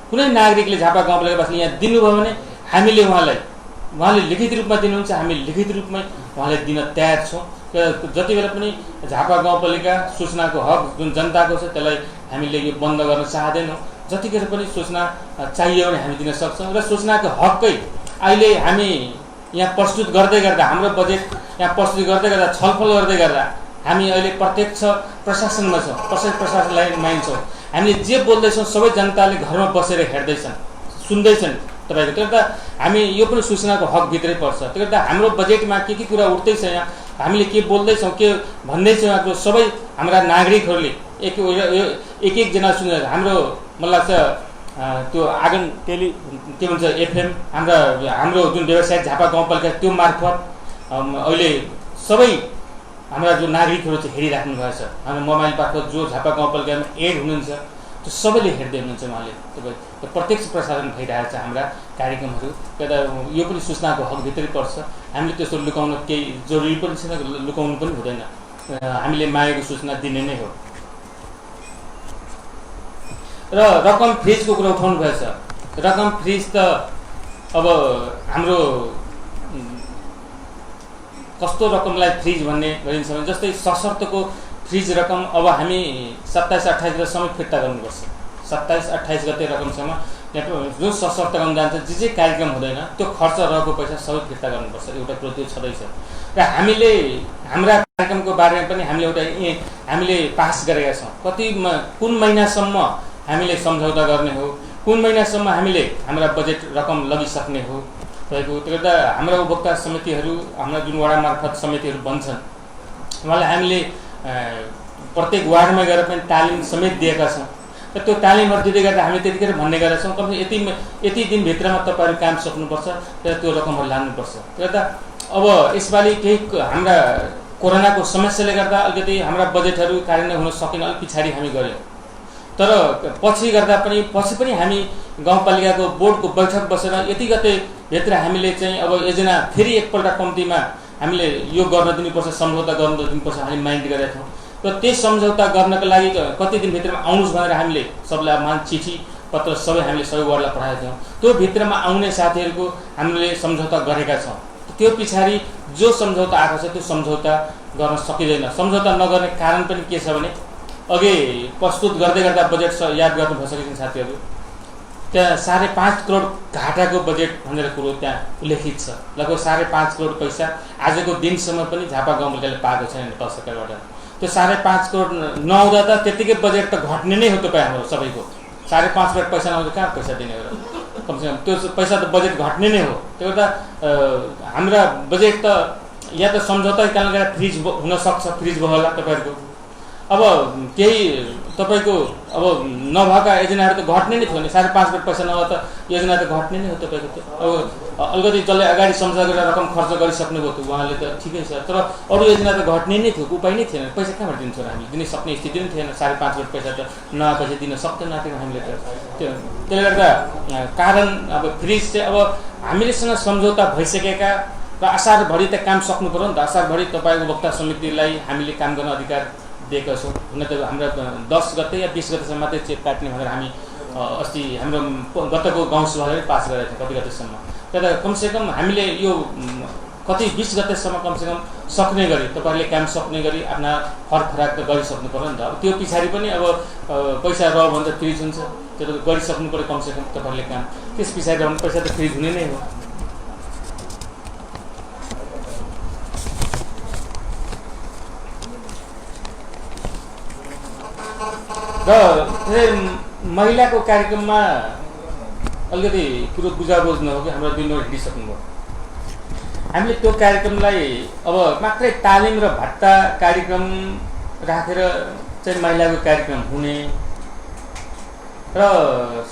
कुनै नागरिकले झापा गाउँपालिकावासीले यहाँ दिनुभयो भने हामीले उहाँले लिखित रूपमा दिनुहुन्छ, हामी लिखित रूपमै उहाँले दिन तयार छौँ। जति बेला पनि झापा गाउँपालिका सूचनाको हक जुन जनताको छ त्यसलाई हामीले यो बन्द गर्न चाहँदैनौँ। जतिखेर पनि सूचना चाहियो भने हामी दिन सक्छौँ। र सूचनाको हककै अहिले हामी यहाँ प्रस्तुत गर्दै गर्दा हाम्रो बजेट यहाँ प्रस्तुत गर्दै गर्दा छलफल गर्दै गर्दा हामी अहिले प्रत्यक्ष प्रशासनमा छौँ, प्रशासनलाई मान्छौँ। हामीले जे बोल्दैछौँ सबै जनताले घरमा बसेर हेर्दैछन्, सुन्दैछन् तपाईँको। त्यो गर्दा हामी यो पनि सूचनाको हकभित्रै पर्छ। त्यो गर्दा हाम्रो बजेटमा के कुरा उठ्दैछ, यहाँ हामीले के बोल्दैछौँ, के भन्दैछौँ, यहाँको सबै हाम्रा नागरिकहरूले एकजना सुनेर हाम्रो मलाई लाग्छ त्यो आँगन के भन्छ एफएम हाम्रो जुन व्यवसायिक झापा गाउँपालिका त्यो मार्फत अहिले सबै हाम्रा जो नागरिकहरू चाहिँ हेरिराख्नु भएको छ। हाम्रो मोबाइल मार्फत जो झापा गाउँपालिकामा एड हुनुहुन्छ त्यो सबैले हेर्दै हुनुहुन्छ। उहाँले तपाईँ प्रत्यक्ष प्रसारण भइरहेको छ हाम्रा कार्यक्रमहरू। त्यता यो पनि सूचनाको हकभित्रै पर्छ। हामीले त्यस्तो लुकाउन केही जरुरी पनि छैन, लुकाउनु पनि हुँदैन। हामीले मागेको सूचना दिने नै हो। र रकम फ्रिजको कुरा उठाउनु भएछ। रकम फ्रिज त अब हाम्रो कस्तो रकमलाई फ्रिज भन्ने गरिन्छ भने जस्तै सशर्तको फ्रिज रकम अब हामी 27-28 गतेसम्म फिर्ता गर्नुपर्छ। 27-28 गते रकमसम्म जुन सशर्त रकम जान्छ, जे कार्यक्रम हुँदैन त्यो खर्च रहेको पैसा सबै फिर्ता गर्नुपर्छ। एउटा कुरो त्यो छँदैछ। र हामीले हाम्रा कार्यक्रमको बारेमा पनि हामीले पास गरेका छौँ। कुन महिनासम्म हामीले सम्झौता गर्ने हो, कुन महिनासम्म हामीले हाम्रा बजेट रकम लगिसक्ने हो रहेको। त्यो गर्दा हाम्रा उपभोक्ता समितिहरू, हाम्रा जुन वडा मार्फत समितिहरू बन्छन्, उहाँलाई हामीले प्रत्येक वार्डमा गएर पनि तालिम समेत दिएका छौँ। र त्यो तालिमहरू दिँदै गर्दा हामीले त्यतिखेर भन्ने गरेका छौँ कमसेकम यति दिनभित्रमा तपाईँहरू काम सक्नुपर्छ र त्यो रकमहरू लानुपर्छ। त्यो गर्दा अब यसपालि केही हाम्रा कोरोनाको समस्याले गर्दा अलिकति हाम्रा बजेटहरू कार्यान्वयन हुन सकेन, अलिक पछाडि हामी गऱ्यौँ। तर पछि पनि हामी गाउँपालिकाको बोर्डको बैठक बसेर यति गते भित्र हामीले चाहिँ अब योजना फेरि एकपल्ट कम्तीमा हामीले यो गर्न दिनुपर्छ, सम्झौता गर्न दिनुपर्छ हामी माइन्ड गरेका थियौँ। र त्यही सम्झौता गर्नको लागि कति दिनभित्रमा आउनुहोस् भनेर हामीले सबलाई चिठी पत्र सबै हामीले सबै वार्डलाई पठाएका थियौँ। त्यो भित्रमा आउने साथीहरूको हामीले सम्झौता गरेका छौँ। त्यो पछाडि जो सम्झौता आएको छ त्यो सम्झौता गर्न सकिँदैन। सम्झौता नगर्ने कारण पनि के छ भने अघि प्रस्तुत गर्दै गर्दा बजेट याद गर्नु भइसकेको छ साथीहरू, त्यहाँ 5.5 करोड घाटाको बजेट भनेर कुरो त्यहाँ उल्लेखित छ। लगभग 5.5 करोड पैसा आजको दिनसम्म पनि झापा गाउँपालिकाले पाएको छैन नेपाल सरकारबाट। त्यो 5.5 करोड नआउँदा त त्यतिकै बजेट त घट्ने नै हो। तपाईँ हाम्रो सबैको 5.5 करोड पैसा नआउँदा कहाँ पैसा दिने हो र? कमसेकम त्यो पैसा त बजेट घट्ने नै हो। त्यो गर्दा हाम्रा बजेट त या त सम्झौता कारणले गर्दा फ्रिज हुन सक्छ, फ्रिज भयो होला तपाईँहरूको। अब केही तपाईँको अब नभएका योजनाहरू त घट्ने नै थियो नि। 5.5 करोड पैसा नभए त योजना त घट्ने नै हो तपाईँको। अब अलिकति जसले अगाडि सम्झौता गरेर रकम खर्च गरिसक्नुभयो त उहाँले त ठिकै छ, तर अरू योजना त घट्ने नै थियो, उपाय नै थिएन। पैसा कहाँबाट दिन्थ्यो र हामीले दिनै सक्ने स्थिति नै थिएन। 5.5 करोड पैसा त पैसा दिन सक्दैन थियौँ हामीले त। त्यसले गर्दा कारण अब फ्रिज चाहिँ अब हामीलेसँग सम्झौता भइसकेका र असारभरि त काम सक्नु पऱ्यो नि त। असारभरि तपाईँको उपभोक्ता समितिलाई हामीले काम गर्न अधिकार दिएका छौँ। हुन त हाम्रो 10 गते या 20 गतेसम्म मात्रै चेक काट्ने भनेर हामी अस्ति हाम्रो गतको गाउँसभाले पास गरेका थियौँ कति गतेसम्म। त्यहाँ कमसेकम हामीले यो कति 20 गतेसम्म कमसेकम सक्ने गरी तपाईँहरूले काम सक्ने गरी आफ्ना फरफराक त गरिसक्नु पर्यो नि त। अब त्यो पछाडि पनि अब पैसा रह्यो भने त फ्रिज हुन्छ, त्यो त गरिसक्नु पर्यो कमसेकम तपाईँहरूले काम। त्यस पछाडि रह्यो भने पैसा त फ्रिज हुने नै हो। र महिलाको कार्यक्रममा अलिकति कुरो बुझाबुझ नहो कि हाम्रो 2 नम्बर हिँडिसक्नुभयो। हामीले त्यो कार्यक्रमलाई अब मात्रै तालिम र भत्ता कार्यक्रम राखेर चाहिँ महिलाको कार्यक्रम हुने र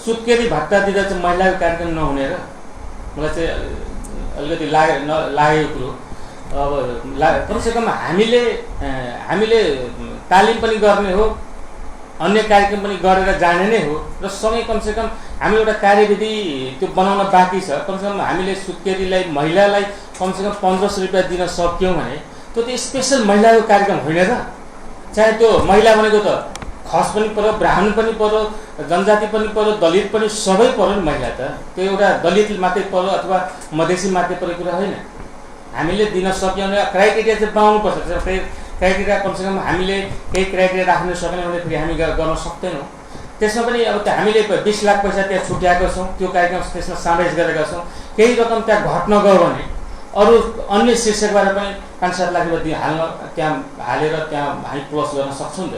सुत्केरी भत्ता दिँदा चाहिँ महिलाको कार्यक्रम नहुने र मलाई चाहिँ अलिकति लागेको कुरो। अब कमसेकम हामीले तालिम पनि गर्ने हो, अन्य कार्यक्रम पनि गरेर जाने नै हो र सँगै कमसेकम हामीले एउटा कार्यविधि त्यो बनाउन बाँकी छ। कमसेकम हामीले सुत्केरीलाई महिलालाई कमसेकम 1500 रुपियाँ दिन सक्यौँ भने त्यो स्पेसल महिलाको कार्यक्रम होइन र। चाहे त्यो महिला भनेको त खस पनि पर्यो, ब्राह्मण पनि पर्यो, जनजाति पनि पर्यो, दलित पनि सबै पर्यो नि महिला त। त्यो एउटा दलित मात्रै पर्यो अथवा मधेसी मात्रै पर्ने कुरा होइन। हामीले दिन सक्यौँ भने क्राइटेरिया चाहिँ बनाउनुपर्छ। क्राइटेरिया कमसेकम हामीले केही क्राइटेरिया राख्न सकेन भने फेरि हामी गर्न सक्दैनौँ। त्यसमा पनि अब हामीले 20 लाख पैसा त्यहाँ छुट्याएका छौँ, त्यो कार्यक्रम त्यसमा समावेश गरेका छौँ। केही रकम त्यहाँ घट्न गयो भने अरू अन्य शीर्षकबाट पनि 5-7 लाख रुपियाँ हाल्न त्यहाँ हालेर त्यहाँ हामी प्लस गर्न सक्छौँ नि त।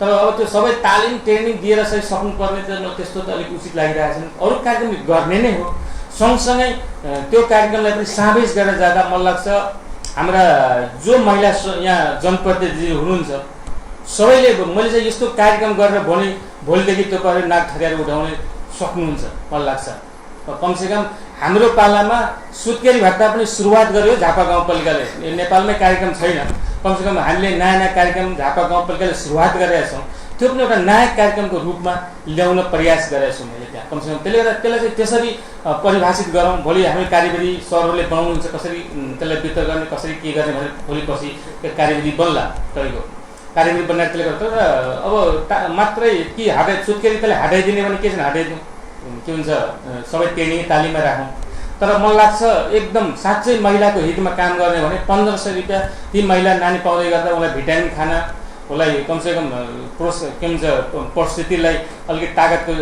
तर अब त्यो सबै तालिम ट्रेनिङ दिएर चाहिँ सक्नुपर्ने त त्यस्तो त अलिक उचित लागिरहेको छैन। अरू कार्यक्रम गर्ने नै हो। सँगसँगै त्यो कार्यक्रमलाई पनि समावेश गरेर जाँदा मलाई लाग्छ हाम्रा जो महिला यहाँ जनप्रतिनिधि हुनुहुन्छ सबैले मैले चाहिँ यस्तो कार्यक्रम गरेर भोलिदेखि तपाईँहरू नाक ठग्याएर उठाउने सक्नुहुन्छ मलाई लाग्छ। कमसेकम हाम्रो पालामा सुत्केरी भत्ता पनि सुरुवात गर्यो झापा गाउँपालिकाले। नेपालमै कार्यक्रम छैन, कमसेकम हामीले नयाँ कार्यक्रम झापा गाउँपालिकाले सुरुवात गरेका छौँ। त्यो पनि एउटा नयाँ कार्यक्रमको रूपमा ल्याउन प्रयास गरेका छौँ मैले त्यहाँ। कमसेकम त्यसले गर्दा त्यसलाई चाहिँ त्यसरी परिभाषित गरौँ। भोलि हामी कार्यविधि सरहरूले बनाउनुहुन्छ कसरी त्यसलाई वितरण गर्ने, कसरी के गर्ने भनेर भोलि पछि कार्यविधि बन्ला। तपाईँको कार्यविधि बनाएर त्यसले गर्दा अब मात्रै कि हटाइ सुत्केरी त्यसलाई हटाइदिने भने के छ हटाइदिउँ, के हुन्छ सबै ट्रेनिङ तालिममा राखौँ। तर मलाई लाग्छ एकदम साँच्चै महिलाको हितमा काम गर्ने भने 1500 रुपियाँ ती महिला नानी पाउँदै गर्दा उनलाई भिटामिन खाना, उसलाई कमसेकम के भन्छ परिस्थितिलाई अलिकति तागतको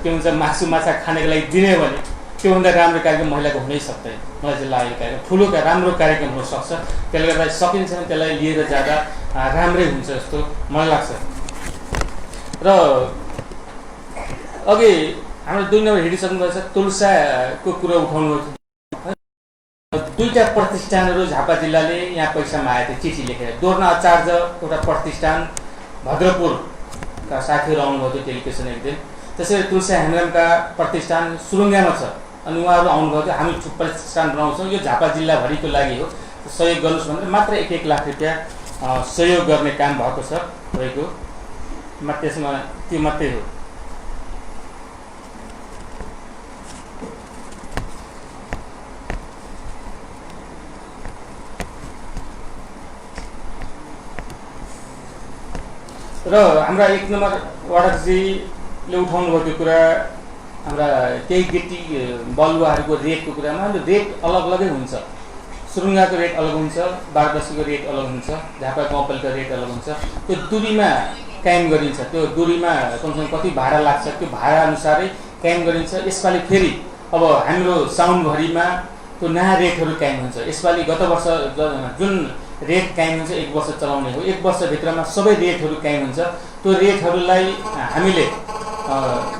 के भन्छ मासु माछा खानेको लागि दिने भने त्योभन्दा राम्रो कार्यक्रम महिलाको हुनै सक्दैन। मलाई चाहिँ लागेको कार्यक्रम ठुलो राम्रो कार्यक्रम हुनसक्छ। त्यसले गर्दा सकिन्छ भने त्यसलाई लिएर जाँदा राम्रै हुन्छ जस्तो मलाई लाग्छ। र अघि हाम्रो 2 नम्बर हिँडिसक्नुभएको छ, तुलसाको कुरो उठाउनु भयो। 2टा प्रतिष्ठानहरू झापा जिल्लाले यहाँ पैसा मागेको थियो चिठी लेखेर। दोर्ना आचार्य एउटा प्रतिष्ठान भद्रपुरका साथीहरू आउनुभएको थियो डेलिगेसन एक दिन। त्यसरी तुलसा हेम्ब्रमका प्रतिष्ठान सुरुङ्गामा छ अनि उहाँहरू आउनुभएको थियो। हामी प्रतिष्ठान बनाउँछौँ, यो झापा जिल्लाभरिको लागि हो, सहयोग गर्नुहोस् भनेर मात्र 1-1 लाख रुपियाँ सहयोग गर्ने काम भएको छ तपाईँको। त्यसमा त्यो मात्रै हो। र हाम्रा 1 नम्बर वार्डजीले उठाउनु भएको कुरा हाम्रा केही गिटी बलुवाहरूको रेटको कुरामा रेट अलग अलगै हुन्छ। सुरुङ्गाको रेट अलग हुन्छ, बारदसीको रेट अलग हुन्छ, झापा गाउँपालिका रेट अलग हुन्छ। त्यो दूरीमा कायम गरिन्छ। त्यो दूरीमा कमसेकम कति भाडा लाग्छ त्यो भाडा अनुसारै कायम गरिन्छ। यसपालि फेरि अब हाम्रो साउनभरिमा त्यो नयाँ रेटहरू कायम हुन्छ। यसपालि गत वर्ष जुन रेट कायम हुन्छ 1 वर्ष चलाउने हो, 1 वर्षभित्रमा सबै रेटहरू कायम हुन्छ। त्यो रेटहरूलाई हामीले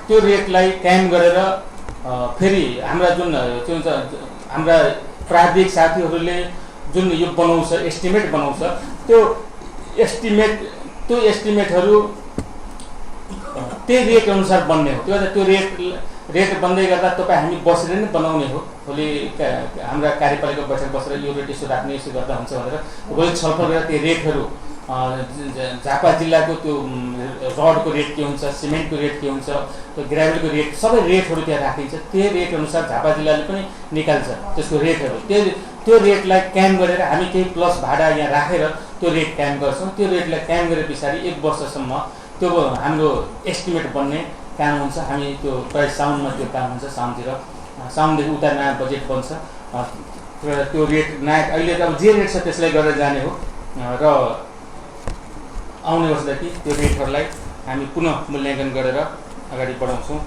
त्यो रेटलाई कायम गरेर फेरि हाम्रा जुन के हुन्छ हाम्रा प्राविधिक साथीहरूले जुन यो बनाउँछ एस्टिमेट बनाउँछ त्यो एस्टिमेटहरू त्यही रेट अनुसार बन्ने हो। त्यो रेट बन्दै गर्दा तपाईँ हामी बसेर नै बनाउने हो। भोलि हाम्रा कार्यपालिका बैठक बसेर यो रेट यसो राख्ने यसो गर्दा हुन्छ भनेर भोलि छलफल गरेर त्यो रेटहरू झापा जिल्लाको त्यो रडको रेट के हुन्छ, सिमेन्टको रेट के हुन्छ, त्यो ग्राभेलको रेट सबै रेटहरू त्यहाँ राखिन्छ। त्यही रेट अनुसार झापा जिल्लाले पनि निकाल्छ त्यसको रेटहरू। त्यो रेटलाई कायम गरेर हामी केही प्लस भाडा यहाँ राखेर त्यो रेट कायम गर्छौँ। त्यो रेटलाई कायम गरे पछाडि 1 वर्षसम्म त्यो हाम्रो एस्टिमेट बन्ने काम हुन्छ। हामी त्यो प्रायः साउनमा त्यो काम हुन्छ। साउनदेखि उता नयाँ बजेट बन्छ। र त्यो रेट नायक अहिले त अब जे रेट छ त्यसलाई गरेर जाने हो र आउने वर्षदेखि त्यो रेटहरूलाई हामी पुनः मूल्याङ्कन गरेर अगाडि बढाउँछौँ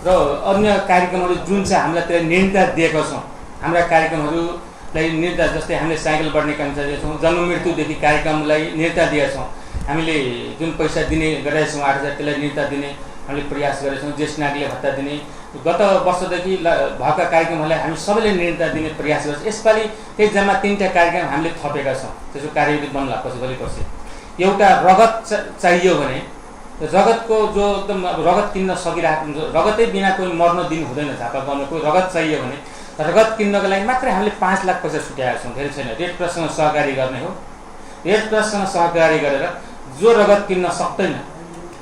र अन्य कार्यक्रमहरू जुन चाहिँ हामीलाई त्यसलाई निर्णय दिएका छौँ हाम्रा कार्यक्रमहरूलाई निर्णय जस्तै हामीले साइकल बढ्ने काम दिएका छौँ जन्म मृत्युदेखि कार्यक्रमलाई निर्णय दिएका छौँ हामीले जुन पैसा दिने गरेका छौँ 8,000 त्यसलाई निर्णय दिने हामीले प्रयास गरेका छौँ ज्येष्ठ नागरिकले भत्ता दिने गत वर्षदेखि भएका कार्यक्रमहरूलाई हामी सबैले निर्णय दिने प्रयास गर्छौँ यसपालि त्यही जम्मा 3टा कार्यक्रम हामीले थपेका छौँ त्यसको कार्यविधि बन्ला पछि भोलि पर्सि एउटा रगत चाहियो भने रगतको जो एकदम रगत किन्न सकिरहेको रगतै बिना कोही मर्न दिनु हुँदैन झापा गाउँमा कोही रगत चाहियो भने रगत किन्नको लागि मात्रै हामीले 5 लाख पैसा छुट्याएका छौँ धेरै छैन रेड क्रससँग सहकारी गर्ने हो रेड क्रससँग सहकारी गरेर जो रगत किन्न सक्दैन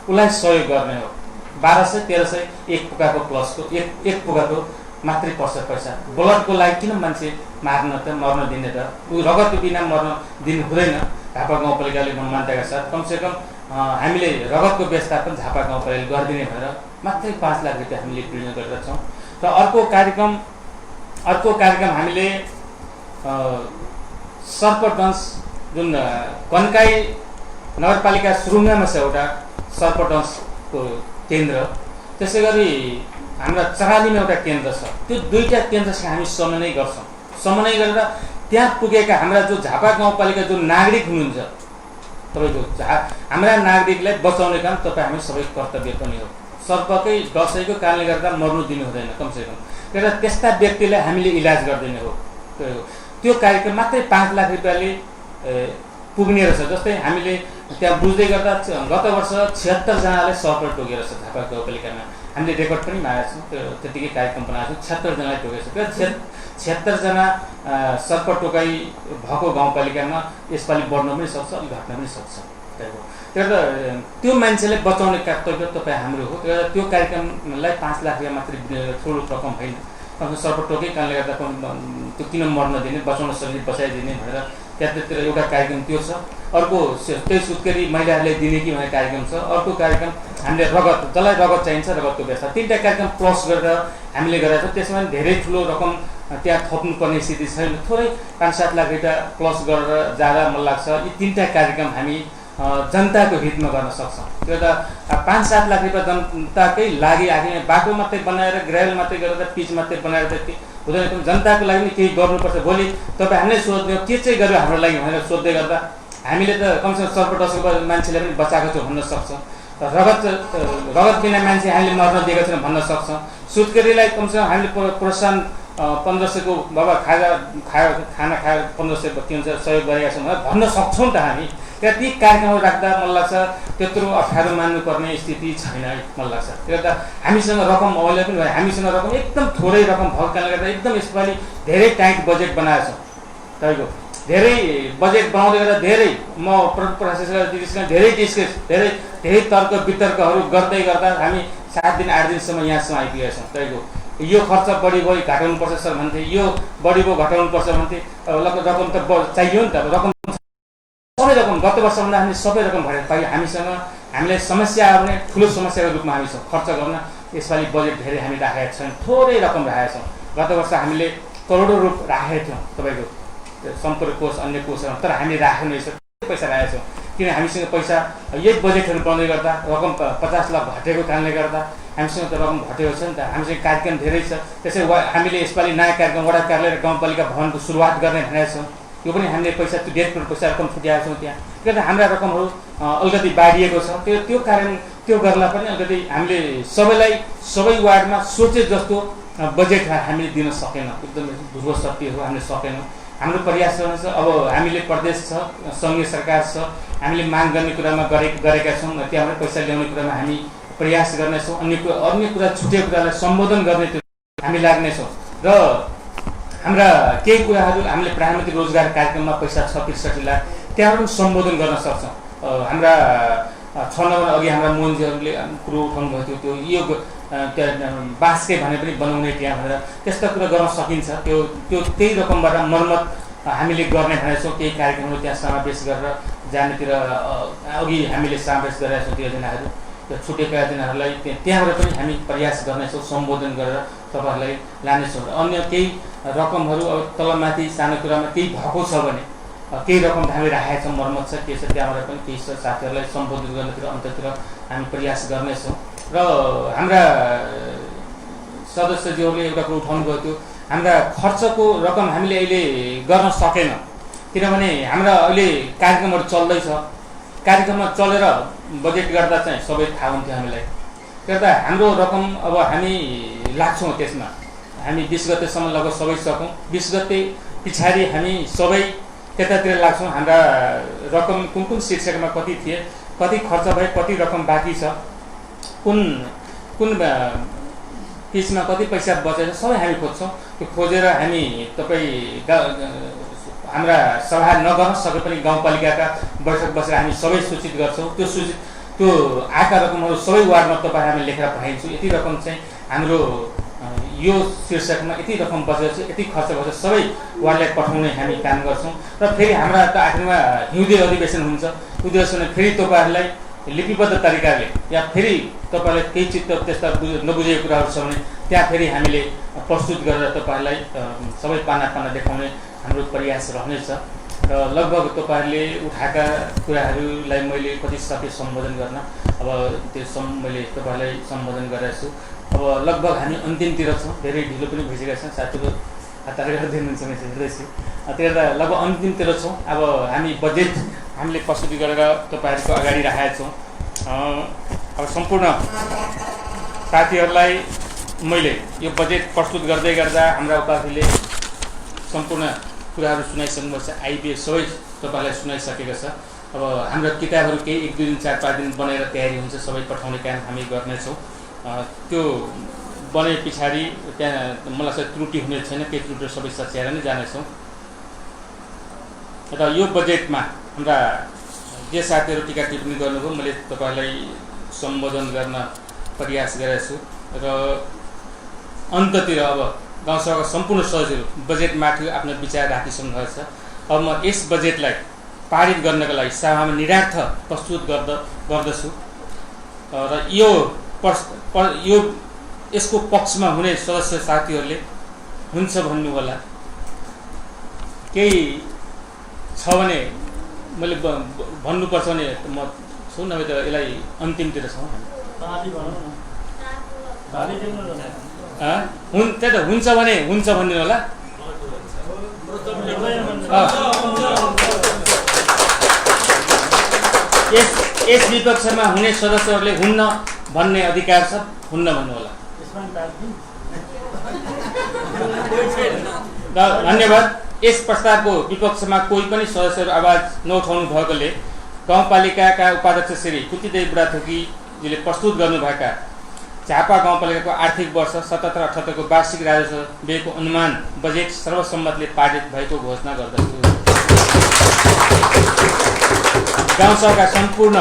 उसलाई सहयोग गर्ने हो 1200-1300 एक पुगाको प्लसको एक पुगाको मात्रै पर्छ पैसा ब्लडको लागि किन मान्छे मार्न त मर्न दिने त ऊ रगतको बिना मर्न दिनु हुँदैन झापा गाउँपालिकाले मान्यताका साथ कमसेकम हामीले रगतको व्यवस्थापन झापा गाउँपालिकाले गरिदिने भएर मात्रै 5 लाख रुपियाँ हामीले निर्णय गरेका छौँ र अर्को कार्यक्रम हामीले सर्पडन्स जुन कन्काई नगरपालिका सुरुङमा छ एउटा सर्पडन्सको केन्द्र त्यसै गरी हाम्रा चरालीमा एउटा केन्द्र छ त्यो 2टा केन्द्रसँग हामी समन्वय गर्छौँ समन्वय गरेर त्यहाँ पुगेका हाम्रा जो झापा गाउँपालिका जो नागरिक हुनुहुन्छ तपाईँको हाम्रा नागरिकलाई बचाउने काम तपाईँ हामी सबै कर्तव्य पनि हो सर्पकै दसैँको कारणले गर्दा मर्नु दिनु हुँदैन कमसेकम र त्यस्ता व्यक्तिलाई हामीले इलाज गरिदिने हो त्यो कार्यक्रम मात्रै 5 लाख रुपियाँले पुग्ने रहेछ जस्तै हामीले त्यहाँ बुझ्दै गर्दा गत वर्ष 76 जनालाई सर्प टोकेर छ झापा गाउँपालिकामा हामीले रेकर्ड पनि मागेका छौँ त्यो त्यतिकै कार्यक्रम बनाएको छौँ 76 जनालाई टोकेको छ 76 जना सर्प टोकाइ भएको गाउँपालिकामा यसपालि बढ्न पनि सक्छ अलिक घट्न पनि सक्छ त्यो मान्छेलाई बचाउने कर्तव्य तपाईँ हाम्रो हो त्यो कार्यक्रमलाई 5 लाख रुपियाँ मात्रै ठुलो रकम होइन सर्प टोकै कारणले गर्दा त्यो किन मर्न दिने बचाउन सकिने बचाइदिने भनेर त्यतातिर एउटा कार्यक्रम त्यो छ अर्को त्यही सुत्केरी महिलाहरूलाई दिने कि भन्ने कार्यक्रम छ अर्को कार्यक्रम हामीले रगत जसलाई रगत चाहिन्छ रगतको व्यवस्था 3टा कार्यक्रम प्लस गरेर हामीले गरेका छौँ त्यसमा धेरै ठुलो रकम त्यहाँ थप्नुपर्ने स्थिति छैन थोरै 5-7 लाख रुपियाँ प्लस गरेर जाँदा मलाई लाग्छ यी 3टा कार्यक्रम हामी जनताको हितमा गर्न सक्छौँ त्यो त 5-7 लाख रुपियाँ जनताकै लागि आगे बाटो मात्रै बनाएर ग्राभल मात्रै गरेर पिच मात्रै बनाएर त्यति हुँदैन जनताको लागि पनि केही गर्नुपर्छ भोलि तपाईँ हामीले सोध्ने हो के चाहिँ गर्यो हाम्रो लागि भनेर सोध्दै गर्दा हामीले त कमसेकम सर्पडन्सको मान्छेलाई पनि बचाएको छौँ भन्न सक्छौँ रगत बिना मान्छे हामीले मर्न दिएको छैन भन्न सक्छौँ सुत्केरीलाई कमसेकम हामीले प्रोत्साहन 1500 को बाबा खाना खायो 1500 के हुन्छ सहयोग गरेका छौँ भनेर भन्न सक्छौँ त हामी त्यहाँ ती कार्यक्रमहरू राख्दा मलाई लाग्छ त्यत्रो अप्ठ्यारो मान्नुपर्ने स्थिति छैन मलाई लाग्छ त्यो त हामीसँग रकम अवेलेबल भयो हामीसँग रकम एकदम थोरै रकम भएको कारणले गर्दा एकदम यसपालि धेरै टाइट बजेट बनाएको छौँ तपाईँको धेरै बजेट बनाउँदै गर्दा धेरै म प्रशासनसँग धेरै डिस्कस धेरै तर्क वितर्कहरू गर्दै गर्दा हामी 7 दिन 8 दिनसम्म यहाँसम्म आइपुगेका छौँ तपाईँको यो खर्च बढी भयो घटाउनुपर्छ सर भन्थे यो बढी भयो घटाउनुपर्छ भन्थे रकम त चाहियो नि त रकम सबै रकम गत वर्षभन्दा हामीले सबै रकम भरेर पाइयो हामीलाई समस्या आउने ठुलो समस्याको रूपमा हामी छौँ खर्च गर्न यसपालि बजेट धेरै हामी राखेका छैनौँ थोरै रकम राखेका छौँ गत वर्ष हामीले करोडौँ रुपियाँ राखेका थियौँ तपाईँको सम्पर्क कोष अन्य कोषहरू तर हामीले राखेको रहेछ पैसा राखेका छौँ किन हामीसँग पैसा यही बजेटहरू बनाउँदै गर्दा रकम 50 लाख घटेको कारणले गर्दा हामीसँग त रकम घटेको छ नि त हामीसँग कार्यक्रम धेरै छ त्यसै हामीले यसपालि नयाँ कार्यक्रम वडा कार्यालय र गाउँपालिका भवनको सुरुवात गर्ने भनेका छौँ यो पनि हामीले पैसा त्यो 1.5 करोड पैसा रकम छुट्याएको छौँ त्यहाँ किन हाम्रा रकमहरू अलिकति बाँडिएको छ त्यो कारण त्यो गर्दा पनि अलिकति हामीले सबै वार्डमा सोचे जस्तो बजेट हामीले दिन सकेनौँ एकदम ध्रुव सत्य हो हामीले सकेनौँ हाम्रो प्रयास रहन्छ अब हामीले प्रदेश छ सङ्घीय सरकार छ हामीले माग गर्ने कुरामा गरेका छौँ त्यहाँबाट पैसा ल्याउने कुरामा हामी प्रयास गर्नेछौँ अन्य कुरा छुटेको कुरालाई सम्बोधन गर्ने हामी लाग्नेछौँ र हाम्रा केही कुराहरू हामीले प्रधानमन्त्री रोजगार कार्यक्रममा पैसा 63 लाख त्यहाँबाट पनि सम्बोधन गर्न सक्छौँ हाम्रा 6 नम्बर अघि हाम्रा मोहनजीहरूले कुरो उठाउनु भएको थियो त्यो यो त्यहाँ बाँसकै भने पनि बनाउने त्यहाँ भनेर त्यस्ता कुरा गर्न सकिन्छ त्यो त्यही रकमबाट मर्मत हामीले गर्ने भनेको छौँ केही कार्यक्रमहरू त्यहाँ समावेश गरेर जानेतिर अघि हामीले समावेश गरेका छौँ त्यो योजनाहरू छुटेका दिनहरूलाई त्यहाँबाट पनि हामी प्रयास गर्नेछौँ, सम्बोधन गरेर तपाईँहरूलाई लानेछौँ। अन्य केही रकमहरू अब तलमाथि सानो कुरामा केही भएको छ भने केही रकम हामी राखेका छौँ, मर्मत छ के छ, त्यहाँबाट पनि केही साथीहरूलाई सम्बोधन गर्नेतिर अन्ततिर हामी प्रयास गर्नेछौँ। र हाम्रा सदस्यज्यूहरूले एउटा कुरो उठाउनु गएको थियो, हाम्रा खर्चको रकम हामीले अहिले गर्न सकेन, किनभने हाम्रा अहिले कार्यक्रमहरू चल्दैछ। कार्यक्रममा चलेर बजेट गर्दा चाहिँ सबै थाहा हुन्थ्यो हामीलाई। गर्दा हाम्रो रकम अब हामी लाग्छौँ त्यसमा, हामी 20 गतेसम्म लगभग सबै सकौँ। 20 गते पछाडि हामी सबै त्यतातिर लाग्छौँ। हाम्रा रकम कुन कुन शीर्षकमा कति थिए, कति खर्च भए, कति रकम बाँकी छ, कुन कुन पिचमा कति पैसा बचेर सबै हामी खोज्छौँ। त्यो खोजेर हामी हाम्रा सभा नगर्न सके पनि गाउँपालिकाका बैठक बसेर हामी सबै सूचित गर्छौँ। त्यो आएका रकमहरू सबै वार्डमा तपाईँ हामी लेखेर पठाइन्छौँ। यति रकम चाहिँ हाम्रो यो शीर्षकमा यति रकम बचेर चाहिँ यति खर्च बसेर सबै वार्डलाई पठाउने हामी काम गर्छौँ। र फेरि हाम्रा त आखिरमा हिउँदे अधिवेशन हुन्छ, अधिवेशनमा फेरि तपाईँहरूलाई लिपिबद्ध तरिकाले या फेरि तपाईँलाई केही चित्त त्यस्ता नबुझेको कुराहरू छ भने त्यहाँ फेरि हामीले प्रस्तुत गरेर तपाईँहरूलाई सबै पाना देखाउने हाम्रो प्रयास रहनेछ। र लगभग तपाईँहरूले उठाएका कुराहरूलाई मैले कति सके सम्बोधन गर्न, अब त्यो मैले तपाईँहरूलाई सम्बोधन गरेको छु। अब लगभग हामी अन्तिमतिर छौँ, धेरै ढिलो पनि भइसकेका छौँ, साथीहरू हतार गरेर दिनुहुन्छ म हेर्दैछु। त्यही भएर लगभग अन्तिमतिर छौँ। अब हामी बजेट हामीले प्रस्तुति गरेर तपाईँहरूको अगाडि राखेका छौँ। अब सम्पूर्ण साथीहरूलाई मैले यो बजेट प्रस्तुत गर्दै गर्दा हाम्रा उपाधिले सम्पूर्ण कुराहरू सुनाइसक्नुपर्छ। आइपिएस सबै तपाईँलाई सुनाइसकेको छ। अब हाम्रो किताबहरू केही 1-2 दिन 4-5 दिन बनाएर तयारी हुन्छ, सबै पठाउने काम हामी गर्नेछौँ। त्यो बने पछाडि त्यहाँ मलाई चाहिँ त्रुटि हुने छैन, केही त्रुटि सबै सच्याएर नै जानेछौँ। र यो बजेटमा हाम्रा जे साथीहरू टिका टिप्पणी गर्नुभयो मैले तपाईँलाई सम्बोधन गर्न प्रयास गरेको छु। र अन्ततिर अब गाउँसभाका सम्पूर्ण सदस्यहरू बजेटमाथि आफ्नो विचार राखिसक्नुभएको छ। अब म यस बजेटलाई पारित गर्नका लागि सभामा निरार्थ प्रस्तुत गर्दछु। र यसको पक्षमा हुने सदस्य साथीहरूले हुन्छ भन्नु होला, केही छ भने मैले भन्नुपर्छ भने म छु, नभए त यसलाई अन्तिमतिर छौँ। त्यही त हुन्छ भने हुन्छ भनिदिनु होला। यस विपक्षमा हुने सदस्यहरूले हुन्न भन्ने अधिकार छ, हुन्न भन्नु होला। धन्यवाद। यस प्रस्तावको विपक्षमा कोही पनि सदस्यहरू आवाज नउठाउनु भएकोले गाउँपालिकाका उपाध्यक्ष श्री कुन्तीदेवी बुढाथोकीजीले प्रस्तुत गर्नुभएका झापा गाउँपालिकाको आर्थिक वर्ष 77-78 को वार्षिक राजस्व व्ययको अनुमान बजेट सर्वसम्मतले पारित भएको घोषणा गर्दछु। गाउँसभाका सम्पूर्ण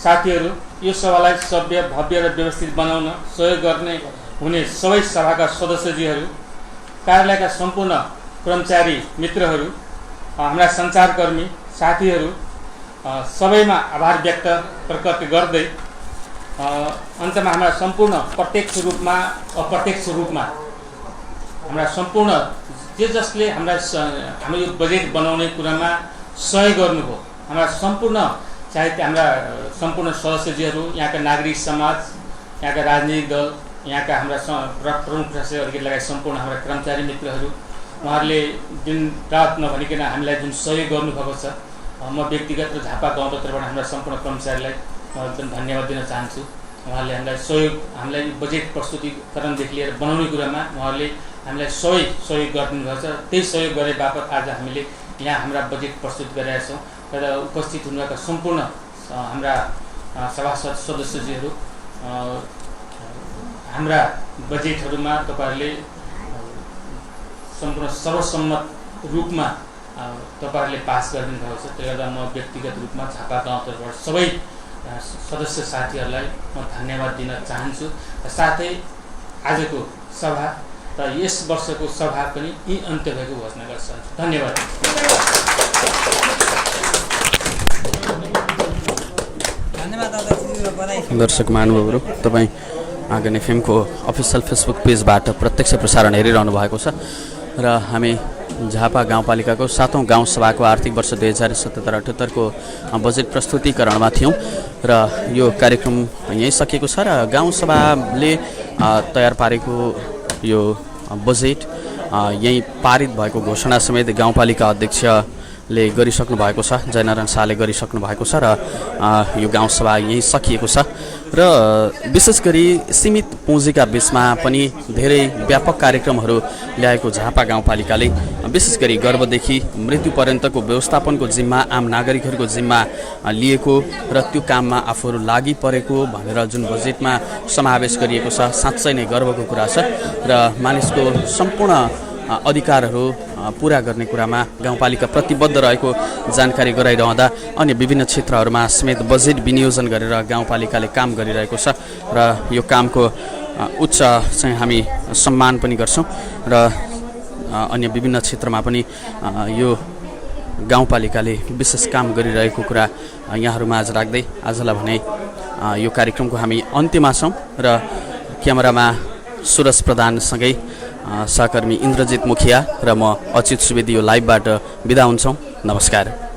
साथीहरू यो सभालाई सभ्य, भव्य र व्यवस्थित बनाउन सहयोग गर्ने हुने सबै सभाका सदस्यजीहरू, कार्यालयका सम्पूर्ण कर्मचारी मित्रहरू, हाम्रा सञ्चारकर्मी साथीहरू सबैमा आभार व्यक्त प्रकट गर्दै अन्तमा हाम्रा सम्पूर्ण प्रत्यक्ष रूपमा अप्रत्यक्ष रूपमा हाम्रा सम्पूर्ण जसले हाम्रो यो बजेट बनाउने कुरामा सहयोग गर्नुभयो, हाम्रा सम्पूर्ण चाहे हाम्रा सम्पूर्ण सदस्यजीहरू, यहाँका नागरिक समाज, यहाँका राजनीतिक दल, यहाँका हाम्रा प्रमुख प्रशासक अधिकारी लगायत सम्पूर्ण हाम्रा कर्मचारी मित्रहरू, उहाँहरूले दिन रात नभनिकन हामीलाई जुन सहयोग गर्नुभएको छ, म व्यक्तिगत र झापा गाउँको तर्फबाट हाम्रा सम्पूर्ण कर्मचारीलाई एकदम धन्यवाद दिन चाहन्छु। उहाँहरूले हामीलाई सहयोग, हामीलाई बजेट प्रस्तुतिकरणदेखि लिएर बनाउने कुरामा उहाँहरूले हामीलाई सहयोग गरिदिनु भएको छ। त्यही सहयोग गरे बापत आज हामीले यहाँ हाम्रा बजेट प्रस्तुत गरिरहेका छौँ। र उपस्थित हुनुभएका सम्पूर्ण हाम्रा सभासद सदस्यजीहरू, हाम्रा बजेटहरूमा तपाईँहरूले सम्पूर्ण सर्वसम्मत रूपमा तपाईँहरूले पास गरिदिनु भएको छ। त्यसले गर्दा म व्यक्तिगत रूपमा झापा गाउँतर्फबाट सबै सदस्य साथीहरूलाई म धन्यवाद दिन चाहन्छु। साथै आजको सभा र यस वर्षको सभा पनि यी अन्त्य भएको घोषणा गर्न चाहन्छु। धन्यवाद। धन्यवाद दर्शक महानुभावहरू, तपाईँ आँगन एफएमको अफिसियल फेसबुक पेजबाट प्रत्यक्ष प्रसारण हेरिरहनु भएको छ र हामी झापा गाउँपालिकाको 7औं गाउँसभाको आर्थिक वर्ष 2077-78 को बजेट प्रस्तुतिकरणमा थियौँ र यो कार्यक्रम यहीँ सकिएको छ र गाउँसभाले तयार पारेको यो बजेट यहीँ पारित भएको घोषणा समेत गाउँपालिका अध्यक्षले गरिसक्नु भएको छ, जयनारायण शाहले गरिसक्नु भएको छ र यो गाउँसभा यहीँ सकिएको छ र विशेष गरी सीमित पुँजीका बिचमा पनि धेरै व्यापक कार्यक्रमहरू ल्याएको झापा गाउँपालिकाले विशेष गरी गर्भदेखि मृत्युपर्यन्तको व्यवस्थापनको जिम्मा आम नागरिकहरूको जिम्मा लिएको र त्यो काममा आफूहरू लागि परेको भनेर जुन बजेटमा समावेश गरिएको छ, साँच्चै नै गर्वको कुरा छ र मानिसको सम्पूर्ण अधिकारहरू पूरा गर्ने कुरामा गाउँपालिका प्रतिबद्ध रहेको जानकारी गराइरहँदा अन्य विभिन्न क्षेत्रहरूमा समेत बजेट विनियोजन गरेर गाउँपालिकाले काम गरिरहेको छ र यो कामको उच्च चाहिँ हामी सम्मान पनि गर्छौँ र अन्य विभिन्न क्षेत्रमा पनि यो गाउँपालिकाले विशेष काम गरिरहेको कुरा यहाँहरूमा आज राख्दै आजलाई भने यो कार्यक्रमको हामी अन्त्यमा छौँ र क्यामेरामा सुरज प्रधानसँगै सहकर्मी इन्द्रजित मुखिया र म अच्युत सुवेदी यो लाइभबाट बिदा हुन्छौँ। नमस्कार।